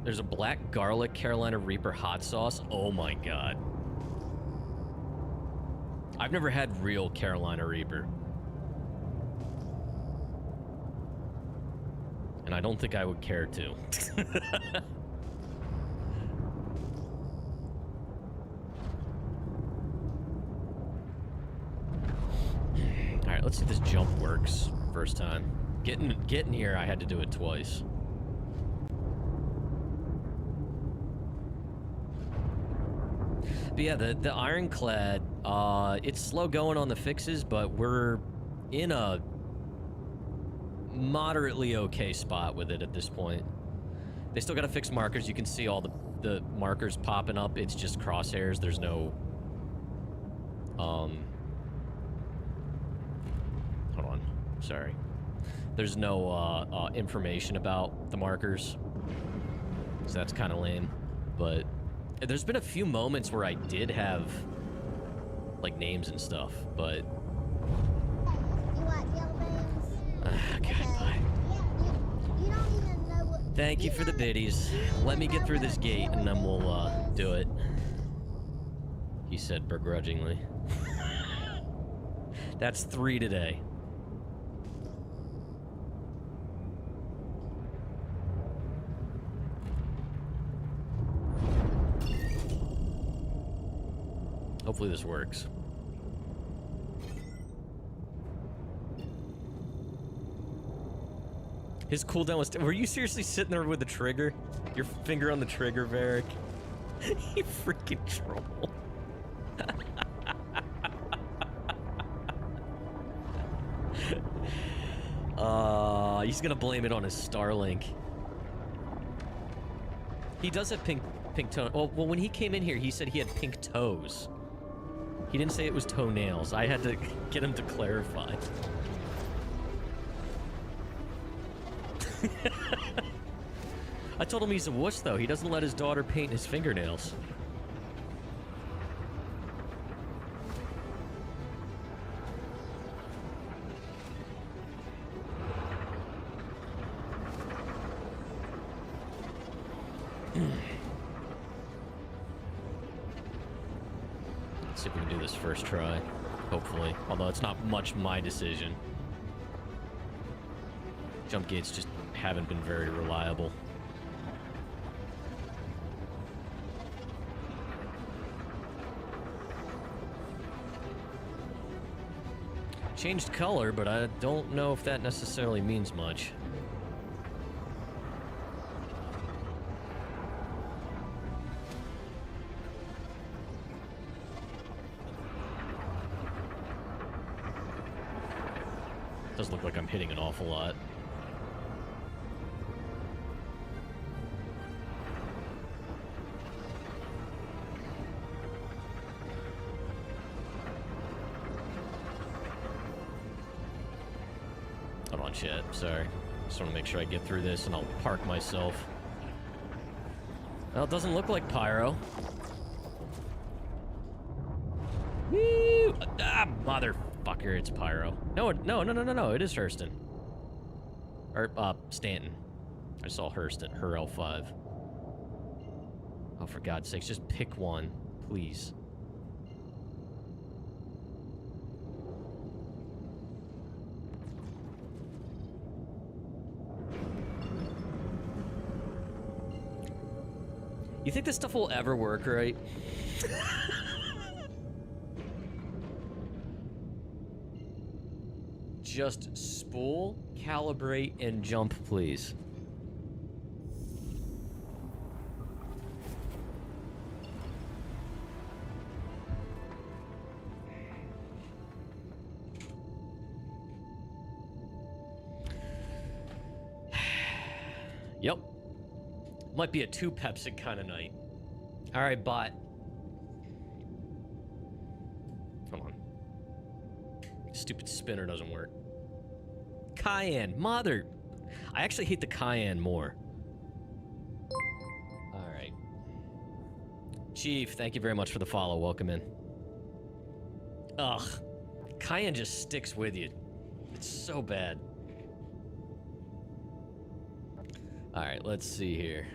There's a black garlic Carolina Reaper hot sauce. Oh my god. I've never had real Carolina Reaper. And I don't think I would care to. let's see if this jump works first time. Getting here, I had to do it twice. But yeah, the Ironclad, it's slow going on the fixes, but we're in a moderately okay spot with it at this point. They still gotta fix markers. You can see all the markers popping up. It's just crosshairs. There's no, hold on, sorry. There's no, information about the markers. So that's kind of lame, but there's been a few moments where I did have, like, names and stuff, but... You like jelly beans? Okay, bye. You don't even know what... Thank you for the biddies. Let me get through this gate, and then we'll, do it. He said begrudgingly. That's 3 today. Hopefully this works. His cooldown was... Were you seriously sitting there with the trigger? Your finger on the trigger, Varric? You freaking troll. He's gonna blame it on his Starlink. He does have pink toe... Well, when he came in here, he said he had pink toes. He didn't say it was toenails. I had to get him to clarify. I told him he's a wuss, though. He doesn't let his daughter paint his fingernails. Let's see if we can do this first try. Hopefully. Although it's not much my decision. Jump gates just haven't been very reliable. Changed color, but I don't know if that necessarily means much. Does look like I'm hitting an awful lot. Hold on, shit. Sorry. Just want to make sure I get through this and I'll park myself. Well, it doesn't look like Pyro. Woo! Ah, motherfucker, it's Pyro. No, it is Hurston. Or, Stanton. I saw Hurston, her L5. Oh, for God's sakes, just pick one, please. You think this stuff will ever work, right? Just spool, calibrate, and jump, please. Yep. Might be a 2 Pepsi kind of night. All right, bot. Come on. Stupid spinner doesn't work. Cayenne, mother. I actually hate the Cayenne more. All right. Chief, thank you very much for the follow. Welcome in. Ugh. Cayenne just sticks with you. It's so bad. All right, let's see here.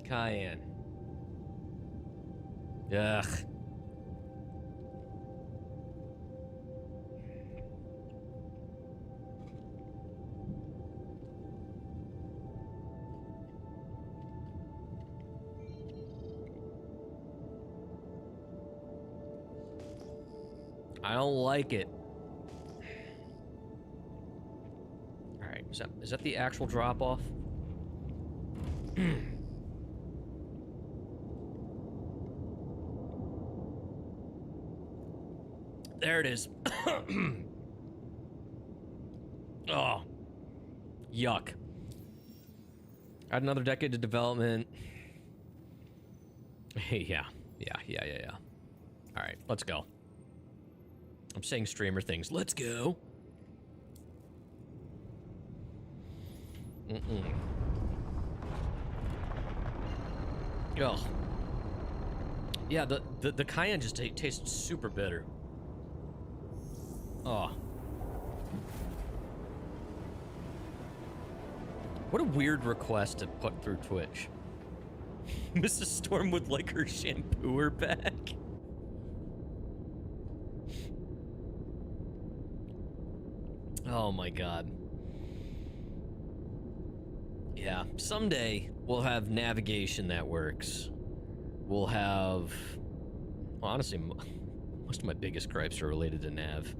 Cayenne. Ugh. I don't like it. Alright, is that the actual drop-off? There it is. Oh. Yuck. Add another decade of development. Hey, yeah. Alright, let's go. I'm saying streamer things. Let's go. Oh. Yeah, the cayenne just tastes super bitter. Oh. What a weird request to put through Twitch. Mrs. Storm would like her shampooer back. Oh my god. Yeah, someday we'll have navigation that works. We'll have... Well, honestly, most of my biggest gripes are related to nav.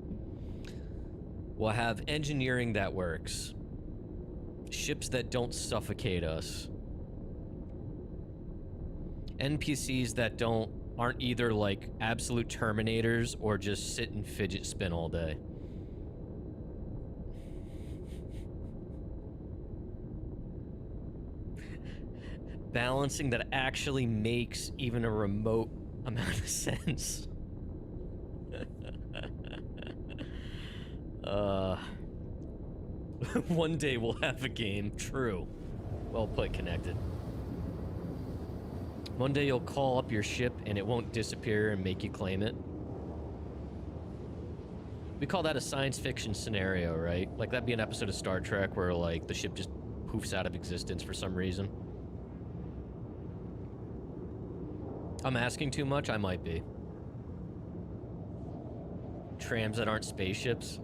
We'll have engineering that works. Ships that don't suffocate us. NPCs that aren't either like absolute Terminators or just sit and fidget spin all day. Balancing that actually makes even a remote amount of sense. One day we'll have a game. True. Well put, Connected. One day you'll call up your ship and it won't disappear and make you claim it. We call that a science fiction scenario, right? Like that'd be an episode of Star Trek where like the ship just poofs out of existence for some reason. I'm asking too much? I might be. Trams that aren't spaceships?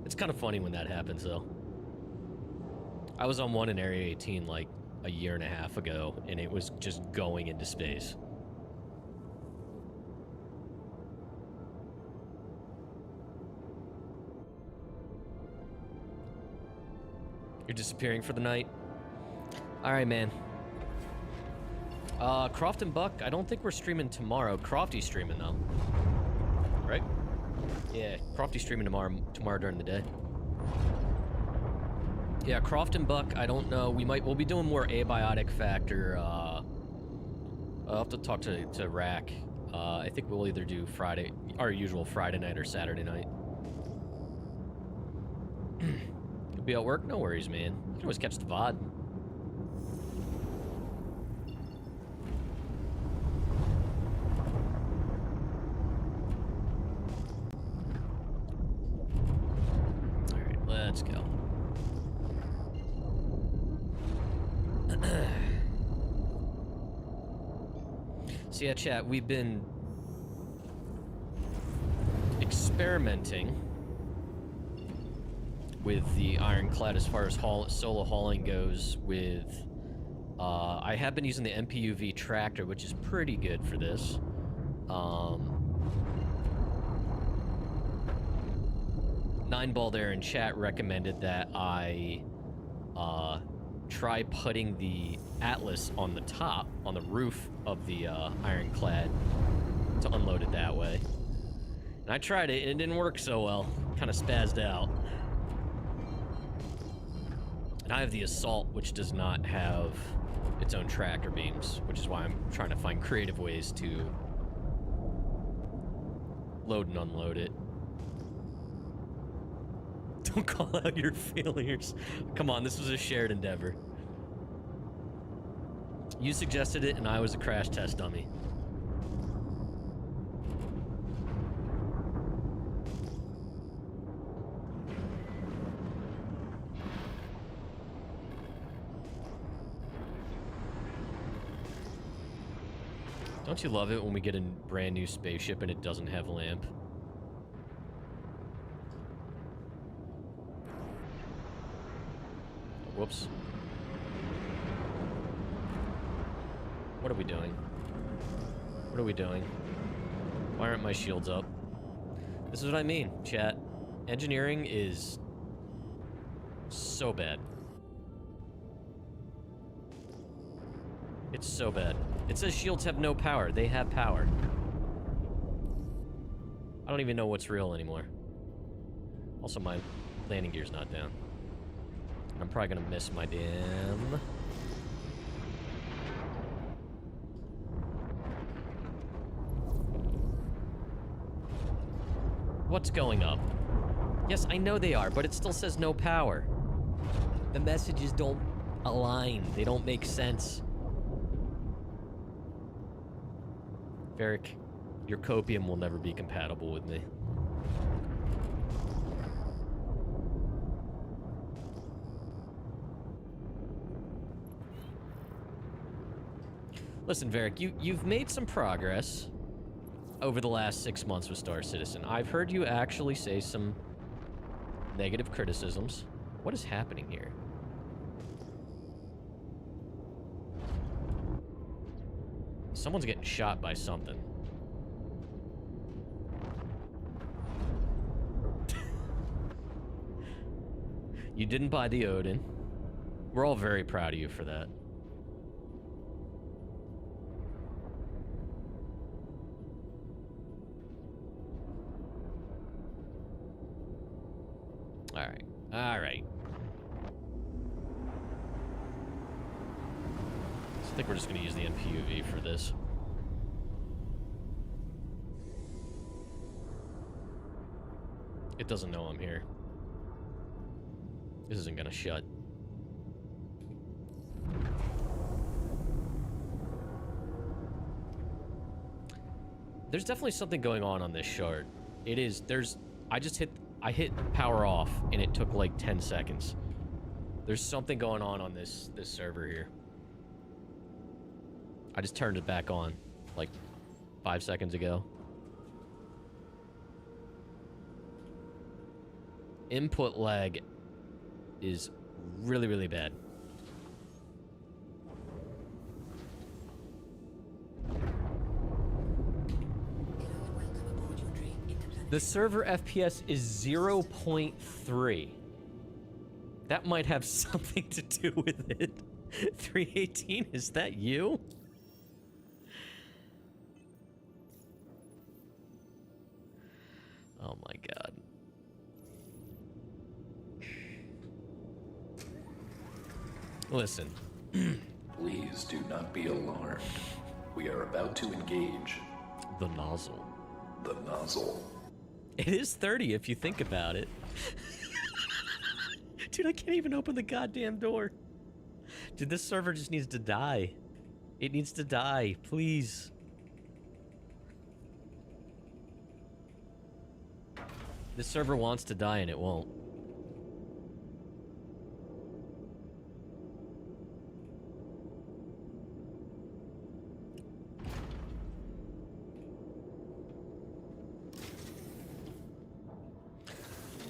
It's kind of funny when that happens, though. I was on one in Area 18 like a year and a half ago, and it was just going into space. You're disappearing for the night? Alright, man. Croft and Buck, I don't think we're streaming tomorrow. Crofty's streaming, though. Right? Yeah, Crofty's streaming tomorrow during the day. Yeah, Croft and Buck, I don't know. We'll be doing more abiotic factor. I'll have to talk to Rack. I think we'll either do Friday, our usual Friday night or Saturday night. You'll be at work? No worries, man. You can always catch the VOD. Let's go. So yeah, chat, we've been experimenting with the Ironclad as far as solo hauling goes with... I have been using the MPUV Tractor, which is pretty good for this. Nineball there in chat recommended that I try putting the ATLS on the top, on the roof of the Ironclad to unload it that way. And I tried it and it didn't work so well. Kind of spazzed out. And I have the Assault, which does not have its own tractor beams, which is why I'm trying to find creative ways to load and unload it. Don't call out your failures. Come on, this was a shared endeavor. You suggested it, and I was a crash test dummy. Don't you love it when we get a brand new spaceship and it doesn't have a lamp? Whoops. What are we doing? What are we doing? Why aren't my shields up? This is what I mean, chat. Engineering is so bad. It's so bad. It says shields have no power. They have power. I don't even know what's real anymore. Also, my landing gear's not down. I'm probably gonna miss my damn... What's going up? Yes, I know they are, but it still says no power. The messages don't align. They don't make sense. Varric, your copium will never be compatible with me. Listen, Varric, you've made some progress over the last 6 months with Star Citizen. I've heard you actually say some negative criticisms. What is happening here? Someone's getting shot by something. You didn't buy the Odin. We're all very proud of you for that. Alright. Alright. I think we're just going to use the MPUV for this. It doesn't know I'm here. This isn't going to shut. There's definitely something going on this shard. It is, I hit power off and it took like 10 seconds. There's something going on this server here. I just turned it back on like 5 seconds ago. Input lag is really, really bad. The server FPS is 0.3. That might have something to do with it. 318, is that you? Oh my god. Listen. Please do not be alarmed. We are about to engage. The nozzle. The nozzle. It is 30 if you think about it. Dude, I can't even open the goddamn door. Dude, this server just needs to die. It needs to die, please. This server wants to die and it won't.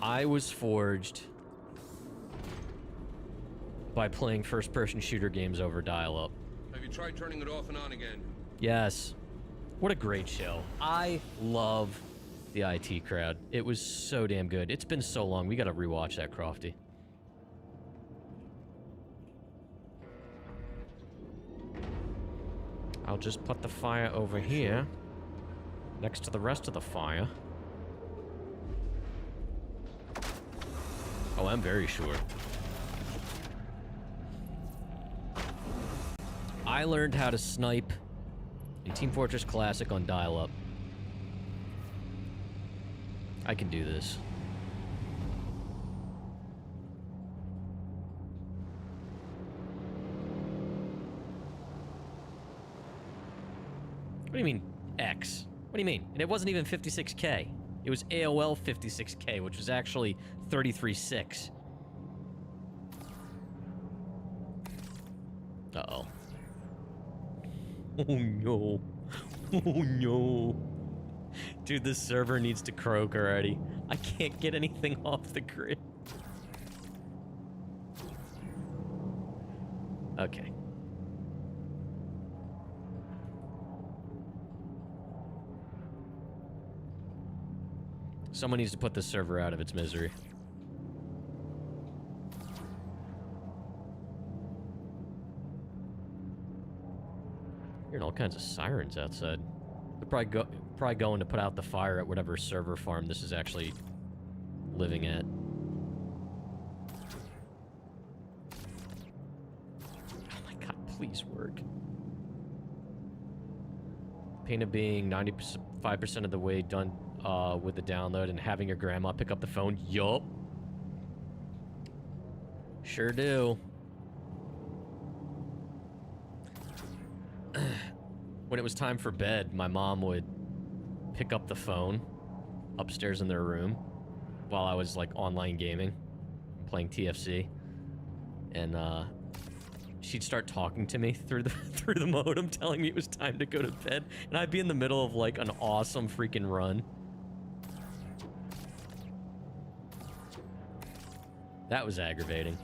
I was forged by playing first-person shooter games over dial-up. Have you tried turning it off and on again? Yes. What a great show. I love the IT crowd. It was so damn good. It's been so long. We gotta rewatch that, Crofty. I'll just put the fire over here, next to the rest of the fire. Oh, I'm very sure. I learned how to snipe in Team Fortress Classic on dial-up. I can do this. What do you mean, X? What do you mean? And it wasn't even 56K. It was AOL 56K, which was actually 33.6. Uh-oh. Oh no. Oh no. Dude, this server needs to croak already. I can't get anything off the grid. Okay. Someone needs to put this server out of its misery. Hearing all kinds of sirens outside. They're probably going to put out the fire at whatever server farm this is actually living at. Oh my god, please work. Pain of being 95% of the way done with the download and having your grandma pick up the phone. Yup. Sure do. When it was time for bed, my mom would pick up the phone upstairs in their room while I was like online gaming, playing TFC, and she'd start talking to me through the modem, telling me it was time to go to bed, and I'd be in the middle of like an awesome freaking run. That was aggravating.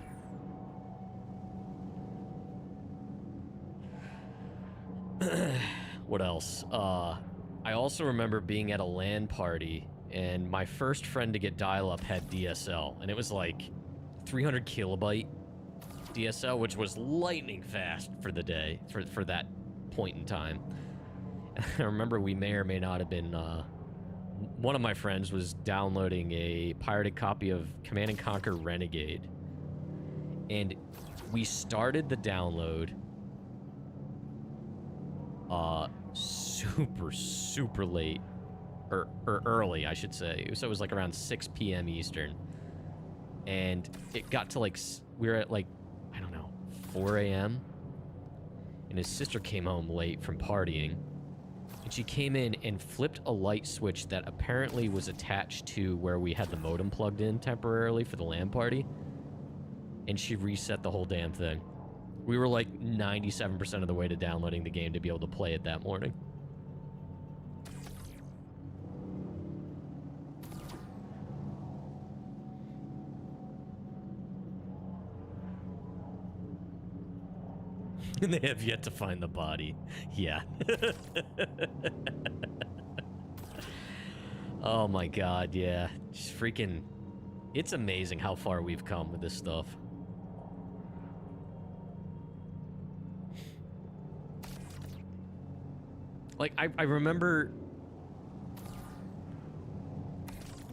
What else? I also remember being at a LAN party, and my first friend to get dial-up had DSL, and it was like 300 kilobyte DSL, which was lightning fast for the day, for that point in time. I remember we may or may not have been, one of my friends was downloading a pirated copy of Command & Conquer Renegade, and we started the download super late, or early, I should say. So it was like around 6 p.m. Eastern, and it got to like, we were at like, I don't know, 4 a.m. and his sister came home late from partying, and she came in and flipped a light switch that apparently was attached to where we had the modem plugged in temporarily for the LAN party, and she reset the whole damn thing. We were like 97% of the way to downloading the game to be able to play it that morning. And they have yet to find the body. Yeah. Oh my god, yeah. Just freaking... It's amazing how far we've come with this stuff. Like, I remember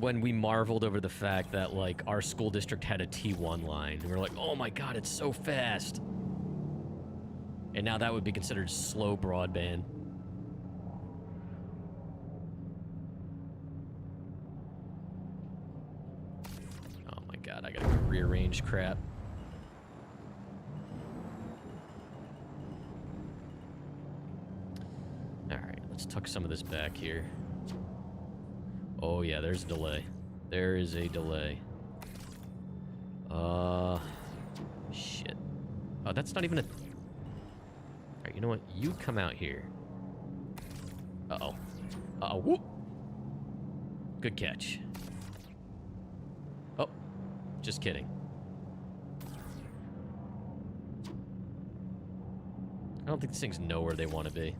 when we marveled over the fact that, like, our school district had a T1 line. We were like, oh my god, it's so fast. And now that would be considered slow broadband. Oh my god, I gotta rearrange crap. Alright, let's tuck some of this back here. Oh yeah, there's a delay. There is a delay. Shit. Oh, that's not even a... Alright, you know what? You come out here. Uh-oh. Uh-oh, whoop! Good catch. Oh, just kidding. I don't think these things know where they want to be.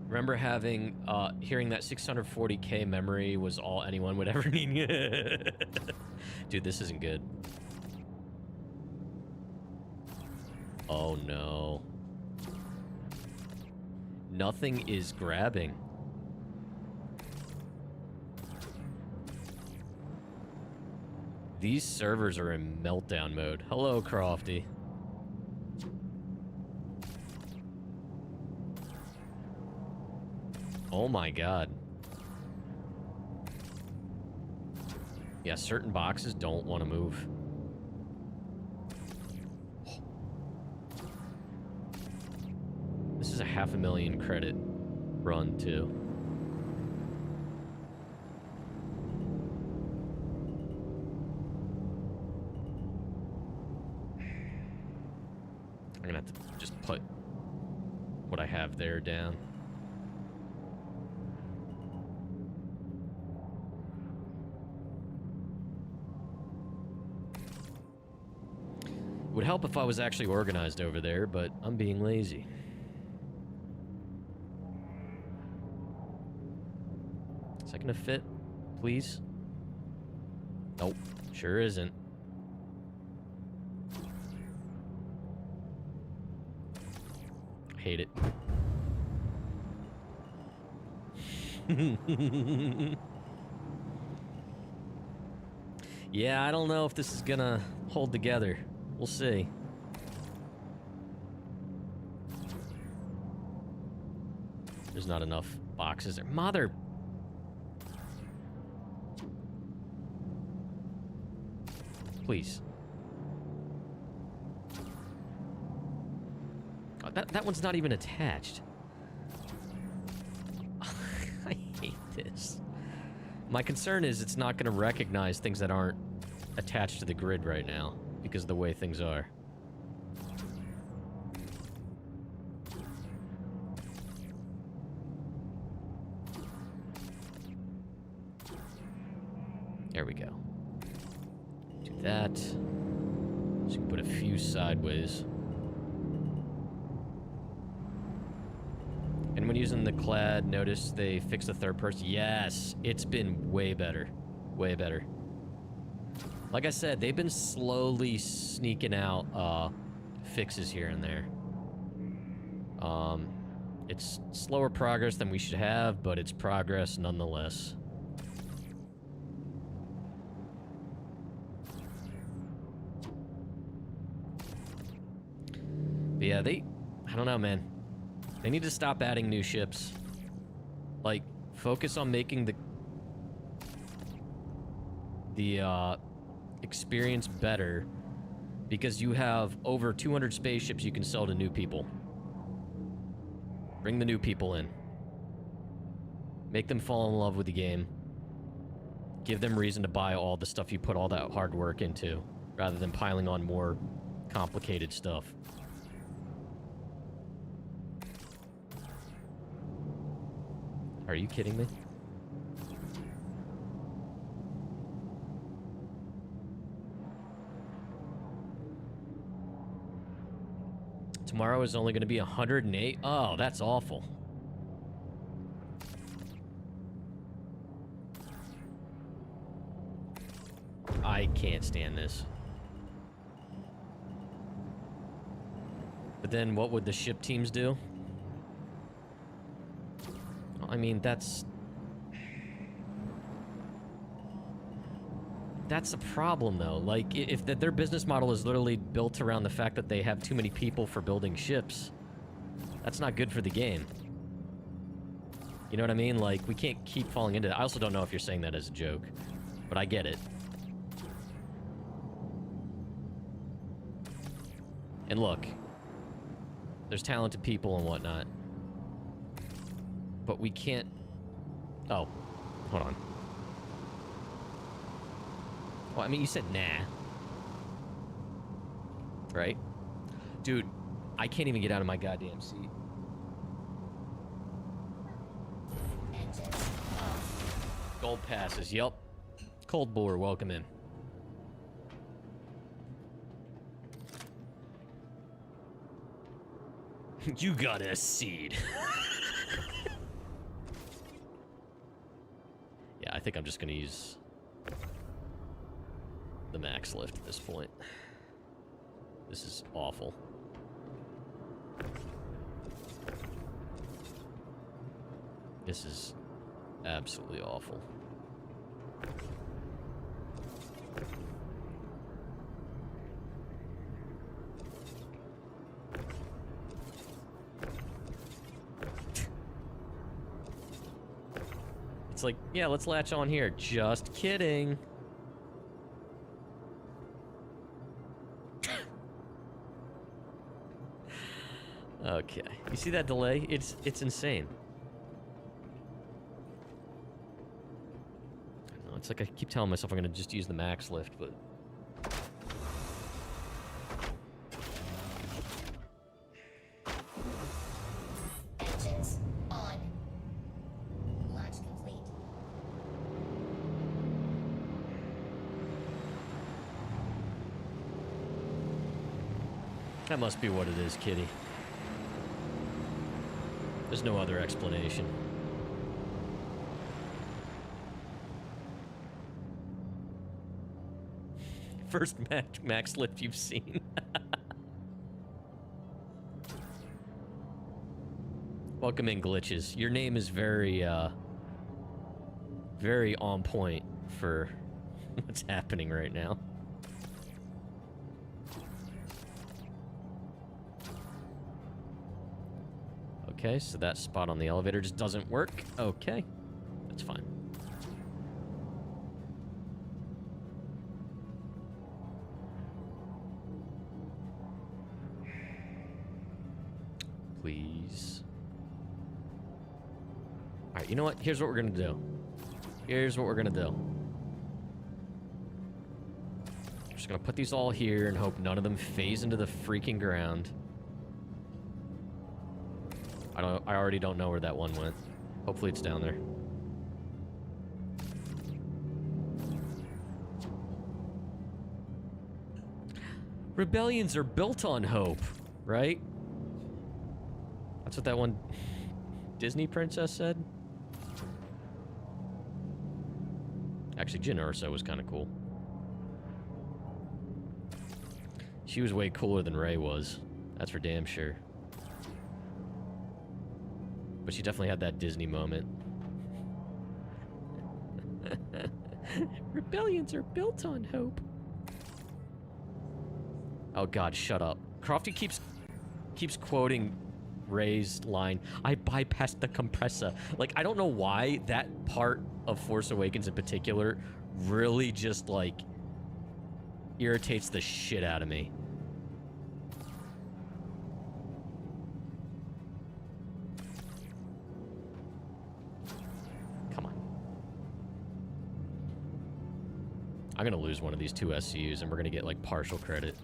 Remember having, hearing that 640K memory was all anyone would ever need. Dude, this isn't good. Oh no. Nothing is grabbing. These servers are in meltdown mode. Hello, Crofty. Oh my god. Yeah, certain boxes don't want to move. This is a 500,000 credit run, too. I'm gonna have to just put what I have there down. It would help if I was actually organized over there, but I'm being lazy. gonna fit? Please? Nope. Sure isn't. Hate it. Yeah, I don't know if this is gonna hold together. We'll see. There's not enough boxes there. Mother... Please. Oh, that one's not even attached. I hate this. My concern is it's not going to recognize things that aren't attached to the grid right now because of the way things are. There we go. Do that. So you can put a few sideways. And when using the clad, notice they fixed the third person. Yes, it's been way better. Way better. Like I said, they've been slowly sneaking out fixes here and there. It's slower progress than we should have, but it's progress nonetheless. But yeah, I don't know, man. They need to stop adding new ships. Like, focus on making the experience better, because you have over 200 spaceships you can sell to new people. Bring the new people in. Make them fall in love with the game. Give them reason to buy all the stuff you put all that hard work into, rather than piling on more complicated stuff. Are you kidding me? Tomorrow is only going to be 108? Oh, that's awful. I can't stand this. But then what would the ship teams do? I mean, that's a problem, though. Like, if their business model is literally built around the fact that they have too many people for building ships, that's not good for the game. You know what I mean? Like, we can't keep falling into that. I also don't know if you're saying that as a joke, but I get it. And look, there's talented people and whatnot. But we can't... Oh, hold on. Well, I mean, you said nah. Right? Dude, I can't even get out of my goddamn seat. Gold passes, yep. Cold Bore, welcome in. You got a seed. Yeah, I think I'm just gonna use the MaxLift at this point. This is awful. This is absolutely awful. It's like, yeah, let's latch on here. Just kidding. Okay. You see that delay? It's insane. I know, it's like I keep telling myself I'm gonna just use the MaxLift, but Engines on. Launch complete. that must be what it is, kitty. There's no other explanation. first MaxLift you've seen. Welcome in, Glitches. Your name is very, very on point for what's happening right now. Okay, so that spot on the elevator just doesn't work. Okay, that's fine. Please. All right, you know what? Here's what we're gonna do. Here's what we're gonna do. I'm just gonna put these all here and hope none of them phase into the freaking ground. I already don't know where that one went. Hopefully it's down there. Rebellions are built on hope, right? That's what that one Disney princess said. Actually, Jyn Erso was kind of cool. She was way cooler than Rey was. That's for damn sure. But she definitely had that Disney moment. Rebellions are built on hope. Oh god, shut up. Crofty keeps quoting Rey's line, I bypassed the compressor. Like, I don't know why that part of Force Awakens in particular really just, like, irritates the shit out of me. Come on. I'm gonna lose one of these two SCUs and we're gonna get, like, partial credit.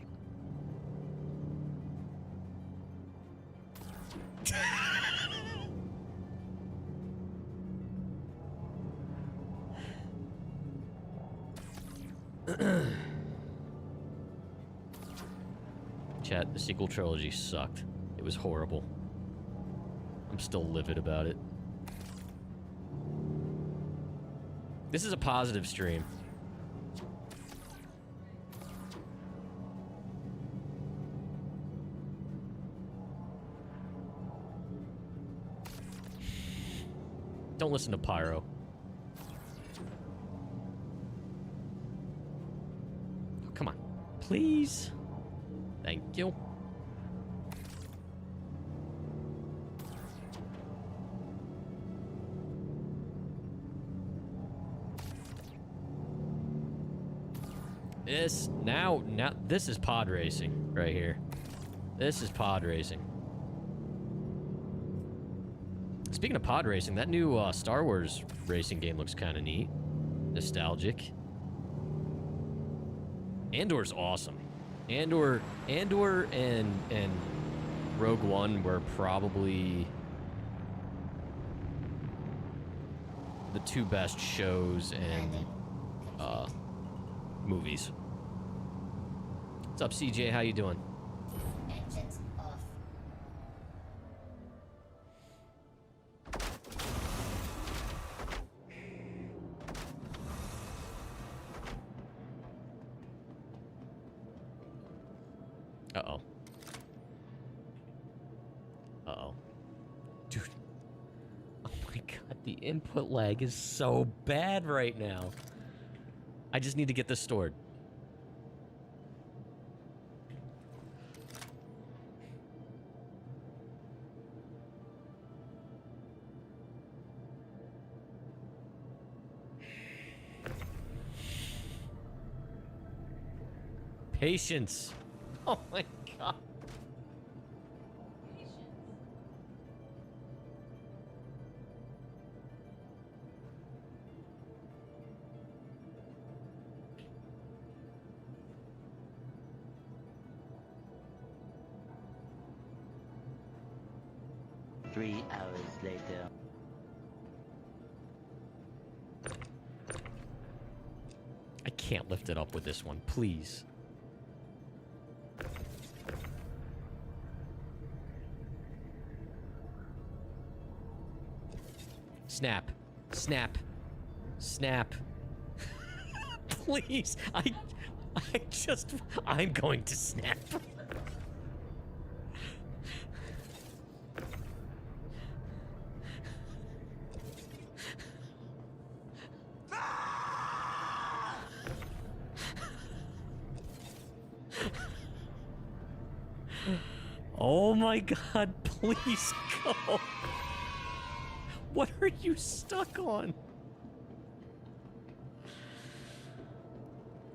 Chat, the sequel trilogy sucked. It was horrible. I'm still livid about it. This is a positive stream. Don't listen to Pyro. Oh, come on. Please. Thank you. Now, this is pod racing right here. This is pod racing. Speaking of pod racing, that new Star Wars racing game looks kind of neat. Nostalgic. Andor's awesome. Andor and Rogue One were probably the two best shows and movies. What's up, CJ? How you doing? Engines off. Uh-oh. Uh-oh. Dude. Oh my god, the input lag is so bad right now. I just need to get this stored. Patience. Oh my god. 3 hours later. I can't lift it up with this one, please. Snap. Snap. Snap. Please. I'm going to snap. Oh my god, please go. What are you stuck on?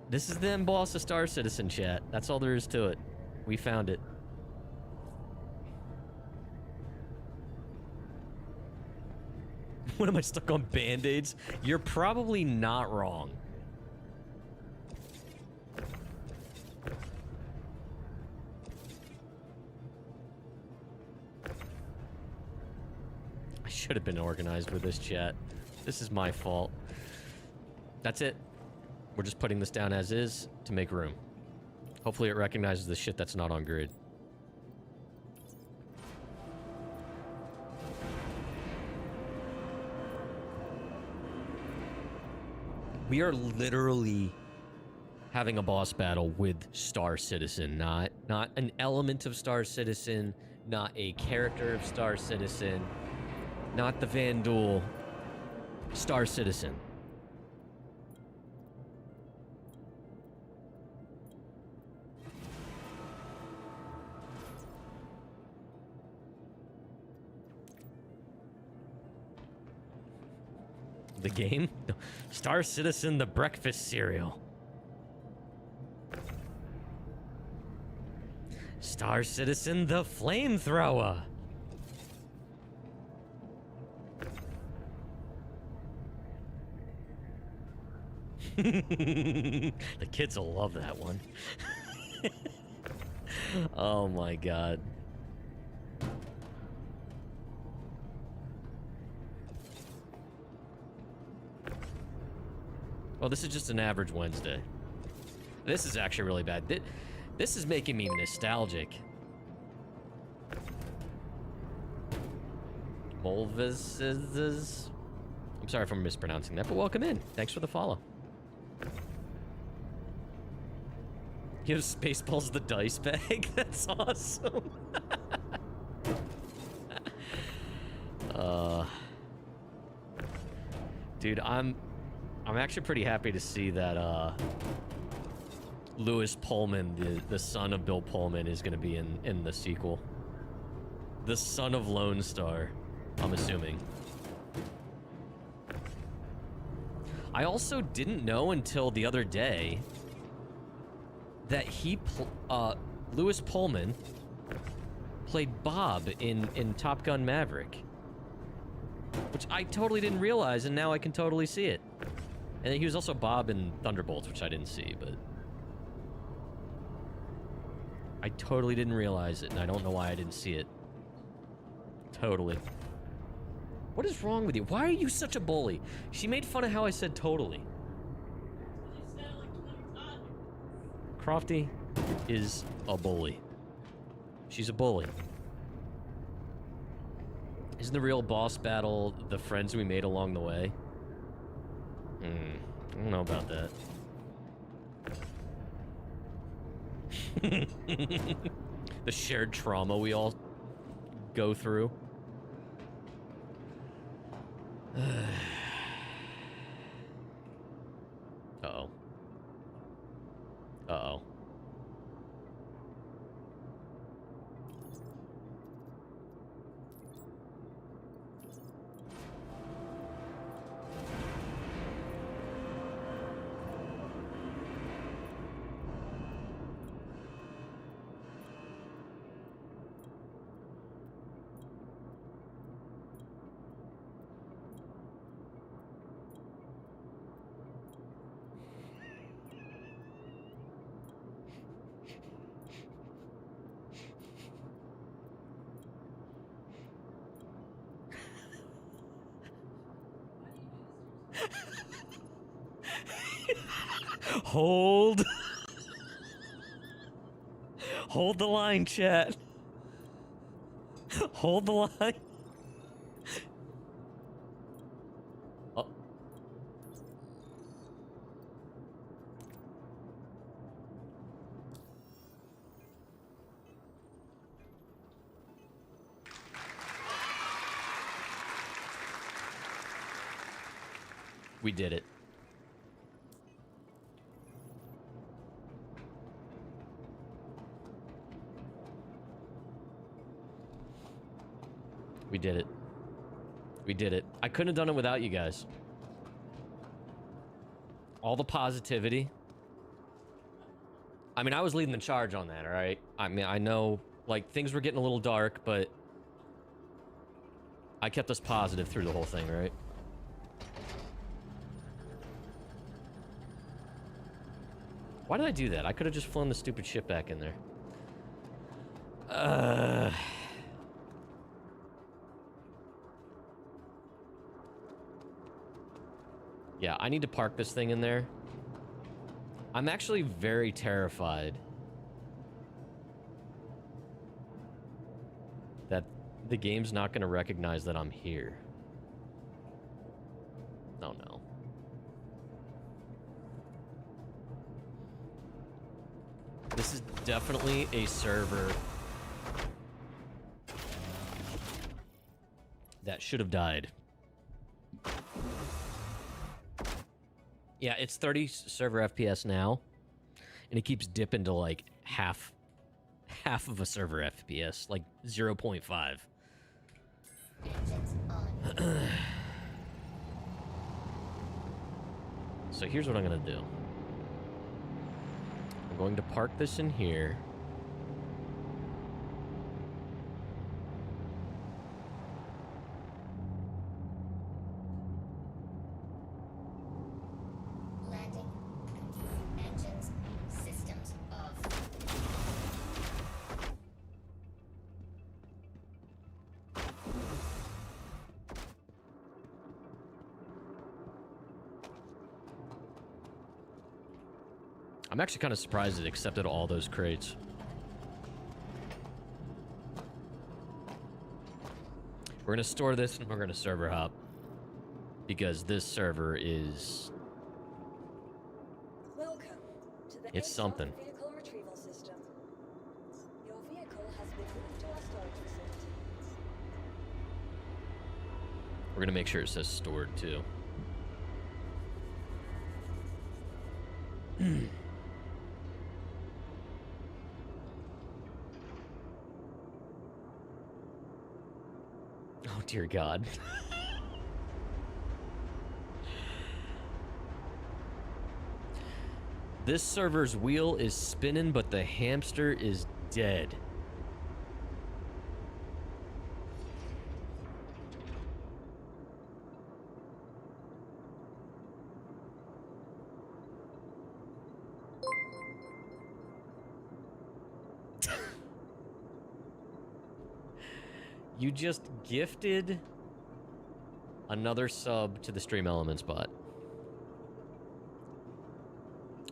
This is the end boss of Star Citizen, chat. That's all there is to it. We found it. What am I stuck on? Band-aids? You're probably not wrong. I should have been organized with this, chat. This is my fault. That's it. We're just putting this down as is to make room. Hopefully it recognizes the shit that's not on grid. We are literally having a boss battle with Star Citizen, not an element of Star Citizen, not a character of Star Citizen, not the Vandal. Star Citizen. The game? Star Citizen, the breakfast cereal. Star Citizen, the flamethrower. The kids will love that one. Oh my god. Well, this is just an average Wednesday. This is actually really bad. This is making me nostalgic. Molvis. I'm sorry if I'm mispronouncing that, but welcome in. Thanks for the follow. Give Spaceballs the dice bag? That's awesome. Dude, I'm actually pretty happy to see that Lewis Pullman, the son of Bill Pullman, is going to be in the sequel. The son of Lone Star, I'm assuming. I also didn't know until the other day that Lewis Pullman played Bob in Top Gun Maverick. Which I totally didn't realize, and now I can totally see it. And he was also Bob in Thunderbolts, which I didn't see, but I totally didn't realize it, and I don't know why I didn't see it. Totally. What is wrong with you? Why are you such a bully? She made fun of how I said totally. Crofty is a bully. She's a bully. Isn't the real boss battle the friends we made along the way? I don't know about that. The shared trauma we all go through. Uh-oh. Uh-oh. Hold. Hold the line, chat. Hold the line. Oh. We did it. We did it. We did it. I couldn't have done it without you guys. All the positivity. I mean, I was leading the charge on that, all right? I mean, I know, like, things were getting a little dark, but I kept us positive through the whole thing, right? Why did I do that? I could have just flown the stupid ship back in there. Yeah, I need to park this thing in there. I'm actually very terrified that the game's not going to recognize that I'm here. Oh, no. This is definitely a server that should have died. Yeah, it's 30 server FPS now, and it keeps dipping to like half of a server FPS, like 0.5. So here's what I'm gonna do. I'm going to park this in here. I'm actually kind of surprised it accepted all those crates. We're going to store this and we're going to server hop. Because this server is... Welcome to the it's something. vehicle retrieval system. Your vehicle has been moved to our storage facility. We're going to make sure it says stored too. Oh, dear God. This server's wheel is spinning, but the hamster is dead. You just gifted another sub to the Stream Elements bot.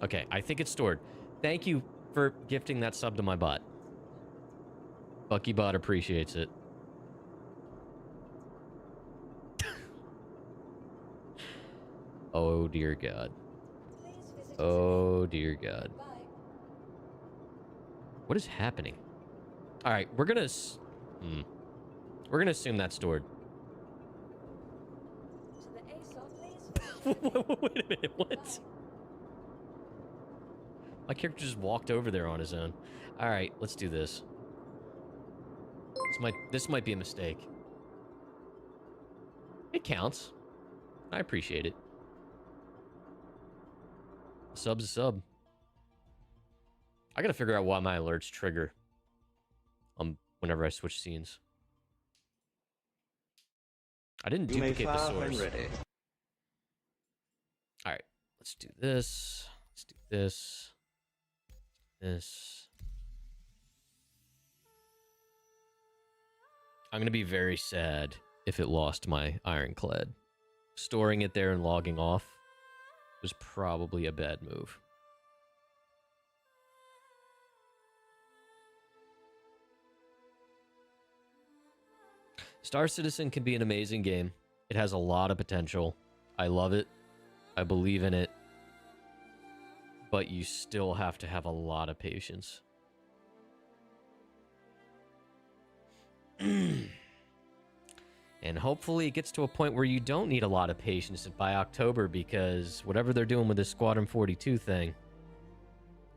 Okay, I think it's stored. Thank you for gifting that sub to my bot. Bucky bot appreciates it. Oh dear God. Oh dear God. What is happening? All right, we're gonna assume that's stored. Wait a minute, what? My character just walked over there on his own. All right, let's do this. This might be a mistake. It counts. I appreciate it. A sub's a sub. I gotta figure out why my alerts trigger whenever I switch scenes. I didn't duplicate the source. All right, let's do this. Let's do this. This. I'm gonna be very sad if it lost my Ironclad. Storing it there and logging off was probably a bad move. Star Citizen can be an amazing game. It has a lot of potential. I love it. I believe in it. But you still have to have a lot of patience. And hopefully it gets to a point where you don't need a lot of patience by October, because whatever they're doing with this Squadron 42 thing,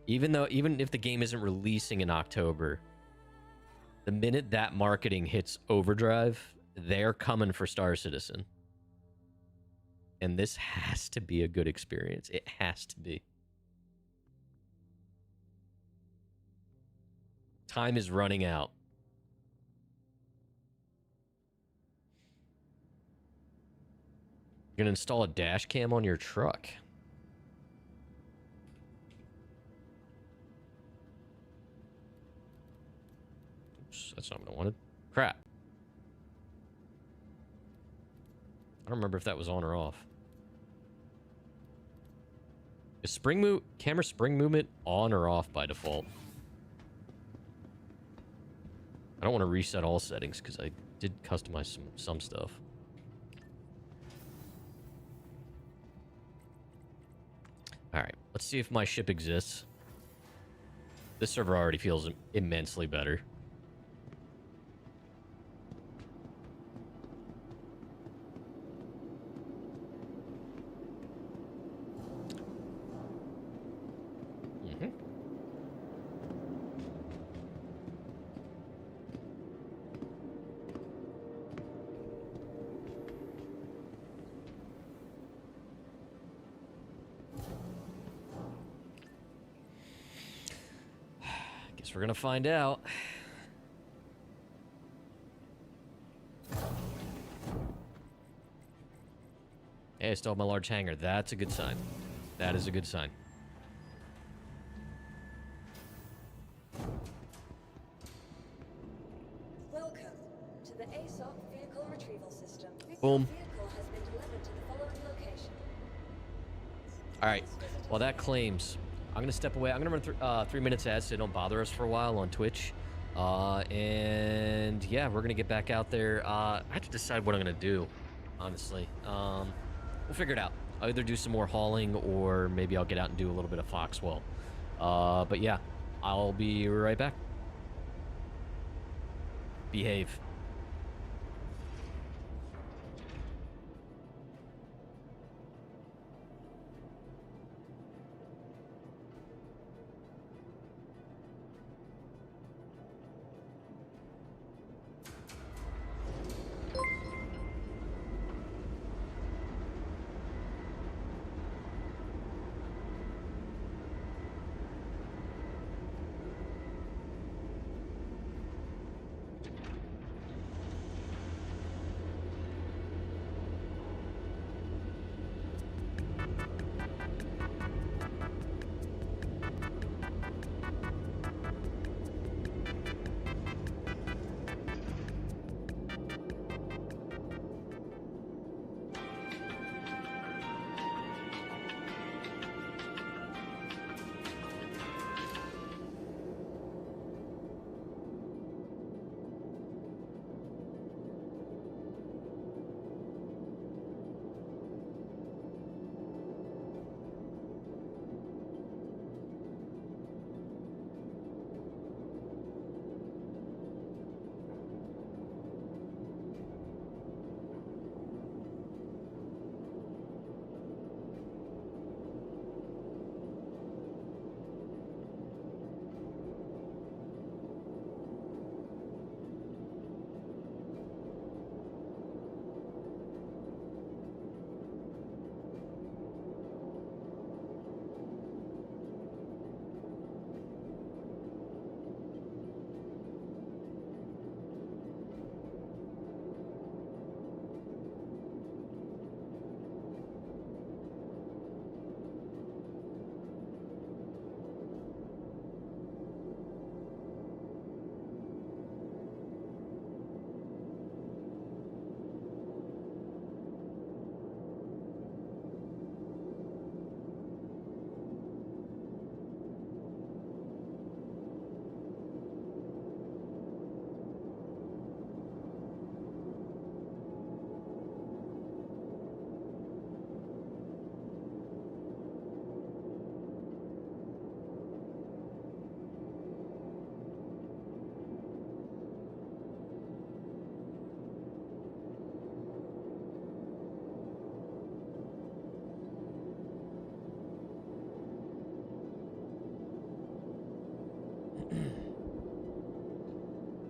even if the game isn't releasing in October, the minute that marketing hits overdrive, they're coming for Star Citizen. And this has to be a good experience. It has to be. Time is running out. You're going to install a dash cam on your truck. Oops, that's not what I wanted. Crap. I don't remember if that was on or off. Is camera spring movement on or off by default? I don't want to reset all settings because I did customize some stuff. Alright, let's see if my ship exists. This server already feels immensely better. We're gonna find out. Hey, I still have my large hangar. That's a good sign. That is a good sign. Welcome to the ASOC vehicle retrieval system. Boom. Vehicle has been delivered to the following location. All right. Well, that claims. I'm going to step away. I'm going to run 3 minutes ads so they don't bother us for a while on Twitch. And yeah, we're going to get back out there. I have to decide what I'm going to do, honestly. We'll figure it out. I'll either do some more hauling or maybe I'll get out and do a little bit of Foxwell. But yeah, I'll be right back. Behave.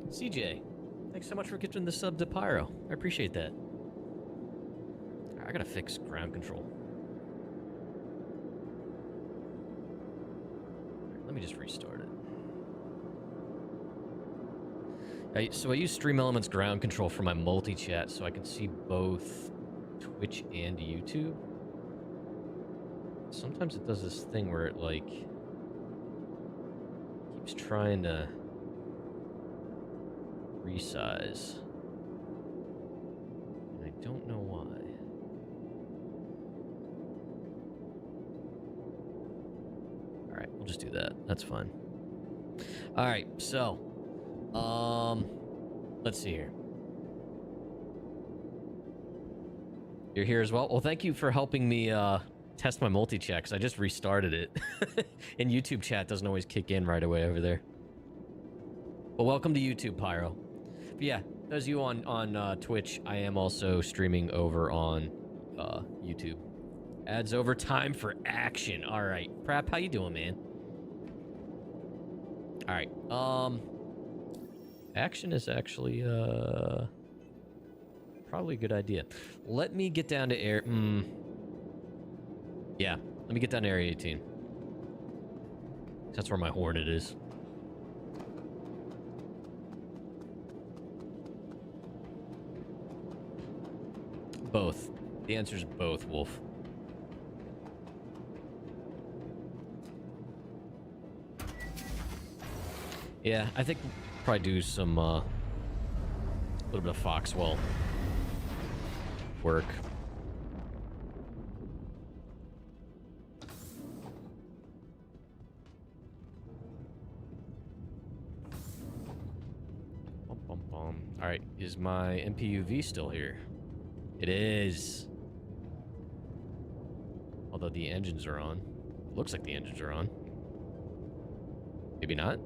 CJ, thanks so much for gifting the sub to Pyro. I appreciate that. I gotta fix ground control. Let me just restart it. So I use Stream Elements ground control for my multi-chat so I can see both Twitch and YouTube. Sometimes it does this thing where it, like, keeps trying to resize. And I don't know why. Alright, we'll just do that. That's fine. Alright, so... let's see here. You're here as well? Well, thank you for helping me, test my multi-chat, because I just restarted it. And YouTube chat doesn't always kick in right away over there. Well, welcome to YouTube, Pyro. But yeah, those of you on Twitch, I am also streaming over on YouTube. Adds over time for action. All right. Prap, how you doing, man? All right. Action is actually probably a good idea. Let me get down to air... Yeah, let me get down to Area 18. That's where my Hornet is. Both. The answer's both, Wolf. Yeah, I think we'll probably do some, little bit of Foxwell work. Alright, is my MPUV still here? It is. Although the engines are on. Looks like the engines are on. Maybe not.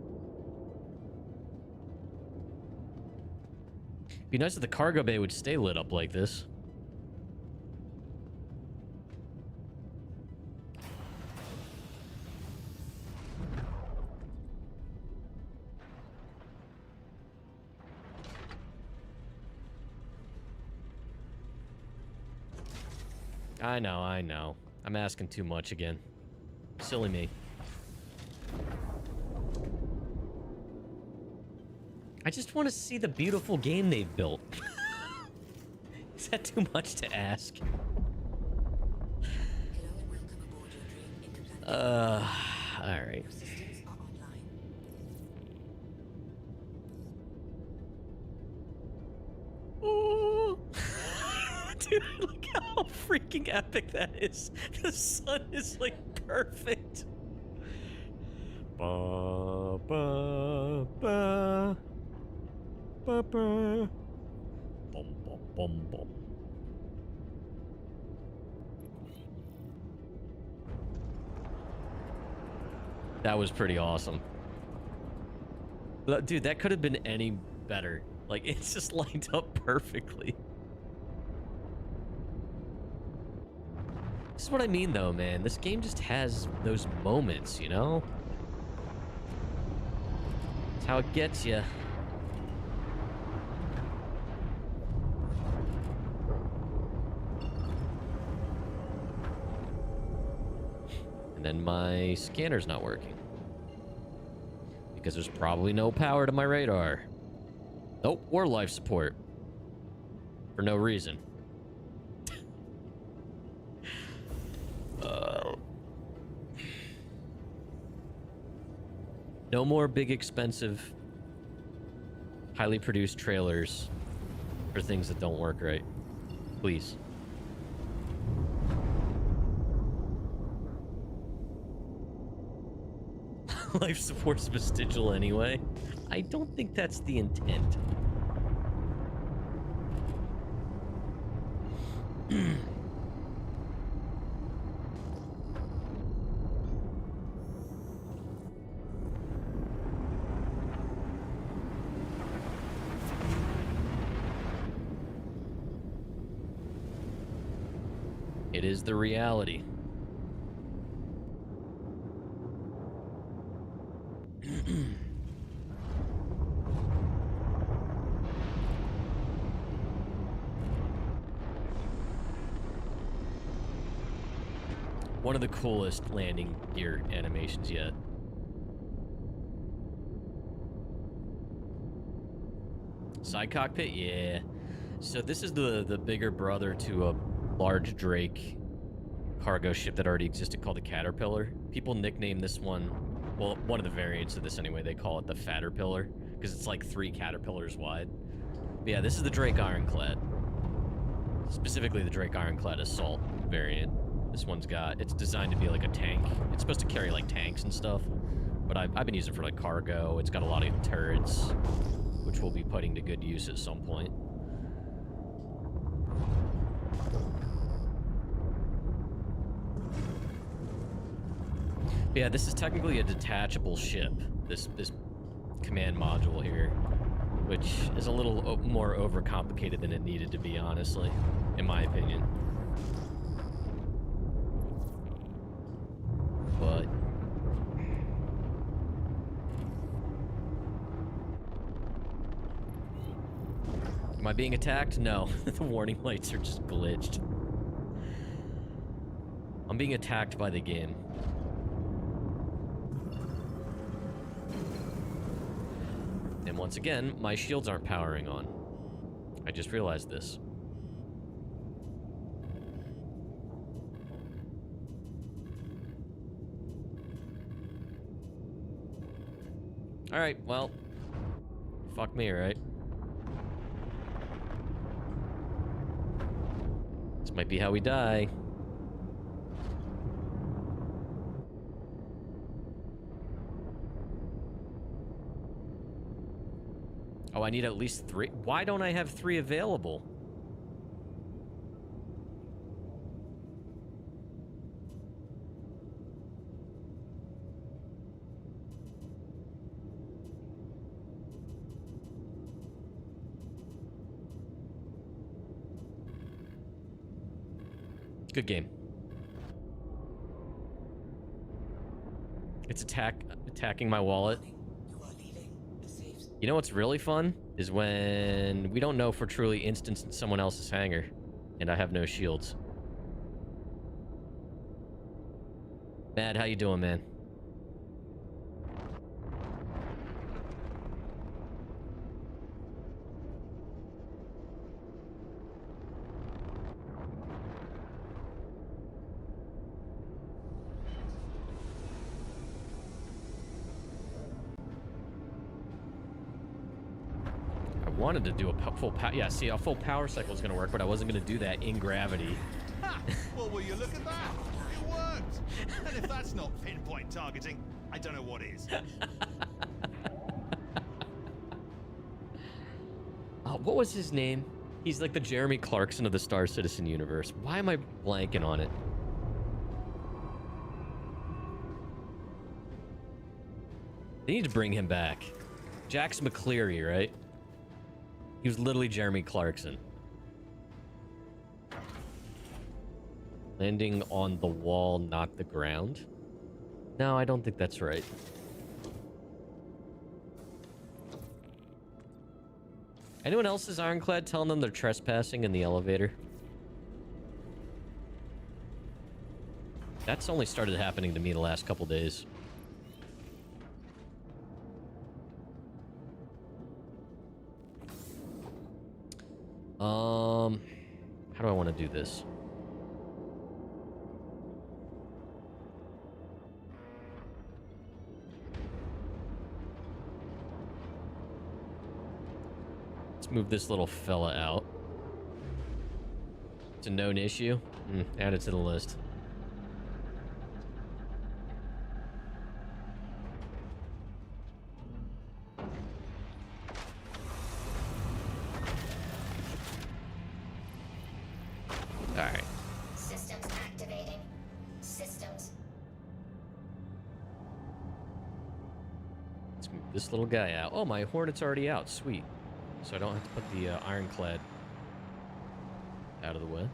Be nice if the cargo bay would stay lit up like this. I know, I know. I'm asking too much again. Silly me. I just want to see the beautiful game they've built. Is that too much to ask? Alright. Oh. Dude, look how freaking epic that is. The sun is like perfect. Ba ba ba ba ba. Bum bum bum bum. That was pretty awesome. Dude, that could have been any better. Like, it's just lined up perfectly. This is what I mean, though, man. This game just has those moments, you know? That's how it gets you. And then my scanner's not working. Because there's probably no power to my radar. Nope, or life support. For no reason. No more big, expensive, highly produced trailers for things that don't work right. Please. Life support's vestigial anyway. I don't think that's the intent. It is the reality. One of the coolest landing gear animations yet. Side cockpit? Yeah. So this is the bigger brother to a large Drake cargo ship that already existed called the Caterpillar. People nickname this one, well, one of the variants of this anyway, they call it the Fatterpillar, because it's like 3 caterpillars wide. But yeah, this is the Drake Ironclad. Specifically the Drake Ironclad Assault variant. This one's got, it's designed to be like a tank. It's supposed to carry like tanks and stuff, but I've been using it for like cargo. It's got a lot of turrets, which we'll be putting to good use at some point. Yeah, this is technically a detachable ship, this command module here, which is a little more overcomplicated than it needed to be, honestly, in my opinion. But am I being attacked? No, the warning lights are just glitched. I'm being attacked by the game. And once again, my shields aren't powering on. I just realized this. Alright, well, fuck me, right? This might be how we die. Oh, I need at least 3. Why don't I have 3 available? Good game. It's attacking my wallet. You know what's really fun? Is when we don't know if we're truly instanced in someone else's hangar, and I have no shields. Mad, how you doing, man? Wanted to do a full power. Yeah, see, a full power cycle is going to work, but I wasn't going to do that in gravity. Ha! Well, will you look at that? It worked! And if that's not pinpoint targeting, I don't know what is. What was his name? He's like the Jeremy Clarkson of the Star Citizen universe. Why am I blanking on it? They need to bring him back. Jax McCleary, right? He was literally Jeremy Clarkson. Landing on the wall, not the ground. No, I don't think that's right. Anyone else's Ironclad telling them they're trespassing in the elevator? That's only started happening to me the last couple days. How do I want to do this? Let's move this little fella out. It's a known issue. Add it to the list. Alright. Systems activating. Systems. Let's move this little guy out. Oh, my Hornet's already out. Sweet. So I don't have to put the Ironclad out of the way.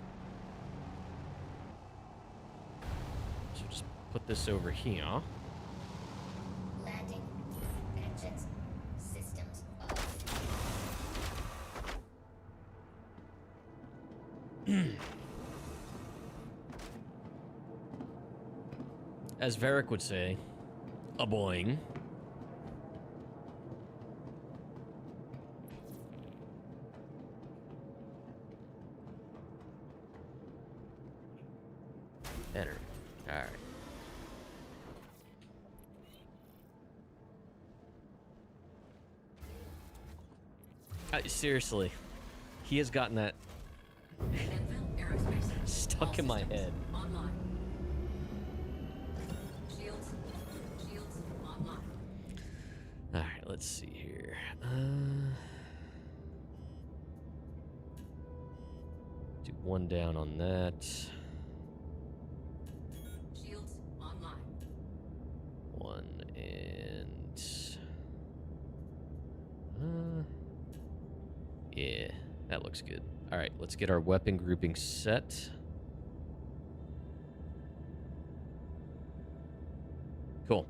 So just put this over here. Landing. Engines. Systems off. as Varric would say, a boing. Better. All right. Seriously, he has gotten that stuck in my head. Online. Shields online. All right, let's see here. Do one down on that. Shields online. One and yeah, that looks good. All right, let's get our weapon grouping set. Cool.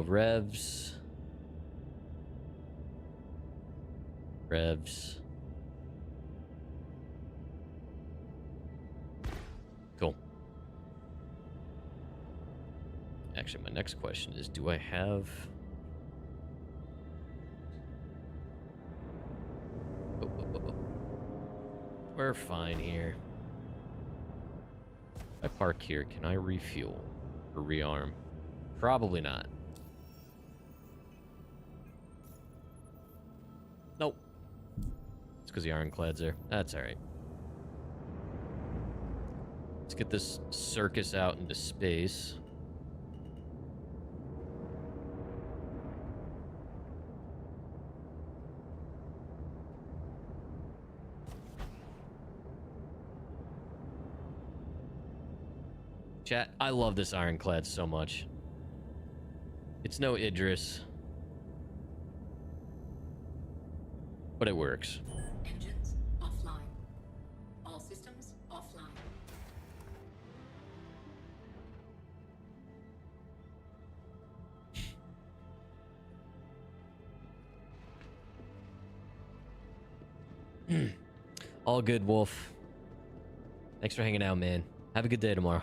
Revs. Cool. Actually, my next question is, do I have... We're fine here. If I park here, can I refuel or rearm? Probably not. Nope. It's because the Ironclad's there. That's alright. Let's get this circus out into space. Chat, I love this Ironclad so much. It's no Idris, but it works. Engines offline. All systems offline. All good, Wolf. Thanks for hanging out, man. Have a good day tomorrow.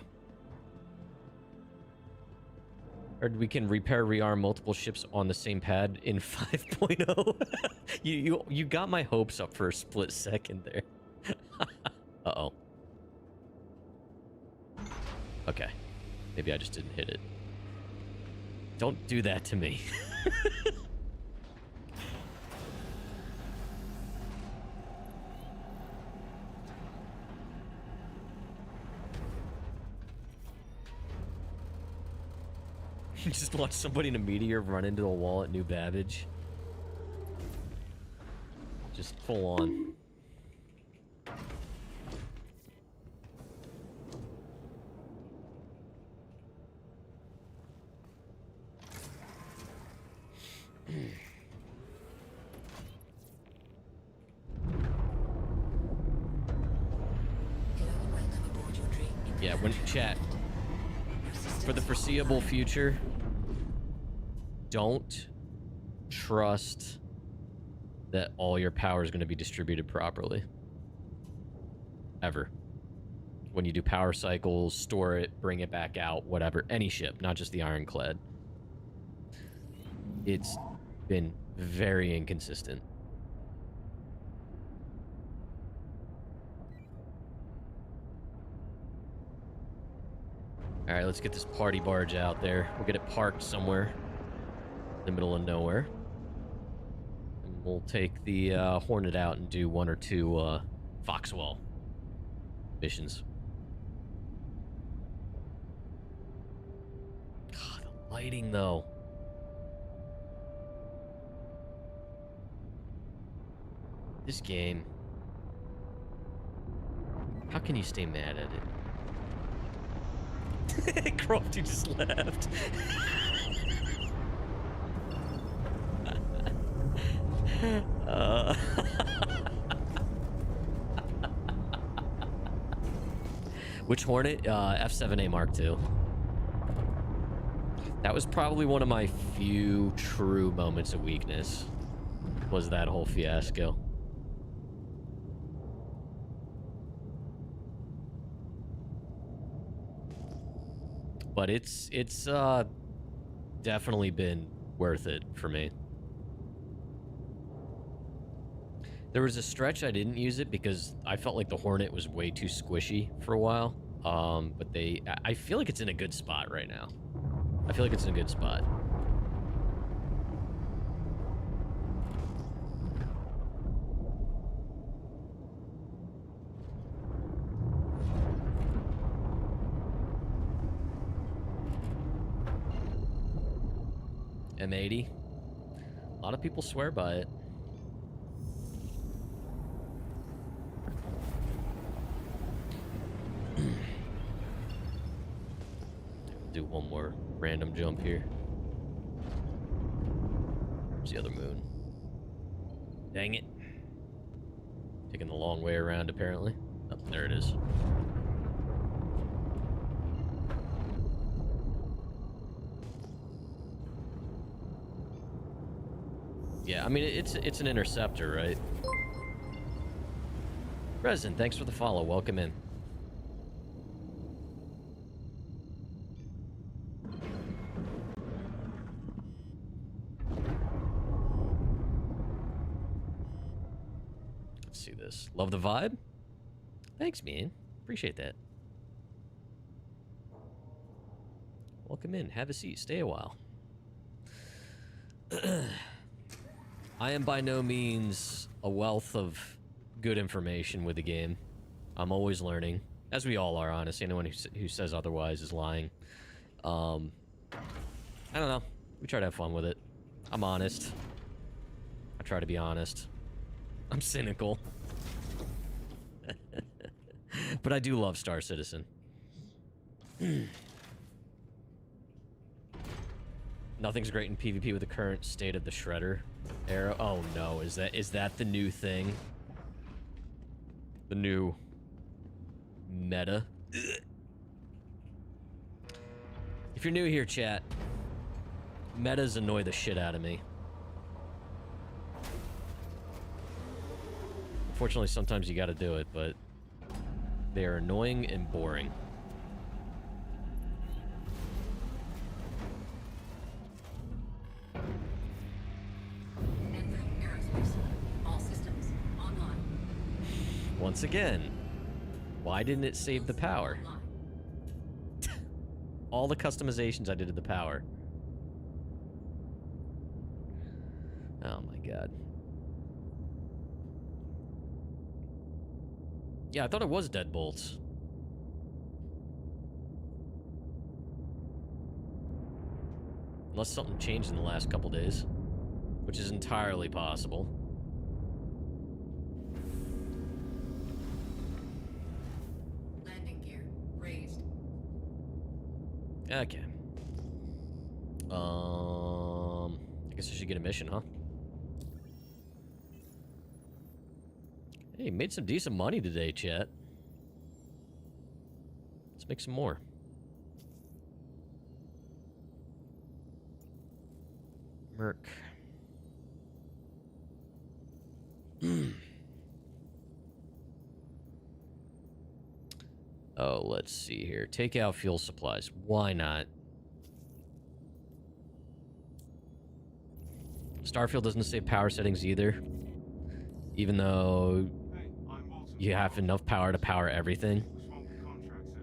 Heard we can repair, rearm multiple ships on the same pad in 5.0. You got my hopes up for a split second there. Uh-oh. Okay. Maybe I just didn't hit it. Don't do that to me. Just watch somebody in a meteor run into the wall at New Babbage. Just full on. Yeah, when chat, for the foreseeable future, don't trust that all your power is going to be distributed properly. Ever. When you do power cycles, store it, bring it back out, whatever. Any ship, not just the Ironclad. It's been very inconsistent. All right, let's get this party barge out there. We'll get it parked somewhere in the middle of nowhere. And we'll take the Hornet out and do one or two Foxwell missions. God, the lighting, though. This game. How can you stay mad at it? Crofty just left. Which Hornet? F7A Mark II. That was probably one of my few true moments of weakness. Was that whole fiasco. but it's definitely been worth it for me. There was a stretch I didn't use it because I felt like the Hornet was way too squishy for a while. But I feel like it's in a good spot right now. I feel like it's in a good spot. M80. A lot of people swear by it. Do one more random jump here. Where's the other moon? Dang it. Taking the long way around, apparently. Oh, there it is. Yeah, I mean, it's an interceptor, right? Resin, thanks for the follow. Welcome in. Let's see this. Love the vibe? Thanks, man. Appreciate that. Welcome in. Have a seat. Stay a while. I am by no means a wealth of good information with the game. I'm always learning, as we all are, honestly. Anyone who says otherwise is lying. I don't know. We try to have fun with it. I'm honest. I try to be honest. I'm cynical. But I do love Star Citizen. Nothing's great in PvP with the current state of the Shredder era. Oh no, is that the new thing? The new meta? If you're new here, chat, metas annoy the shit out of me. Unfortunately, sometimes you gotta do it, but they are annoying and boring. Once again, why didn't it save the power? All the customizations I did to the power. Oh my god. Yeah, I thought it was deadbolts. Unless something changed in the last couple days, which is entirely possible. Okay. I guess I should get a mission, huh? Hey, made some decent money today, chat. Let's make some more. Merc. Oh, let's see here. Take out fuel supplies. Why not? Starfield doesn't save power settings either. Even though you have enough power to power everything.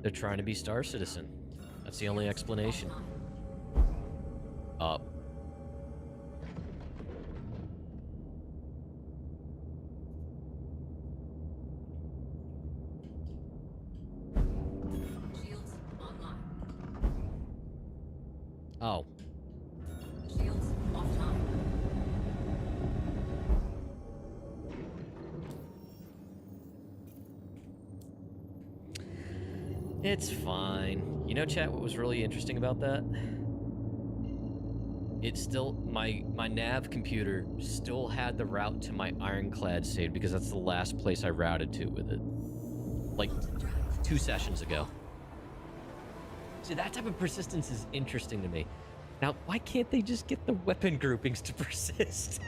They're trying to be Star Citizen. That's the only explanation. Up. Oh. Shields offline. It's fine. You know, chat, what was really interesting about that? It's still, my nav computer still had the route to my Ironclad saved because that's the last place I routed to with it. Like, 2 sessions ago. See, that type of persistence is interesting to me. Now, why can't they just get the weapon groupings to persist?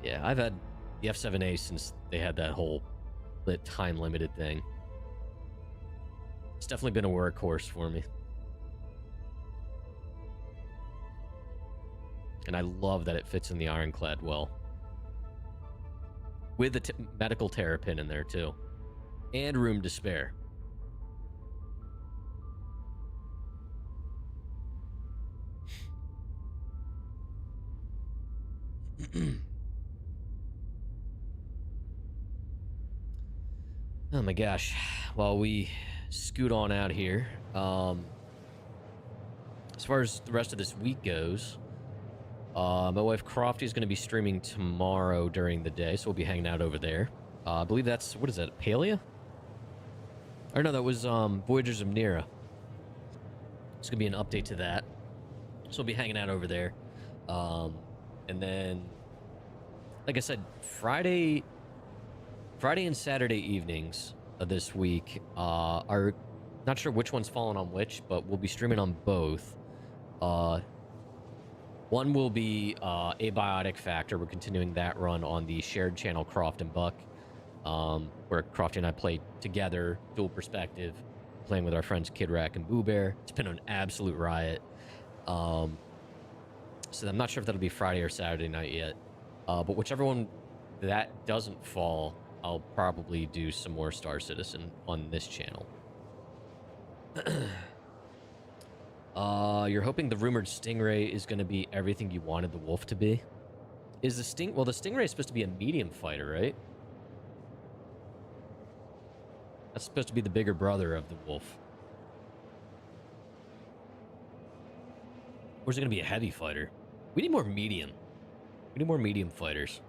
Yeah, I've had the F7A, since they had that whole time limited thing. It's definitely been a workhorse for me. And I love that it fits in the Ironclad well. With the medical terrapin in there, too. And room to spare. Oh my gosh. While we scoot on out here, as far as the rest of this week goes, my wife Crofty is going to be streaming tomorrow during the day, so we'll be hanging out over there. I believe that's, what is that, Palia? Or no, that was Voyagers of Nera. It's going to be an update to that. So we'll be hanging out over there. And then, like I said, Friday and Saturday evenings of this week are not sure which one's falling on which, but we'll be streaming on both. One will be Abiotic Factor. We're continuing that run on the shared channel Croft and Buck, where Crofty and I play together, dual perspective, playing with our friends Kid Rack and Boo Bear. It's been an absolute riot. So I'm not sure if that'll be Friday or Saturday night yet. But whichever one that doesn't fall, I'll probably do some more Star Citizen on this channel. You're hoping the rumored Stingray is going to be everything you wanted the Wolf to be? Is the well, the Stingray is supposed to be a medium fighter, right? That's supposed to be the bigger brother of the Wolf. Or is it going to be a heavy fighter? We need more medium. We need more medium fighters.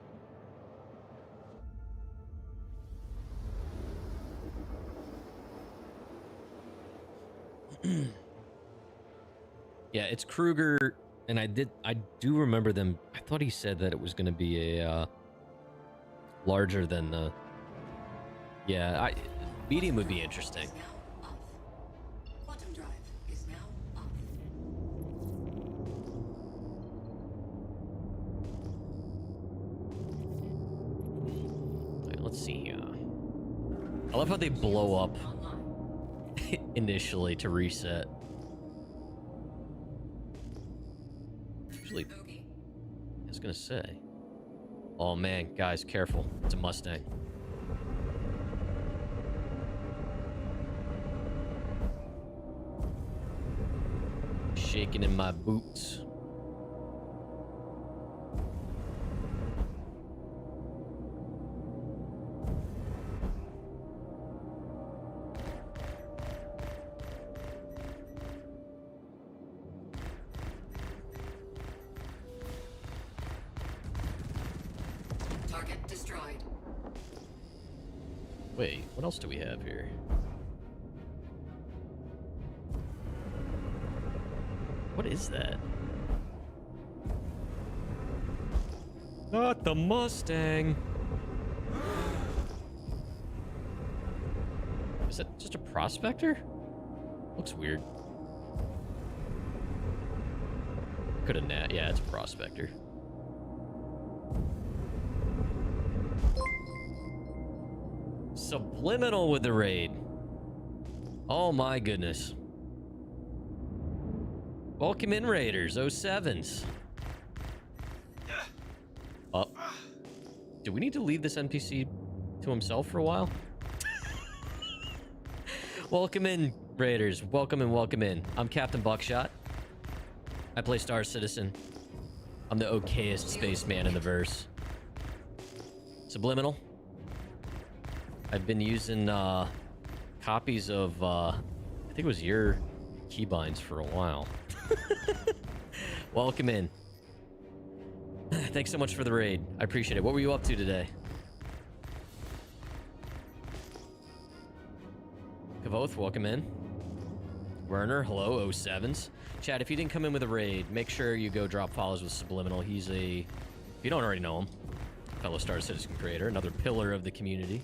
Yeah, it's Kruger, and I do remember them. I thought he said that it was going to be a larger than the. Yeah, medium would be interesting. Quantum drive is now up. Wait, let's see here. I love how they blow up initially to reset. Usually, I was gonna say. Oh man, guys, careful! It's a Mustang. Shaking in my boots. Target destroyed. Wait, what else do we have here? What is that? Not the Mustang. Is that just a prospector? Looks weird. Could have nat. Yeah, it's a prospector. Subliminal with the raid. Oh my goodness. Welcome in, Raiders, 07s. Oh. Do we need to leave this NPC to himself for a while? Welcome in, Raiders. Welcome in, welcome in. I'm Captain Buckshot. I play Star Citizen. I'm the okayest spaceman in the verse. Subliminal. I've been using copies of, I think it was your keybinds for a while. Welcome in. Thanks so much for the raid. I appreciate it. What were you up to today? Kavoth, welcome in. Werner, hello, 07s. Chad, if you didn't come in with a raid, make sure you go drop follows with Subliminal. He's a, if you don't already know him, fellow Star Citizen creator, another pillar of the community.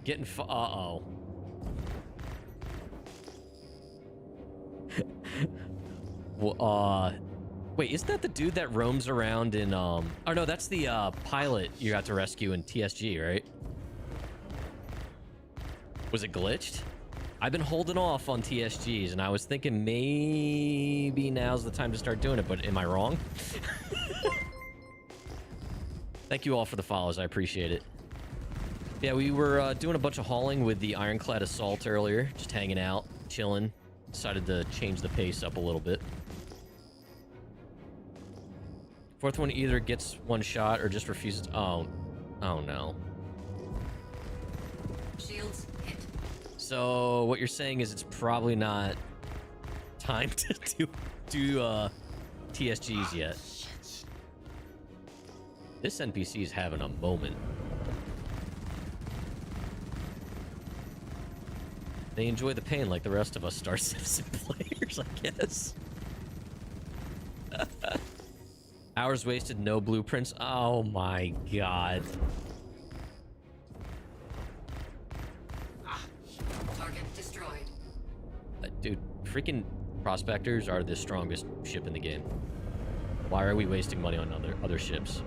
Getting uh-oh. Well, Wait, isn't that the dude that roams around in, Oh, no, that's the, pilot you got to rescue in TSG, right? Was it glitched? I've been holding off on TSGs, and I was thinking maybe now's the time to start doing it, but am I wrong? Thank you all for the follows. I appreciate it. Yeah, we were doing a bunch of hauling with the Ironclad Assault earlier, just hanging out, chilling. Decided to change the pace up a little bit. Fourth one either gets one shot or just refuses. Oh no. Shields hit. So what you're saying is it's probably not time to do TSGs yet. This NPC is having a moment. They enjoy the pain like the rest of us Star Citizen players, I guess. Hours wasted, no blueprints. Oh my god. Target destroyed. Dude, freaking prospectors are the strongest ship in the game. Why are we wasting money on other ships?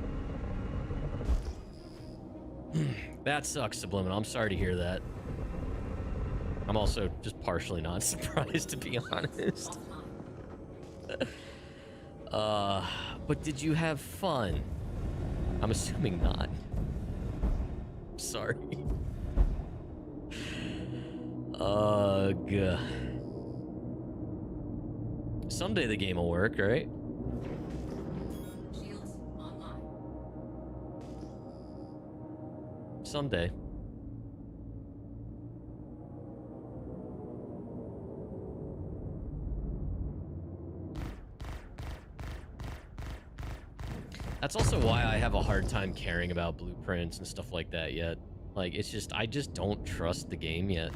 That sucks, Subliminal. I'm sorry to hear that. I'm also just partially not surprised, to be honest. But did you have fun? I'm assuming not. Sorry. Ugh. Someday the game will work, right? Shields online. Someday. That's also why I have a hard time caring about blueprints and stuff like that yet. Like, it's just, I just don't trust the game yet.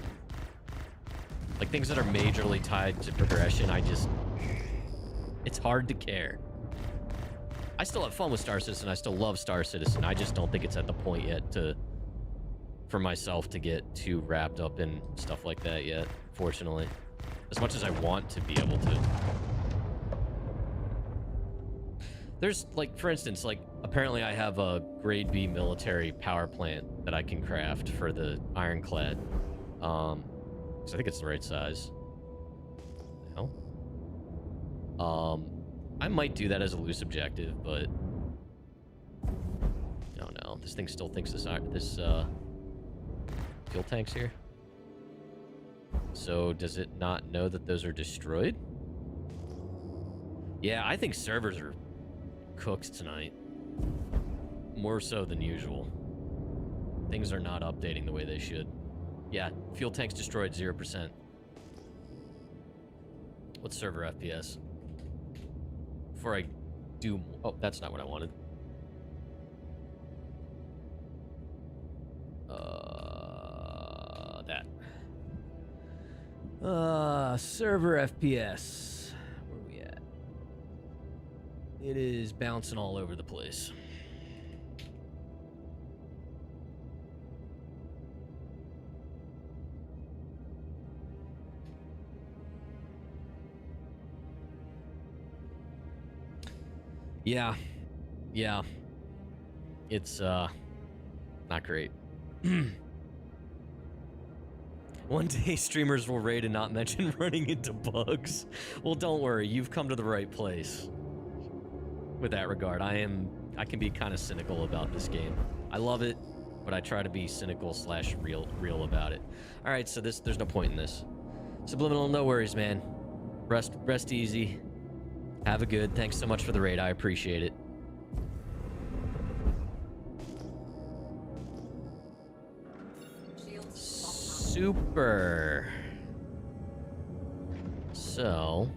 Like, things that are majorly tied to progression, it's hard to care. I still have fun with Star Citizen, I still love Star Citizen, I just don't think it's at the point yet for myself to get too wrapped up in stuff like that yet, fortunately. As much as I want to be able to. There's, like, for instance, like, apparently I have a grade B military power plant that I can craft for the Ironclad. So I think it's the right size. What the hell? I might do that as a loose objective, but I don't know. This thing still thinks this fuel tank's here. So does it not know that those are destroyed? Yeah, I think servers are cooked tonight. More so than usual. Things are not updating the way they should. Yeah, fuel tank's destroyed 0%. What's server FPS? Before I do... Oh, that's not what I wanted. That. Server FPS. Where are we at? It is bouncing all over the place. Yeah. Yeah. It's, not great. One day streamers will raid and not mention running into bugs. Well, don't worry. You've come to the right place. With that regard, I can be kind of cynical about this game. I love it, but I try to be cynical / real about it. All right, so there's no point in this. Subliminal, no worries, man. Rest easy. Have a good. Thanks so much for the raid. I appreciate it. Super. So,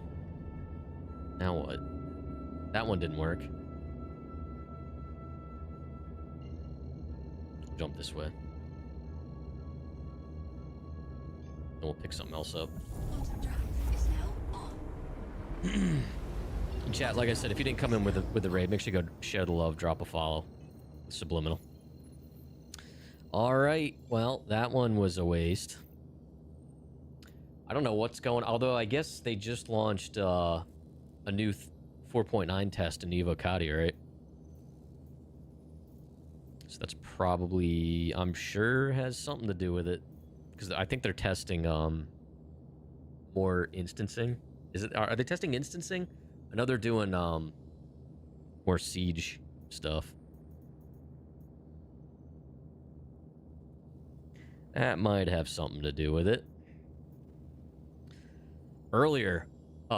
now what? That one didn't work. Jump this way. And we'll pick something else up. Chat, like I said, if you didn't come in with the raid, make sure you go share the love, drop a follow. Subliminal. All right, well, that one was a waste. I don't know what's going. Although I guess they just launched a new 4.9 test in Evo Cati, right? So that's probably, I'm sure, has something to do with it, because I think they're testing more instancing. Is it? Are they testing instancing? I know they're doing more siege stuff. That might have something to do with it. Earlier,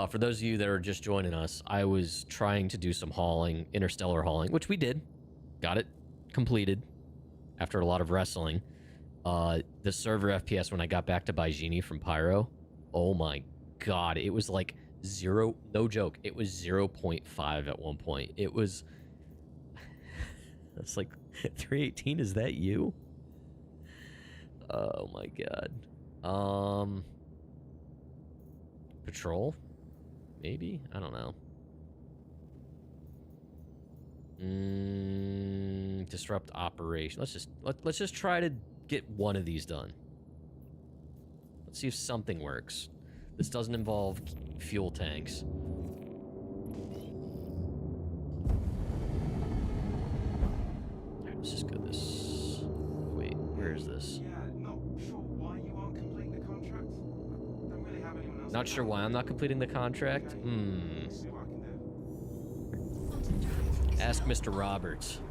for those of you that are just joining us, I was trying to do some hauling, Interstellar hauling, which we did. Got it completed after a lot of wrestling. The server FPS when I got back to Baijini from Pyro, oh my god, it was like zero, no joke, it was 0.5 at one point. It was, it's like, 318, is that you? Oh my god. Patrol? Maybe? I don't know. Disrupt operation. Let's just try to get one of these done. Let's see if something works. This doesn't involve fuel tanks. Alright, let's just go this. Wait, where is this? Not sure why I'm not completing the contract. Ask Mr. Roberts.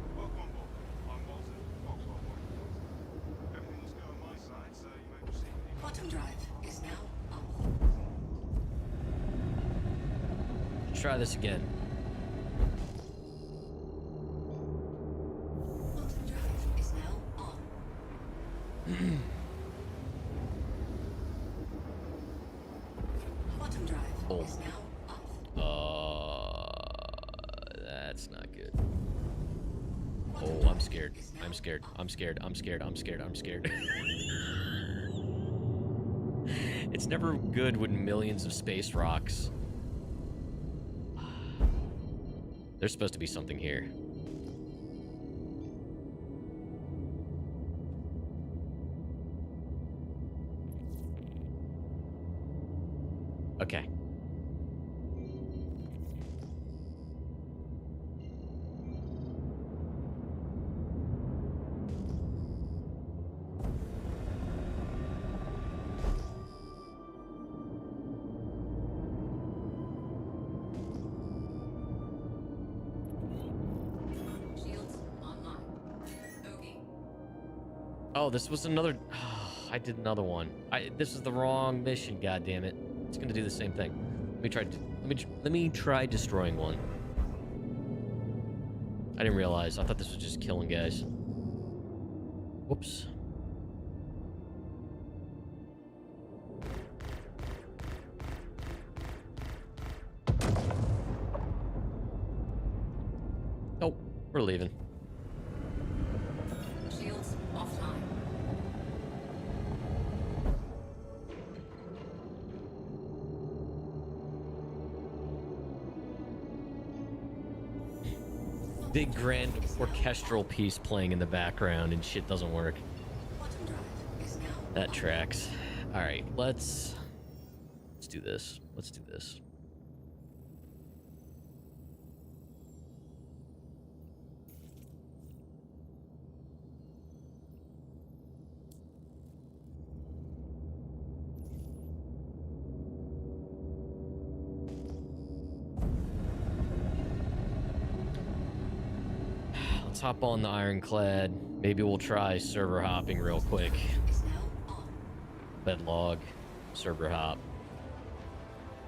Quantum drive is now off. Let's try this again. Quantum drive is now on. Quantum drive is now off. That's not good. Oh, I'm scared. I'm scared. I'm scared. I'm scared. I'm scared. I'm scared. It's never good when millions of space rocks. There's supposed to be something here. Okay. Shields online. Bogey. Oh, this was another... I did another one. This is the wrong mission, goddammit. It's gonna do the same thing. Let me try destroying one. I didn't realize. I thought this was just killing guys. Whoops. Oh, we're leaving. Shields offline. Big grand orchestral piece playing in the background and shit doesn't work. Quantum drive is now That tracks. All right, let's do this. Let's do this. Let's hop on the Ironclad. Maybe we'll try server hopping real quick. is now on. Bedlog, server hop.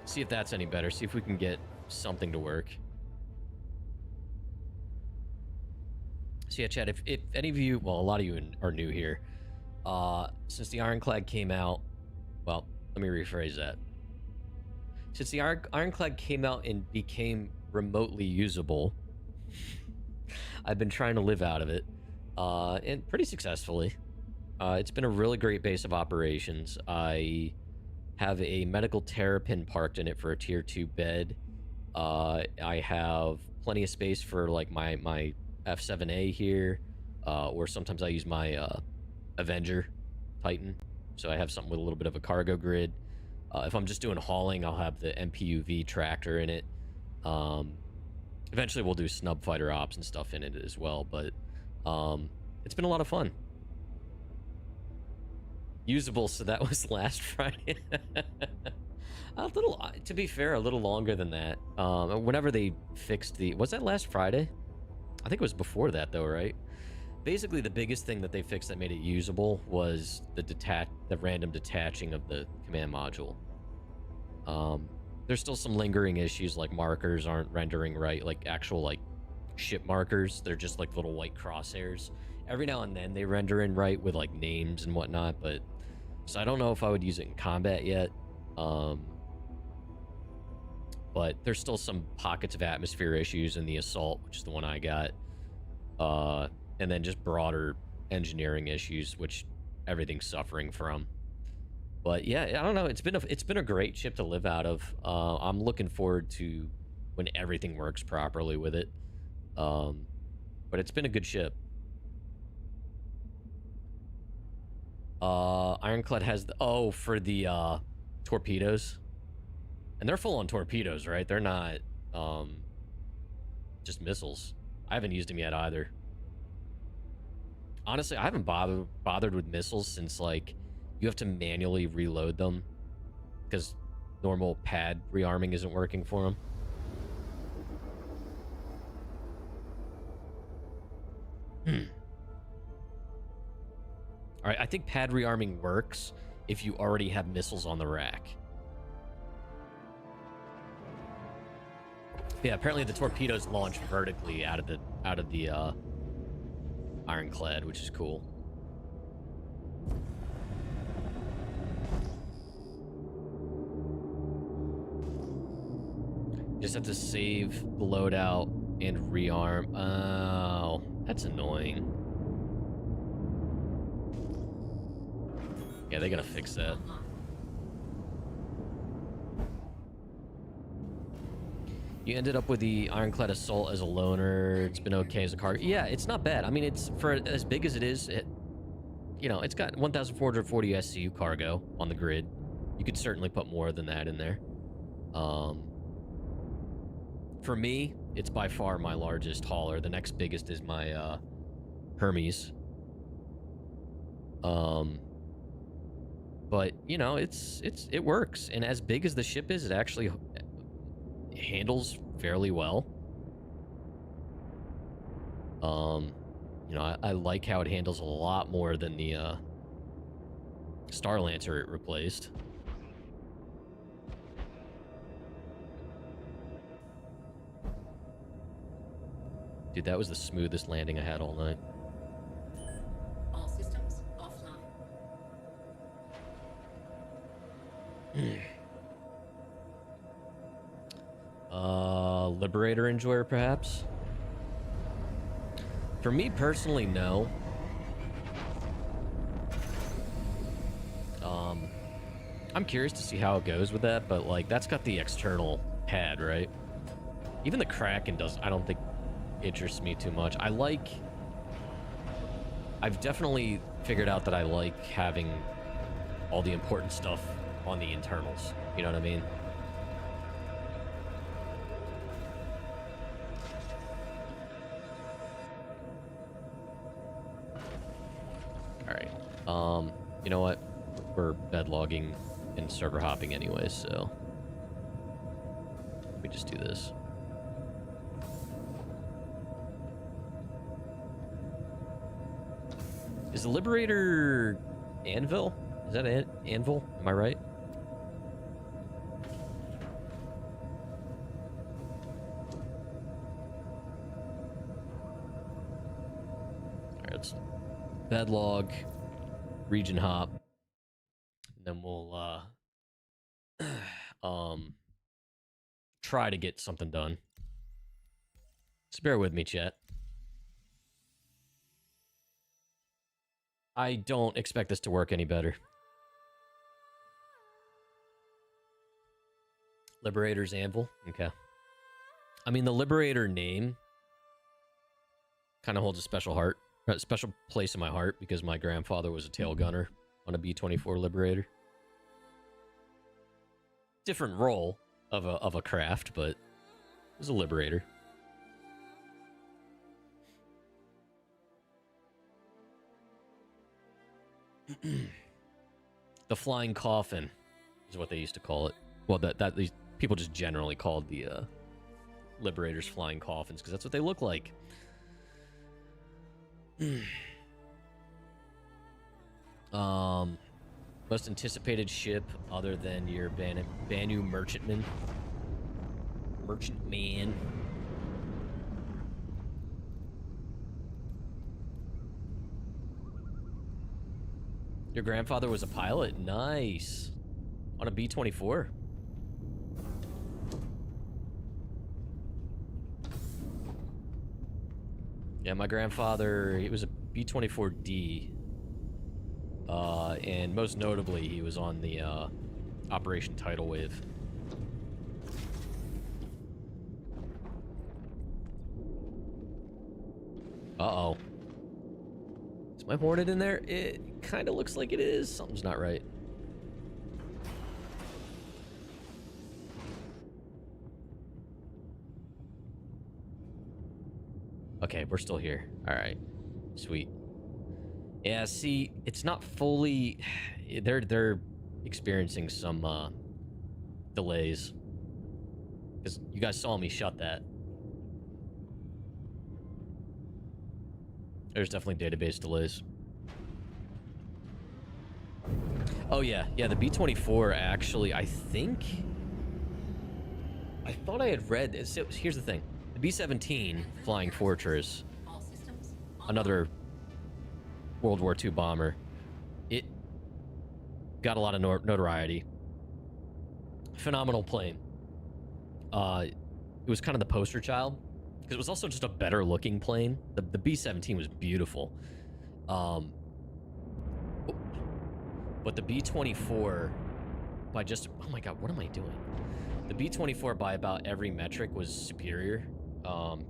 See if that's any better. See if we can get something to work. So yeah, Chad, if any of you, well, a lot of you are new here. Since the Ironclad came out, well, let me rephrase that. Since the Ironclad came out and became remotely usable, I've been trying to live out of it, and pretty successfully. It's been a really great base of operations. I have a medical terrapin parked in it for a tier 2 bed. I have plenty of space for like my F7A here, or sometimes I use my Avenger Titan, so I have something with a little bit of a cargo grid. If I'm just doing hauling, I'll have the MPUV Tractor in it. Eventually we'll do snub fighter ops and stuff in it as well, but it's been a lot of fun. Usable, so that was last Friday. A little, to be fair, a little longer than that. Whenever they fixed the, was that last Friday? I think it was before that though, right? Basically, the biggest thing that they fixed that made it usable was the random detaching of the command module. There's still some lingering issues, like markers aren't rendering right, like actual like ship markers. They're just like little white crosshairs. Every now and then they render in right with like names and whatnot, but so I don't know if I would use it in combat yet. But there's still some pockets of atmosphere issues in the assault, which is the one I got. And then just broader engineering issues, which everything's suffering from. But yeah, I don't know. It's been a great ship to live out of. I'm looking forward to when everything works properly with it. But it's been a good ship. Ironclad has the for the torpedoes, and they're full on torpedoes, right? They're not just missiles. I haven't used them yet either. Honestly, I haven't bothered with missiles since like you have to manually reload them because normal pad rearming isn't working for them. All right, I think pad rearming works if you already have missiles on the rack. Yeah, apparently the torpedoes launch vertically out of the Ironclad, which is cool. Just have to save the loadout and rearm. Oh, that's annoying. Yeah, they gotta fix that. You ended up with the Ironclad Assault as a loaner. It's been okay as a cargo. Yeah, it's not bad. I mean, it's for as big as it is. You know, it's got 1,440 SCU cargo on the grid. You could certainly put more than that in there. For me, it's by far my largest hauler. The next biggest is my Hermes. But you know, it works, and as big as the ship is, it actually handles fairly well. You know, I like how it handles a lot more than the Star Lancer it replaced. Dude, that was the smoothest landing I had all night. All systems offline. Liberator Enjoyer, perhaps? For me personally, no. I'm curious to see how it goes with that, but like that's got the external pad, right? Even the Kraken does, I don't think interests me too much. I've definitely figured out that I like having all the important stuff on the internals. You know what I mean? All right. You know what? We're bedlogging and server hopping anyway, so we just do this. Is the Liberator Anvil? Is that Anvil? Am I right? Alright, let's bedlog, region hop, and then we'll try to get something done. Just bear with me, chat. I don't expect this to work any better. Liberator's Anvil? Okay. I mean, the Liberator name kind of holds a special place in my heart because my grandfather was a tail gunner on a B-24 Liberator. Different role of a craft, but it was a Liberator. The flying coffin is what they used to call it. Well, that these people just generally called the Liberators flying coffins because that's what they look like. Most anticipated ship other than your Banu Merchantman. Merchantman. Your grandfather was a pilot? Nice. On a B-24. Yeah, my grandfather, he was a B-24D. And most notably, he was on the Operation Tidal Wave. Uh-oh. Is my Hornet in there? It kind of looks like it is. Something's not right. Okay, we're still here. All right. Sweet. Yeah, see, it's not fully... They're experiencing some delays. Because you guys saw me shut that. There's definitely database delays. Oh, yeah. Yeah, the B-24 actually, I think... I thought I had read... Here's the thing. The B-17 Flying Fortress, another World War II bomber, it got a lot of notoriety. Phenomenal plane. It was kind of the poster child, because it was also just a better looking plane. The B-17 was beautiful. But the B-24, by just... Oh my god, what am I doing? The B-24 by about every metric was superior.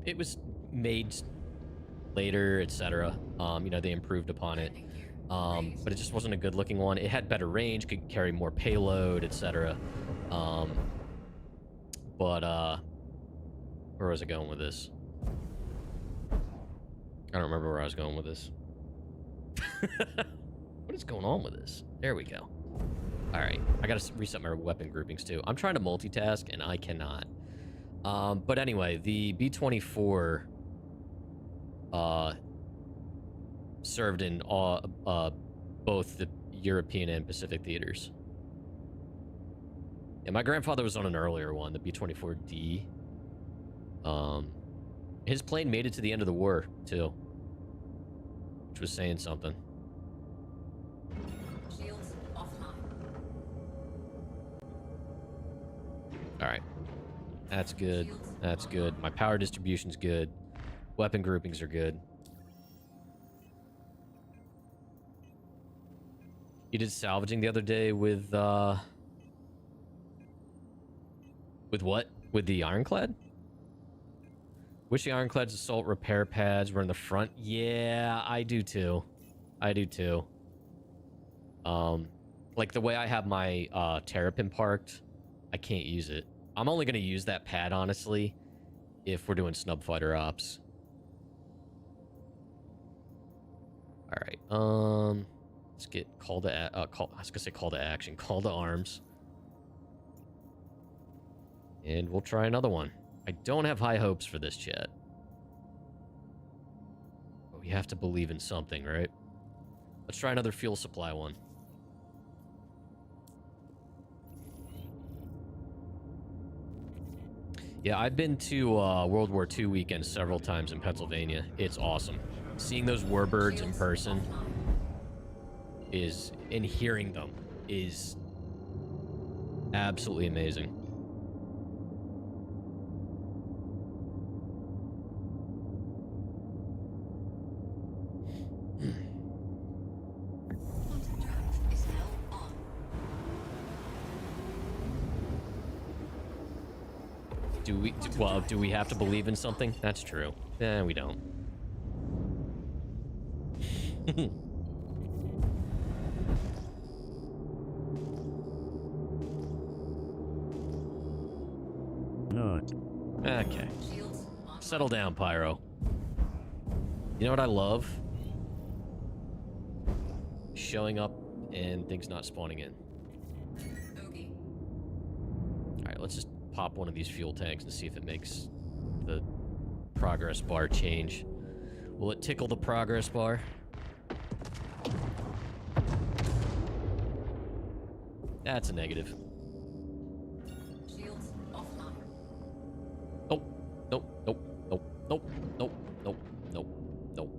It was made later, etc. You know, they improved upon it. But it just wasn't a good looking one. It had better range, could carry more payload, etc. Where was I going with this? I don't remember where I was going with this. What is going on with this? There we go. All right, I gotta reset my weapon groupings too. I'm trying to multitask and I cannot. But anyway, the B-24 served in both the European and Pacific theaters. And my grandfather was on an earlier one, the B-24D. His plane made it to the end of the war too, which was saying something. Shields offline. All right. That's good. That's good. My power distribution's good. Weapon groupings are good. You did salvaging the other day with what? With the Ironclad? Wish the Ironclad's assault repair pads were in the front. Yeah, I do too. I do too. Like the way I have my Terrapin parked, I can't use it. I'm only going to use that pad, honestly, if we're doing snub fighter ops. All right. Let's get call to I was gonna say call to action, call to arms, and we'll try another one. I don't have high hopes for this, chat. But we have to believe in something, right? Let's try another fuel supply one. Yeah, I've been to World War II weekend several times in Pennsylvania. It's awesome. Seeing those warbirds in person is, and hearing them is absolutely amazing. Do we have to believe in something? That's true. We don't. Okay. Settle down, Pyro. You know what I love? showing up and things not spawning in. Okay. Alright, let's just pop one of these fuel tanks and see if it makes the progress bar change. Will it tickle the progress bar? That's a negative. Shields offline. Nope. Nope. Nope. Nope. Nope. Nope. Nope. Nope. Nope.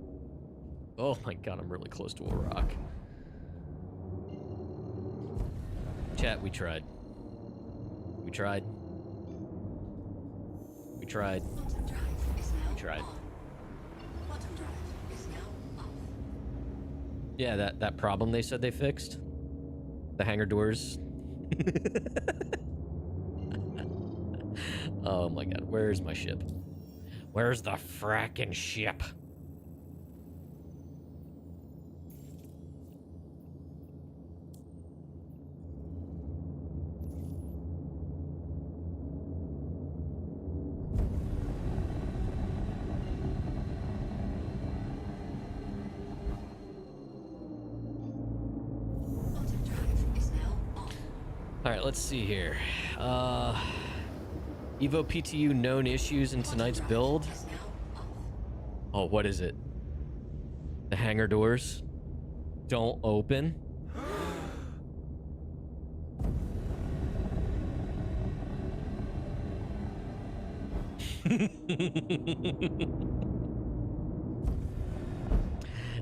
Oh my god, I'm really close to a rock. Chat, we tried. We tried. We tried. Bottom drive is now We tried. on. Bottom drive is now off. Yeah, that problem they said they fixed. The hangar doors. Oh my god, where's my ship? Where's the frackin' ship? Bottom drive is now on. Alright, let's see here. Evo PTU known issues in tonight's build. Is now off. Oh, what is it? The hangar doors don't open.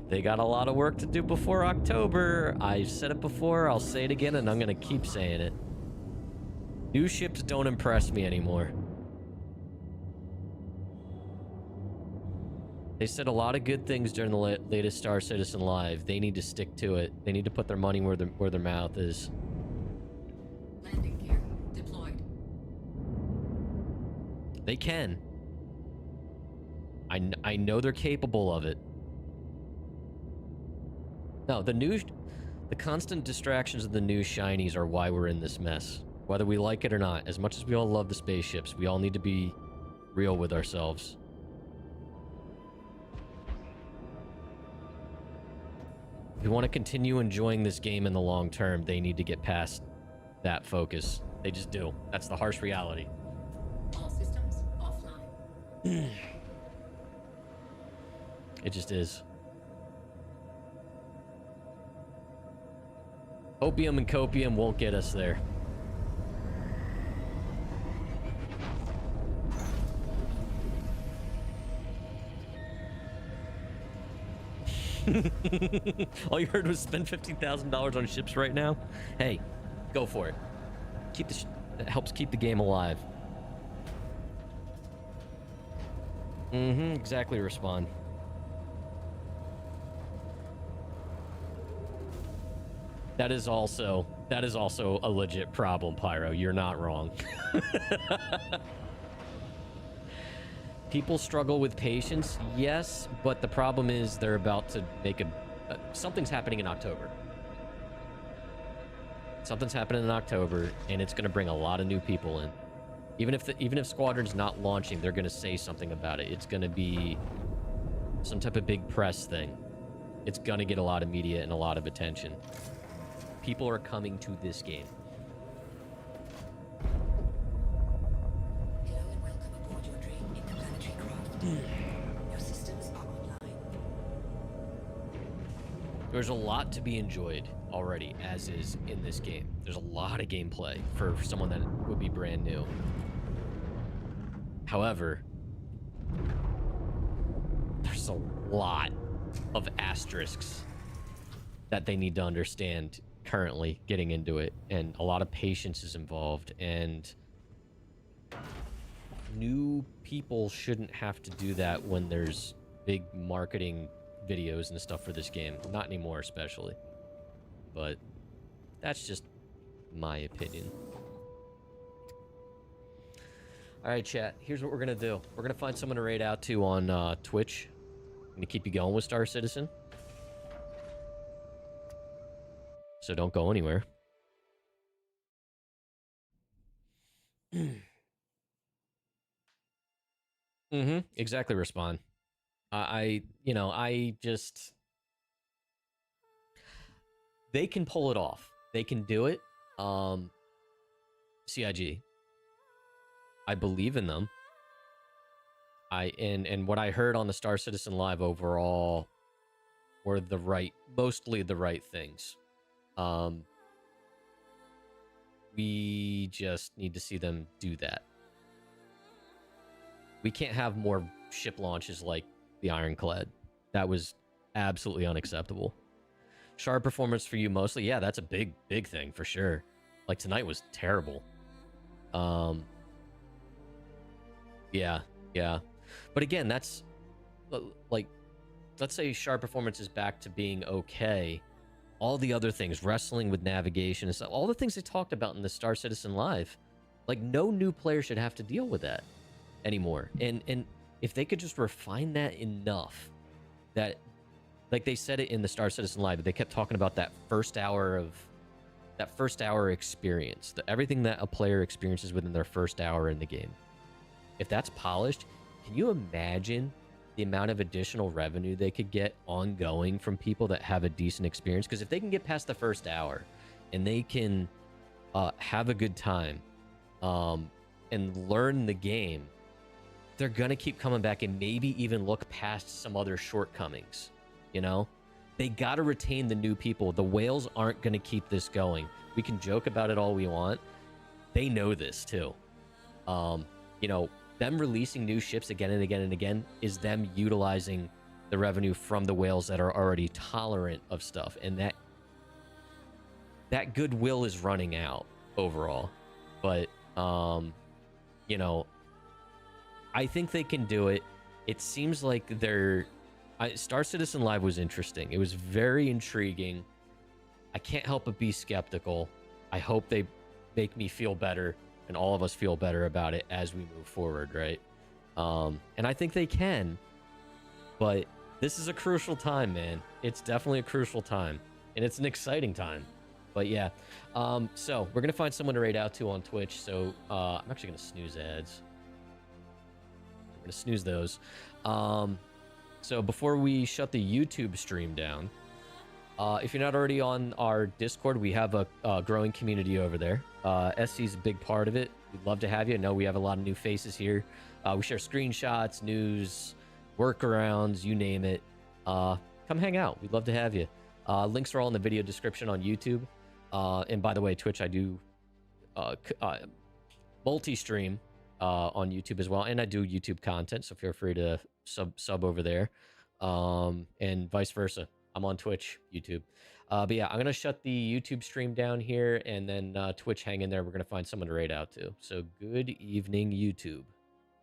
They got a lot of work to do before October. I've said it before, I'll say it again, and I'm gonna keep saying it. New ships don't impress me anymore. They said a lot of good things during the latest Star Citizen Live. They need to stick to it. They need to put their money where their mouth is. Landing gear deployed. They can. I know they're capable of it. No, the constant distractions of the new shinies are why we're in this mess. Whether we like it or not, as much as we all love the spaceships, we all need to be real with ourselves. If we want to continue enjoying this game in the long term, they need to get past that focus. They just do. That's the harsh reality. All systems offline. It just is. Opium and copium won't get us there. All you heard was spend $15,000 on ships right now? Hey, go for it. Keep the that helps keep the game alive. Exactly, Respond. That is also a legit problem, Pyro. You're not wrong. People struggle with patience, yes, but the problem is they're about to make something's happening in October. Something's happening in October, and it's going to bring a lot of new people in. Even if Squadron's not launching, they're going to say something about it. It's going to be some type of big press thing. It's going to get a lot of media and a lot of attention. People are coming to this game. Hello and welcome aboard your dream interplanetary craft. Your systems are online. There's a lot to be enjoyed already, as is in this game. There's a lot of gameplay for someone that would be brand new. However, there's a lot of asterisks that they need to understand currently getting into it, and a lot of patience is involved, and new people shouldn't have to do that when there's big marketing videos and stuff for this game. Not anymore, especially. But that's just my opinion. All right, chat. Here's what we're gonna do. We're gonna find someone to raid out to on Twitch. I'm gonna keep you going with Star Citizen, so don't go anywhere. Exactly, Respond. I just... they can pull it off. They can do it. CIG. I believe in them. And what I heard on the Star Citizen Live overall were mostly the right things. We just need to see them do that. We can't have more ship launches like the Ironclad. That was absolutely unacceptable. Sharp performance for you mostly. Yeah, that's a big thing for sure. Like tonight was terrible. Yeah. But again, that's like, let's say sharp performance is back to being okay. All the other things, wrestling with navigation and stuff, all the things they talked about in the Star Citizen Live, like no new player should have to deal with that anymore. And if they could just refine that enough that, like they said it in the Star Citizen Live, but they kept talking about that first hour experience, everything that a player experiences within their first hour in the game. If that's polished, can you imagine the amount of additional revenue they could get ongoing from people that have a decent experience? Because if they can get past the first hour and they can have a good time and learn the game, they're going to keep coming back and maybe even look past some other shortcomings. You know, they got to retain the new people. The whales aren't going to keep this going. We can joke about it all we want. They know this too. You know, them releasing new ships again and again and again is them utilizing the revenue from the whales that are already tolerant of stuff. And that goodwill is running out overall. But, you know, I think they can do it. It seems like Star Citizen Live was interesting. It was very intriguing. I can't help but be skeptical. I hope they make me feel better and all of us feel better about it as we move forward, right? And I think they can, but this is a crucial time, man. It's definitely a crucial time, and it's an exciting time. But yeah, so we're gonna find someone to raid out to on Twitch. So I'm actually gonna snooze ads. I'm gonna snooze those. So before we shut the YouTube stream down, if you're not already on our Discord, we have a growing community over there. SC's a big part of it. We'd love to have you. I know we have a lot of new faces here. We share screenshots, news, workarounds, you name it. Come hang out. We'd love to have you. Links are all in the video description on YouTube. And by the way, Twitch, I do multi-stream on YouTube as well. And I do YouTube content, so feel free to sub over there. And vice versa. I'm on Twitch, YouTube. But yeah, I'm going to shut the YouTube stream down here, and then Twitch, hang in there. We're going to find someone to raid out to. So good evening, YouTube.